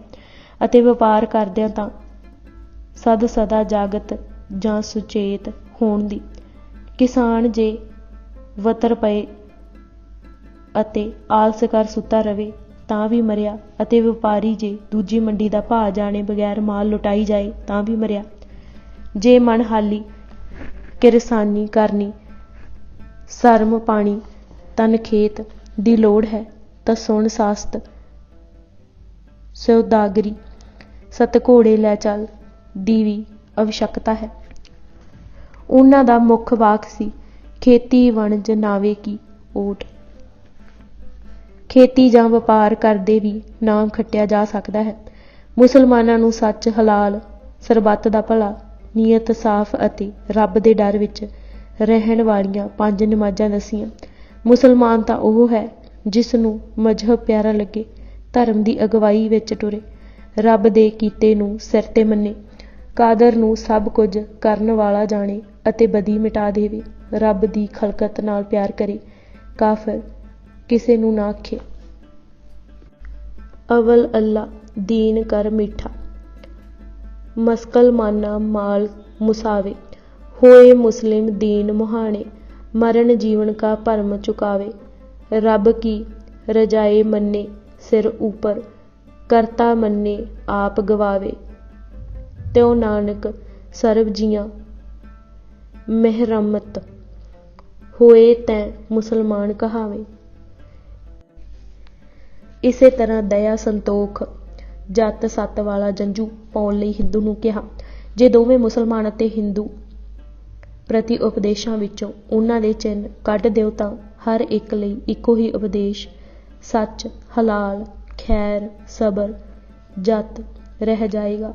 S1: ਅਤੇ ਵਪਾਰ ਕਰਦਿਆਂ ਤਾਂ ਸਦਾ ਜਾਗਤ ਜਾਂ ਸੁਚੇਤ ਹੋਣ ਦੀ। ਕਿਸਾਨ ਜੇ ਵਤਰ ਪਏ ਅਤੇ ਆਲਸ ਕਰ ਸੁੱਤਾ ਰਵੇ ਤਾਂ ਵੀ ਮਰਿਆ, ਅਤੇ ਵਪਾਰੀ ਜੇ ਦੂਜੀ ਮੰਡੀ ਦਾ ਭਾਅ ਜਾਣੇ ਬਗੈਰ ਮਾਲ ਲੁਟਾਈ ਜਾਏ ਤਾਂ ਵੀ ਮਰਿਆ। ਜੇ ਮਨ ਹਾਲੀ ਕਿਰਸਾਨੀ ਕਰਨੀ, ਸਰਮ ਪਾਣੀ, ਤਨ ਖੇਤ ਦੀ ਲੋੜ ਹੈ ਤਾਂ ਸੁਣ ਸਾਸਤ ਸੌਦਾਗਰੀ, ਸਤ ਘੋੜੇ ਲੈ ਚੱਲ ਦੀ ਵੀ ਅਵਸ਼ਕਤਾ ਹੈ। ਉਹਨਾਂ ਦਾ ਮੁੱਖ ਵਾਕ ਸੀ, ਖੇਤੀ ਵਣਜ ਨਾਵੇ ਕੀ ਓਟ। ਖੇਤੀ ਜਾਂ ਵਪਾਰ ਕਰਦੇ ਵੀ ਨਾਮ ਖੱਟਿਆ ਜਾ ਸਕਦਾ ਹੈ। ਮੁਸਲਮਾਨਾਂ ਨੂੰ ਸੱਚ, ਹਲਾਲ, ਸਰਬੱਤ ਦਾ ਭਲਾ, ਨੀਅਤ ਸਾਫ਼ ਅਤੇ ਰੱਬ ਦੇ ਡਰ ਵਿੱਚ ਰਹਿਣ ਵਾਲੀਆਂ 5 ਨਮਾਜ਼ਾਂ ਦੱਸੀਆਂ। ਮੁਸਲਮਾਨ ਤਾਂ ਉਹ ਹੈ ਜਿਸ ਨੂੰ ਮਜ਼ਹਬ ਪਿਆਰਾ ਲੱਗੇ, ਧਰਮ ਦੀ ਅਗਵਾਈ ਵਿੱਚ ਟੁਰੇ, ਰੱਬ ਦੇ ਕੀਤੇ ਨੂੰ ਸਿਰ 'ਤੇ ਮੰਨੇ, ਕਾਦਰ ਨੂੰ ਸਭ ਕੁਝ ਕਰਨ ਵਾਲਾ ਜਾਣੇ ਅਤੇ ਬਦੀ ਮਿਟਾ ਦੇਵੇ, ਰੱਬ ਦੀ ਖਲਕਤ ਨਾਲ ਪਿਆਰ ਕਰੇ, ਕਾਫਰ ਕਿਸੇ ਨੂੰ ਨਾ ਆਖੇ। ਅਵਲ ਅੱਲਾ ਦੀਨ ਕਰ ਮਿੱਠਾ, ਮੁਸਲਮਾਨਾ ਮਾਲ ਮੁਸਾਵੇ, ਹੋਏ ਮੁਸਲਿਮ ਦੀਨ ਮੁਹਾਣੇ, ਮਰਨ ਜੀਵਨ ਕਾ ਭਰਮ ਚੁਕਾਵੇ, ਰੱਬ ਕੀ ਰਜਾਏ ਮੰਨੇ ਸਿਰ ਊਪਰ, ਕਰਤਾ ਮੰਨੇ ਆਪ ਗਵਾਵੇ, ਤਿਉ ਨਾਨਕ ਸਰਬ ਜੀਆਂ ਮਹਿਰਮਤ, ਹੋਏ ਤੈਂ ਮੁਸਲਮਾਨ ਕਹਾਵੇ। ਇਸੇ ਤਰ੍ਹਾਂ ਦਇਆ, ਸੰਤੋਖ, ਜੱਤ ਸੱਤ ਵਾਲਾ ਜੰਝੂ ਪਾਉਣ ਲਈ ਹਿੰਦੂ ਨੂੰ ਕਿਹਾ। ਜੇ ਦੋਵੇਂ ਮੁਸਲਮਾਨ ਅਤੇ ਹਿੰਦੂ ਪ੍ਰਤੀ ਉਪਦੇਸ਼ਾਂ ਵਿੱਚੋਂ ਉਹਨਾਂ ਦੇ ਚਿੰਨ੍ਹ ਕੱਢ ਦਿਓ ਤਾਂ ਹਰ ਇੱਕ ਲਈ ਇੱਕੋ ਹੀ ਉਪਦੇਸ਼ ਸੱਚ, ਹਲਾਲ, ਖੈਰ, ਸਬਰ, ਜੱਤ ਰਹਿ ਜਾਏਗਾ।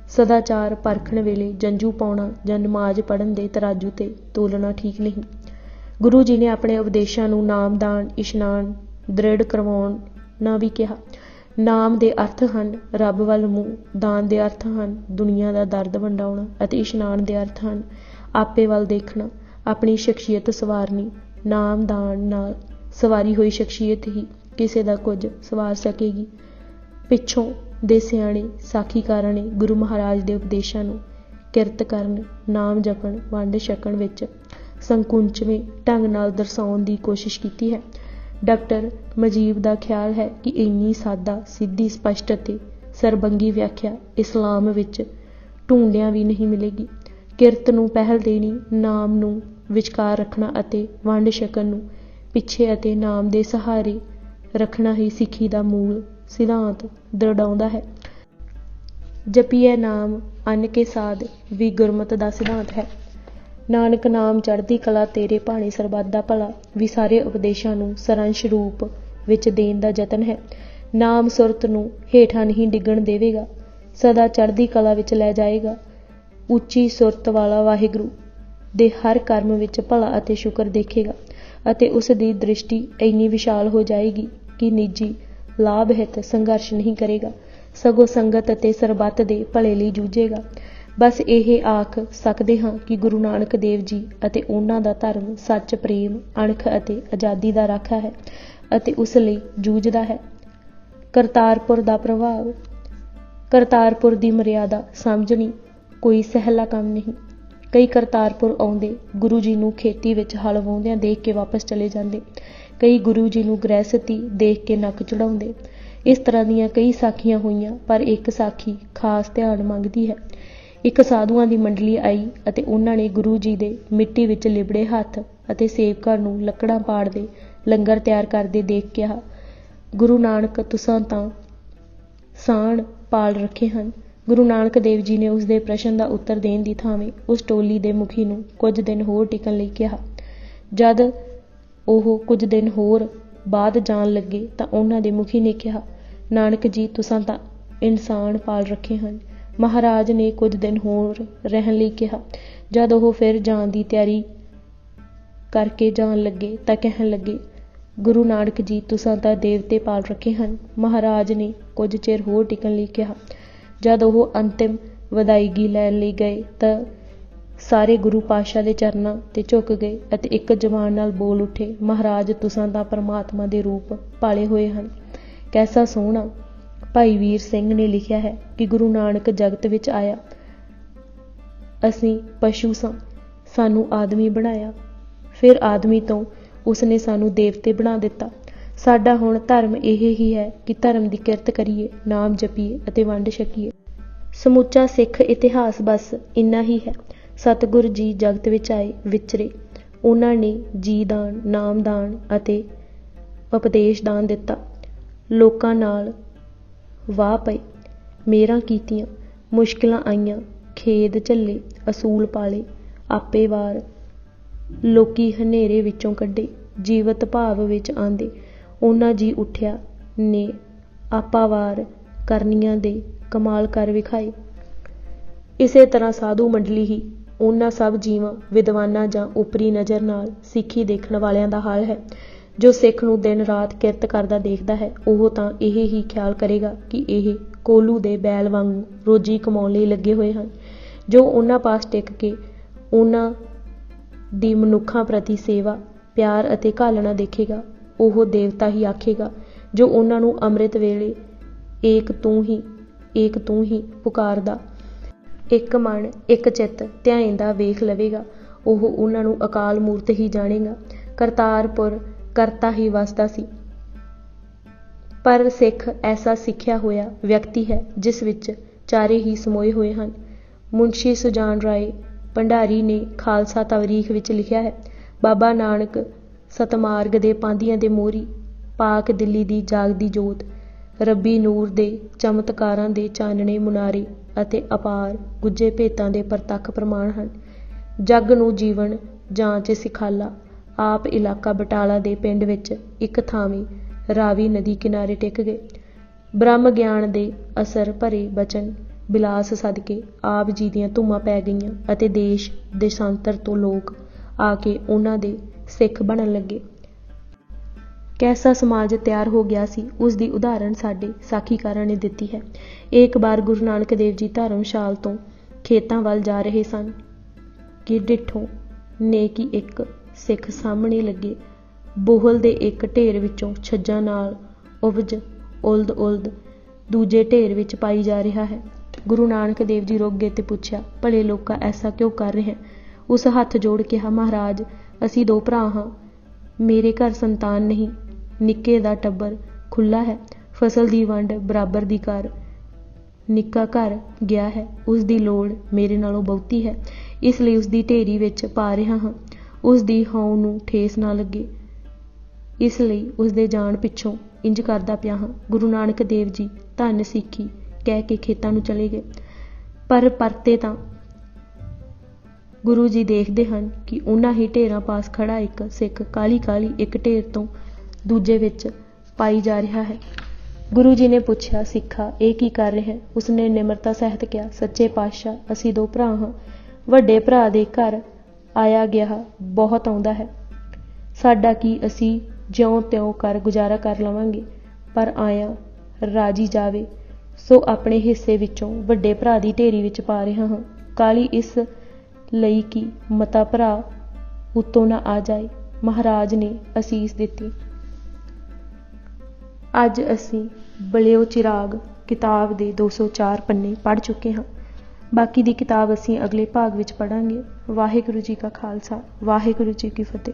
S1: ਸਦਾਚਾਰ ਪਰਖਣ ਵੇਲੇ ਜੰਝੂ ਪਾਉਣਾ ਜਾਂ ਨਮਾਜ਼ ਪੜ੍ਹਨ ਦੇ ਤਰਾਜੂ 'ਤੇ ਤੋਲਣਾ ਠੀਕ ਨਹੀਂ। ਗੁਰੂ ਜੀ ਨੇ ਆਪਣੇ ਉਪਦੇਸ਼ਾਂ ਨੂੰ ਨਾਮਦਾਨ, ਇਸ਼ਨਾਨ ਦ੍ਰਿੜ ਕਰਵਾਉਣਾ ਵੀ ਕਿਹਾ। ਨਾਮ ਦੇ ਅਰਥ ਹਨ ਰੱਬ ਵੱਲ ਮੂੰਹ, ਦਾਨ ਦੇ ਅਰਥ ਹਨ ਦੁਨੀਆ ਦਾ ਦਰਦ ਵੰਡਾਉਣਾ ਅਤੇ ਇਸ਼ਨਾਨ ਦੇ ਅਰਥ ਹਨ ਆਪੇ ਵੱਲ ਦੇਖਣਾ, ਆਪਣੀ ਸ਼ਖਸੀਅਤ ਸਵਾਰਨੀ। ਨਾਮਦਾਨ ਨਾਲ ਸਵਾਰੀ ਹੋਈ ਸ਼ਖਸੀਅਤ ਹੀ ਕਿਸੇ ਦਾ ਕੁਝ ਸਵਾਰ ਸਕੇਗੀ। ਪਿੱਛੋਂ ਦੇ ਸਿਆਣੇ ਸਾਖੀਕਾਰਾਂ ਨੇ ਗੁਰੂ ਮਹਾਰਾਜ ਦੇ ਉਪਦੇਸ਼ਾਂ ਨੂੰ ਕਿਰਤ ਕਰਨ, ਨਾਮ ਜਪਣ, ਵੰਡ ਛਕਣ ਵਿੱਚ ਸੰਕੁਚਵੇਂ ਢੰਗ ਨਾਲ ਦਰਸਾਉਣ ਦੀ ਕੋਸ਼ਿਸ਼ ਕੀਤੀ ਹੈ। ਡਾਕਟਰ ਮਜੀਬ ਦਾ ਖਿਆਲ ਹੈ ਕਿ ਇੰਨੀ ਸਾਦਾ, ਸਿੱਧੀ, ਸਪਸ਼ਟ ਅਤੇ ਸਰਬੰਗੀ ਵਿਆਖਿਆ ਇਸਲਾਮ ਵਿੱਚ ਢੂੰਡਿਆਂ ਵੀ ਨਹੀਂ ਮਿਲੇਗੀ। ਕਿਰਤ ਨੂੰ ਪਹਿਲ ਦੇਣੀ, ਨਾਮ ਨੂੰ ਵਿਚਕਾਰ ਰੱਖਣਾ ਅਤੇ ਵੰਡ ਛਕਣ ਨੂੰ ਪਿੱਛੇ ਅਤੇ ਨਾਮ ਦੇ ਸਹਾਰੇ ਰੱਖਣਾ ਹੀ ਸਿੱਖੀ ਦਾ ਮੂਲ ਸਿਧਾਂਤ ਦਰਸਾਉਂਦਾ ਹੈ। ਜਪੀਐ ਨਾਮ ਅੰਨ ਕੇ ਸਾਧ ਵੀ ਗੁਰਮਤਿ ਦਾ ਸਿਧਾਂਤ ਹੈ। ਨਾਨਕ ਨਾਮ ਚੜ੍ਹਦੀ ਕਲਾ, ਤੇਰੇ ਭਾਣੇ ਸਰਬੱਤ ਦਾ ਭਲਾ ਵੀ ਸਾਰੇ ਉਪਦੇਸ਼ਾਂ ਨੂੰ ਸਾਰੰਸ਼ ਰੂਪ ਵਿੱਚ ਦੇਣ ਦਾ ਯਤਨ ਹੈ। ਨਾਮ ਸੁਰਤ ਨੂੰ ਹੇਠਾਂ ਨਹੀਂ ਡਿੱਗਣ ਦੇਵੇਗਾ, ਸਦਾ ਚੜ੍ਹਦੀ ਕਲਾ ਵਿੱਚ ਲੈ ਜਾਏਗਾ। ਉੱਚੀ ਸੁਰਤ ਵਾਲਾ ਵਾਹਿਗੁਰੂ ਦੇ ਹਰ ਕਰਮ ਵਿੱਚ ਭਲਾ ਅਤੇ ਸ਼ੁਕਰ ਦੇਖੇਗਾ ਅਤੇ ਉਸ ਦੀ ਦ੍ਰਿਸ਼ਟੀ ਇੰਨੀ ਵਿਸ਼ਾਲ ਹੋ ਜਾਏਗੀ ਕਿ ਨਿੱਜੀ ਲਾਭ ਹਿੱਤ ਸੰਘਰਸ਼ ਨਹੀਂ ਕਰੇਗਾ, ਸਗੋਂ ਸੰਗਤ ਅਤੇ ਸਰਬੱਤ ਦੇ ਭਲੇ ਲਈ ਜੂਝੇਗਾ। ਬਸ ਇਹ ਆਖ ਸਕਦੇ ਹਾਂ ਕਿ ਗੁਰੂ ਨਾਨਕ ਦੇਵ ਜੀ ਅਤੇ ਉਹਨਾਂ ਦਾ ਧਰਮ ਸੱਚ, ਪ੍ਰੇਮ, ਅਣਖ ਅਤੇ ਆਜ਼ਾਦੀ ਦਾ ਰਾਖਾ ਹੈ ਅਤੇ ਉਸ ਲਈ ਜੂਝਦਾ ਹੈ। ਕਰਤਾਰਪੁਰ ਦਾ ਪ੍ਰਭਾਵ। ਕਰਤਾਰਪੁਰ ਦੀ ਮਰਿਆਦਾ ਸਮਝਣੀ ਕੋਈ ਸਹਿਲਾ ਕੰਮ ਨਹੀਂ। ਕਈ ਕਰਤਾਰਪੁਰ ਆਉਂਦੇ ਗੁਰੂ ਜੀ ਨੂੰ ਖੇਤੀ ਵਿੱਚ ਹਲ ਵਾਹੁੰਦਿਆਂ ਦੇਖ ਕੇ ਵਾਪਸ ਚਲੇ ਜਾਂਦੇ, ਕਈ ਗੁਰੂ ਜੀ ਨੂੰ ਗ੍ਰਹਿਸਤੀ ਦੇਖ ਕੇ ਨੱਕ ਚੜ੍ਹਾਉਂਦੇ। ਇਸ ਤਰ੍ਹਾਂ ਦੀਆਂ ਕਈ ਸਾਖੀਆਂ ਹੋਈਆਂ, ਪਰ ਇੱਕ ਸਾਖੀ ਖਾਸ ਧਿਆਨ ਮੰਗਦੀ ਹੈ। ਇੱਕ ਸਾਧੂਆਂ ਦੀ ਮੰਡਲੀ ਆਈ ਅਤੇ ਉਹਨਾਂ ਨੇ ਗੁਰੂ ਜੀ ਦੇ ਮਿੱਟੀ ਵਿੱਚ ਲਿਬੜੇ ਹੱਥ ਅਤੇ ਸੇਵਕਾਂ ਨੂੰ ਲੱਕੜਾਂ ਪਾੜਦੇ, ਲੰਗਰ ਤਿਆਰ ਕਰਦੇ ਦੇਖ ਕਿਹਾ, ਗੁਰੂ ਨਾਨਕ ਤੁਸਾਂ ਤਾਂ ਸਾਣ ਪਾਲ ਰੱਖੇ ਹਨ। ਗੁਰੂ ਨਾਨਕ ਦੇਵ ਜੀ ਨੇ ਉਸ ਦੇ ਪ੍ਰਸ਼ਨ ਦਾ ਉੱਤਰ ਦੇਣ ਦੀ ਥਾਵੇਂ ਉਸ ਟੋਲੀ ਦੇ ਮੁਖੀ ਨੂੰ ਕੁਝ ਦਿਨ ਹੋਰ ਟਿਕਣ ਲਈ ਕਿਹਾ। ਜਦ ਉਹ ਕੁਝ ਦਿਨ ਹੋਰ ਬਾਅਦ ਜਾਣ ਲੱਗੇ ਤਾਂ ਉਹਨਾਂ ਦੇ ਮੁਖੀ ਨੇ ਕਿਹਾ, ਨਾਨਕ ਜੀ ਤੁਸਾਂ ਤਾਂ ਇਨਸਾਨ ਪਾਲ ਰੱਖੇ ਹਨ। ਮਹਾਰਾਜ ਨੇ ਕੁਝ ਦਿਨ ਹੋਰ ਰਹਿਣ ਲਈ ਕਿਹਾ। ਜਦ ਉਹ ਫਿਰ ਜਾਣ ਦੀ ਤਿਆਰੀ ਕਰਕੇ ਜਾਣ ਲੱਗੇ ਤਾਂ ਕਹਿਣ ਲੱਗੇ, ਗੁਰੂ ਨਾਨਕ ਜੀ ਤੁਸਾਂ ਤਾਂ ਦੇਵਤੇ ਪਾਲ ਰੱਖੇ ਹਨ। ਮਹਾਰਾਜ ਨੇ ਕੁਝ ਚਿਰ ਹੋਰ ਟਿਕਣ ਲਈ ਕਿਹਾ। ਜਦ ਉਹ ਅੰਤਿਮ ਵਿਦਾਇਗੀ ਲੈਣ ਲਈ ਗਏ ਤਾਂ ਸਾਰੇ ਗੁਰੂ ਪਾਤਸ਼ਾਹ ਦੇ ਚਰਨਾਂ 'ਤੇ ਝੁਕ ਗਏ ਅਤੇ ਇੱਕ ਜ਼ੁਬਾਨ ਨਾਲ ਬੋਲ ਉੱਠੇ, ਮਹਾਰਾਜ ਤੁਸਾਂ ਤਾਂ ਪਰਮਾਤਮਾ ਦੇ ਰੂਪ ਪਾਲੇ ਹੋਏ ਹਨ। ਕੈਸਾ ਸੋਹਣਾ। ਭਾਈ ਵੀਰ ਸਿੰਘ ਨੇ ਲਿਖਿਆ ਹੈ ਕਿ ਗੁਰੂ ਨਾਨਕ ਜਗਤ ਵਿੱਚ ਆਇਆ, ਅਸੀਂ ਪਸ਼ੂ ਸਾਂ, ਸਾਨੂੰ ਆਦਮੀ ਬਣਾਇਆ, ਫਿਰ ਆਦਮੀ ਤੋਂ ਉਸਨੇ ਸਾਨੂੰ ਦੇਵਤੇ ਬਣਾ ਦਿੱਤਾ। ਸਾਡਾ ਹੁਣ ਧਰਮ ਇਹ ਹੀ ਹੈ ਕਿ ਧਰਮ ਦੀ ਕਿਰਤ ਕਰੀਏ, ਨਾਮ ਜਪੀਏ ਅਤੇ ਵੰਡ ਛਕੀਏ। ਸਮੁੱਚਾ ਸਿੱਖ ਇਤਿਹਾਸ ਬਸ ਇੰਨਾ ਹੀ ਹੈ। ਸਤਿਗੁਰ ਜੀ ਜਗਤ ਵਿੱਚ ਆਏ, ਵਿਚਰੇ, ਉਹਨਾਂ ਨੇ ਜੀ ਦਾਨ, ਨਾਮ ਦਾਨ ਅਤੇ ਉਪਦੇਸ਼ ਦਾਨ ਦਿੱਤਾ। ਲੋਕਾਂ ਨਾਲ ਵਾਹ ਪਏ, ਮਿਹਰਾਂ ਕੀਤੀਆਂ, ਮੁਸ਼ਕਿਲਾਂ ਆਈਆਂ, ਖੇਦ ਝੱਲੇ, ਅਸੂਲ ਪਾਲੇ, ਆਪੇ ਵਾਰ, ਲੋਕੀ ਹਨੇਰੇ ਵਿੱਚੋਂ ਕੱਢੇ, ਜੀਵਤ ਭਾਵ ਵਿੱਚ ਆਂਦੇ। ਉਹਨਾਂ ਜੀ ਉੱਠਿਆ ਨੇ ਆਪਾ ਵਾਰ ਕਰਨੀਆਂ ਦੇ ਕਮਾਲ ਕਰ ਵਿਖਾਏ। ਇਸੇ ਤਰ੍ਹਾਂ ਸਾਧੂ ਮੰਡਲੀ ਹੀ ਉਹਨਾਂ ਸਭ ਜੀਵਾਂ, ਵਿਦਵਾਨਾਂ ਜਾਂ ਉਪਰੀ ਨਜ਼ਰ ਨਾਲ ਸਿੱਖੀ ਦੇਖਣ ਵਾਲਿਆਂ ਦਾ ਹਾਲ ਹੈ ਜੋ ਸਿੱਖ ਨੂੰ ਦਿਨ ਰਾਤ ਕਿਰਤ ਕਰਦਾ ਦੇਖਦਾ ਹੈ। ਉਹ ਤਾਂ ਇਹ ਹੀ ਖਿਆਲ ਕਰੇਗਾ ਕਿ ਇਹ ਕੋਹਲੂ ਦੇ ਬੈਲ ਵਾਂਗੂ ਰੋਜੀ ਕਮਾਉਣ ਲਈ ਲੱਗੇ ਹੋਏ ਹਨ। ਜੋ ਉਹਨਾਂ ਪਾਸ ਟਿਕ ਕੇ ਉਹਨਾਂ ਦੀ ਮਨੁੱਖਾਂ ਪ੍ਰਤੀ ਸੇਵਾ, ਪਿਆਰ ਅਤੇ ਘਾਲਣਾ ਦੇਖੇਗਾ, ਉਹ ਦੇਵਤਾ ਹੀ ਆਖੇਗਾ। ਜੋ ਉਹਨਾਂ ਨੂੰ ਅੰਮ੍ਰਿਤ ਵੇਲੇ ਏਕ ਤੂੰ ਹੀ ਪੁਕਾਰਦਾ, ਇੱਕ ਮਨ ਇੱਕ ਚਿੱਤ ਧਿਆਇਂਦਾ ਵੇਖ ਲਵੇਗਾ, ਉਹ ਉਹਨਾਂ ਨੂੰ ਅਕਾਲ ਮੂਰਤ ਹੀ ਜਾਣੇਗਾ। ਕਰਤਾਰਪੁਰ ਕਰਤਾ ਹੀ ਵਸਦਾ ਸੀ। ਪਰ ਸਿੱਖ ਐਸਾ ਸਿੱਖਿਆ ਹੋਇਆ ਵਿਅਕਤੀ ਹੈ ਜਿਸ ਵਿੱਚ ਚਾਰੇ ਹੀ ਸਮੋਏ ਹੋਏ ਹਨ। ਮੁਨਸ਼ੀ ਸੁਜਾਨ ਰਾਏ ਭੰਡਾਰੀ ਨੇ ਖਾਲਸਾ ਤਵਰੀਖ ਵਿੱਚ ਲਿਖਿਆ ਹੈ, ਬਾਬਾ ਨਾਨਕ ਸਤਮਾਰਗ ਦੇ ਪਾਂਧੀਆਂ ਦੇ ਮੋਹਰੀ, ਪਾਕ ਦਿੱਲੀ ਦੀ ਜਾਗਦੀ ਜੋਤ, ਰੱਬੀ ਨੂਰ ਦੇ ਚਮਤਕਾਰਾਂ ਦੇ ਚਾਨਣੇ ਮੁਨਾਰੇ ਅਤੇ ਅਪਾਰ ਗੁੱਜੇ ਭੇਤਾਂ ਦੇ ਪ੍ਰਤੱਖ ਪ੍ਰਮਾਣ ਹਨ। ਜੱਗ ਨੂੰ ਜੀਵਨ ਜਾਂਚ ਸਿਖਾਲਾ ਆਪ ਇਲਾਕਾ ਬਟਾਲਾ ਦੇ ਪਿੰਡ ਵਿੱਚ ਇੱਕ ਥਾਵੇਂ ਰਾਵੀ ਨਦੀ ਕਿਨਾਰੇ ਟਿਕ ਗਏ। ਬ੍ਰਹਮ ਗਿਆਨ ਦੇ ਅਸਰ ਭਰੇ ਬਚਨ ਬਿਲਾਸ ਸਦਕੇ ਆਪ ਜੀ ਦੀਆਂ ਧੂਮਾਂ ਪੈ ਗਈਆਂ ਅਤੇ ਦੇਸ਼ ਦੇਸ਼ਾਂਤਰ ਤੋਂ ਲੋਕ ਆ ਕੇ ਉਹਨਾਂ ਦੇ ਸਿੱਖ ਬਣਨ ਲੱਗੇ। ਕੈਸਾ ਸਮਾਜ ਤਿਆਰ ਹੋ ਗਿਆ ਸੀ, ਉਸ ਦੀ ਉਦਾਹਰਣ ਸਾਡੇ ਸਾਖੀਕਾਰਾਂ ਨੇ ਦਿੱਤੀ ਹੈ। ਇੱਕ ਵਾਰ ਗੁਰੂ ਨਾਨਕ ਦੇਵ ਜੀ ਧਰਮਸ਼ਾਲ ਤੋਂ ਖੇਤਾਂ ਵੱਲ ਜਾ ਰਹੇ ਸਨ ਕਿ ਡਿੱਠੋਂ ਨੇ ਕਿ ਇੱਕ ਸਿੱਖ ਸਾਹਮਣੇ ਲੱਗੇ ਬੋਹਲ ਦੇ ਇੱਕ ਢੇਰ ਵਿੱਚੋਂ ਛੱਜਾਂ ਨਾਲ ਉਲਦ ਦੂਜੇ ਢੇਰ ਵਿੱਚ ਪਾਈ ਜਾ ਰਿਹਾ ਹੈ। ਗੁਰੂ ਨਾਨਕ ਦੇਵ ਜੀ ਰੁਕ ਗਏ ਤੇ ਪੁੱਛਿਆ, ਭਲੇ ਲੋਕਾਂ ਐਸਾ ਕਿਉਂ ਕਰ ਰਹੇ? ਉਸ ਹੱਥ ਜੋੜ ਕਿਹਾ, ਮਹਾਰਾਜ ਅਸੀਂ 2 ਭਰਾ ਹਾਂ, ਮੇਰੇ ਘਰ ਸੰਤਾਨ ਨਹੀਂ, ਨਿੱਕੇ ਦਾ ਟੱਬਰ ਖੁੱਲ੍ਹਾ ਹੈ, ਫਸਲ ਦੀ ਵੰਡ ਬਰਾਬਰ ਦੀ ਕਰ, ਨਿੱਕਾ ਘਰ ਗਿਆ ਹੈ, ਉਸ ਦੀ ਲੋੜ ਮੇਰੇ ਨਾਲੋਂ ਬਹੁਤੀ ਹੈ, ਇਸ ਲਈ ਉਸ ਦੀ ਢੇਰੀ ਵਿੱਚ ਪਾ ਰਿਹਾ ਹਾਂ। ਉਸ ਦੀ ਹਉ ਨੂੰ ਠੇਸ ਨਾ ਲੱਗੇ, ਇਸ ਲਈ ਉਸ ਦੇ ਜਾਣ ਪਿੱਛੋਂ ਇੰਜ ਕਰਦਾ ਪਿਆ ਹਾਂ। ਗੁਰੂ ਨਾਨਕ ਦੇਵ ਜੀ ਧੰਨ ਸਿੱਖੀ ਕਹਿ ਕੇ ਖੇਤਾਂ ਨੂੰ ਚਲੇ ਗਏ। ਪਰ ਪਰਤੇ ਤਾਂ ਗੁਰੂ ਜੀ ਦੇਖਦੇ ਹਨ ਕਿ ਉਹਨਾਂ ਹੀ ਢੇਰਾਂ ਪਾਸ ਖੜਾ ਇੱਕ ਸਿੱਖ ਕਾਹਲੀ ਇੱਕ ਢੇਰ ਤੋਂ ਦੂਜੇ ਵਿੱਚ ਪਾਈ ਜਾ ਰਿਹਾ ਹੈ। ਗੁਰੂ ਜੀ ਨੇ ਪੁੱਛਿਆ, ਸਿੱਖਾ ਇਹ ਕੀ ਕਰ ਰਿਹਾ? ਉਸਨੇ ਨਿਮਰਤਾ ਸਹਿਤ ਕਿਹਾ, ਸੱਚੇ ਪਾਤਸ਼ਾਹ ਅਸੀਂ 2 ਭਰਾ ਹਾਂ, ਵੱਡੇ ਭਰਾ ਦੇ ਘਰ ਆਇਆ ਗਿਆ ਬਹੁਤ ਆਉਂਦਾ ਹੈ, ਸਾਡਾ ਕੀ, ਅਸੀਂ ਜਿਉਂ ਤਿਉਂ ਕਰ ਗੁਜ਼ਾਰਾ ਕਰ ਲਵਾਂਗੇ, ਪਰ ਆਇਆ ਰਾਜੀ ਜਾਵੇ ਸੋ ਆਪਣੇ ਹਿੱਸੇ ਵਿੱਚੋਂ ਵੱਡੇ ਭਰਾ ਦੀ ਢੇਰੀ ਵਿੱਚ ਪਾ ਰਿਹਾ ਹਾਂ। ਕਾਹਲੀ ਇਸ ਲਈ ਕਿ ਮਤਾ ਭਰਾ ਉੱਤੋਂ ਨਾ ਆ ਜਾਏ। ਮਹਾਰਾਜ ਨੇ ਅਸੀਸ ਦਿੱਤੀ। ਅੱਜ ਅਸੀਂ ਬਲਿਓ ਚਿਰਾਗ ਕਿਤਾਬ ਦੇ 204 ਪੰਨੇ ਪੜ੍ਹ ਚੁੱਕੇ ਹਾਂ। ਬਾਕੀ ਦੀ ਕਿਤਾਬ ਅਸੀਂ ਅਗਲੇ ਭਾਗ ਵਿੱਚ ਪੜ੍ਹਾਂਗੇ। ਵਾਹਿਗੁਰੂ ਜੀ ਕਾ ਖਾਲਸਾ, ਵਾਹਿਗੁਰੂ ਜੀ ਕੀ ਫਤਿਹ।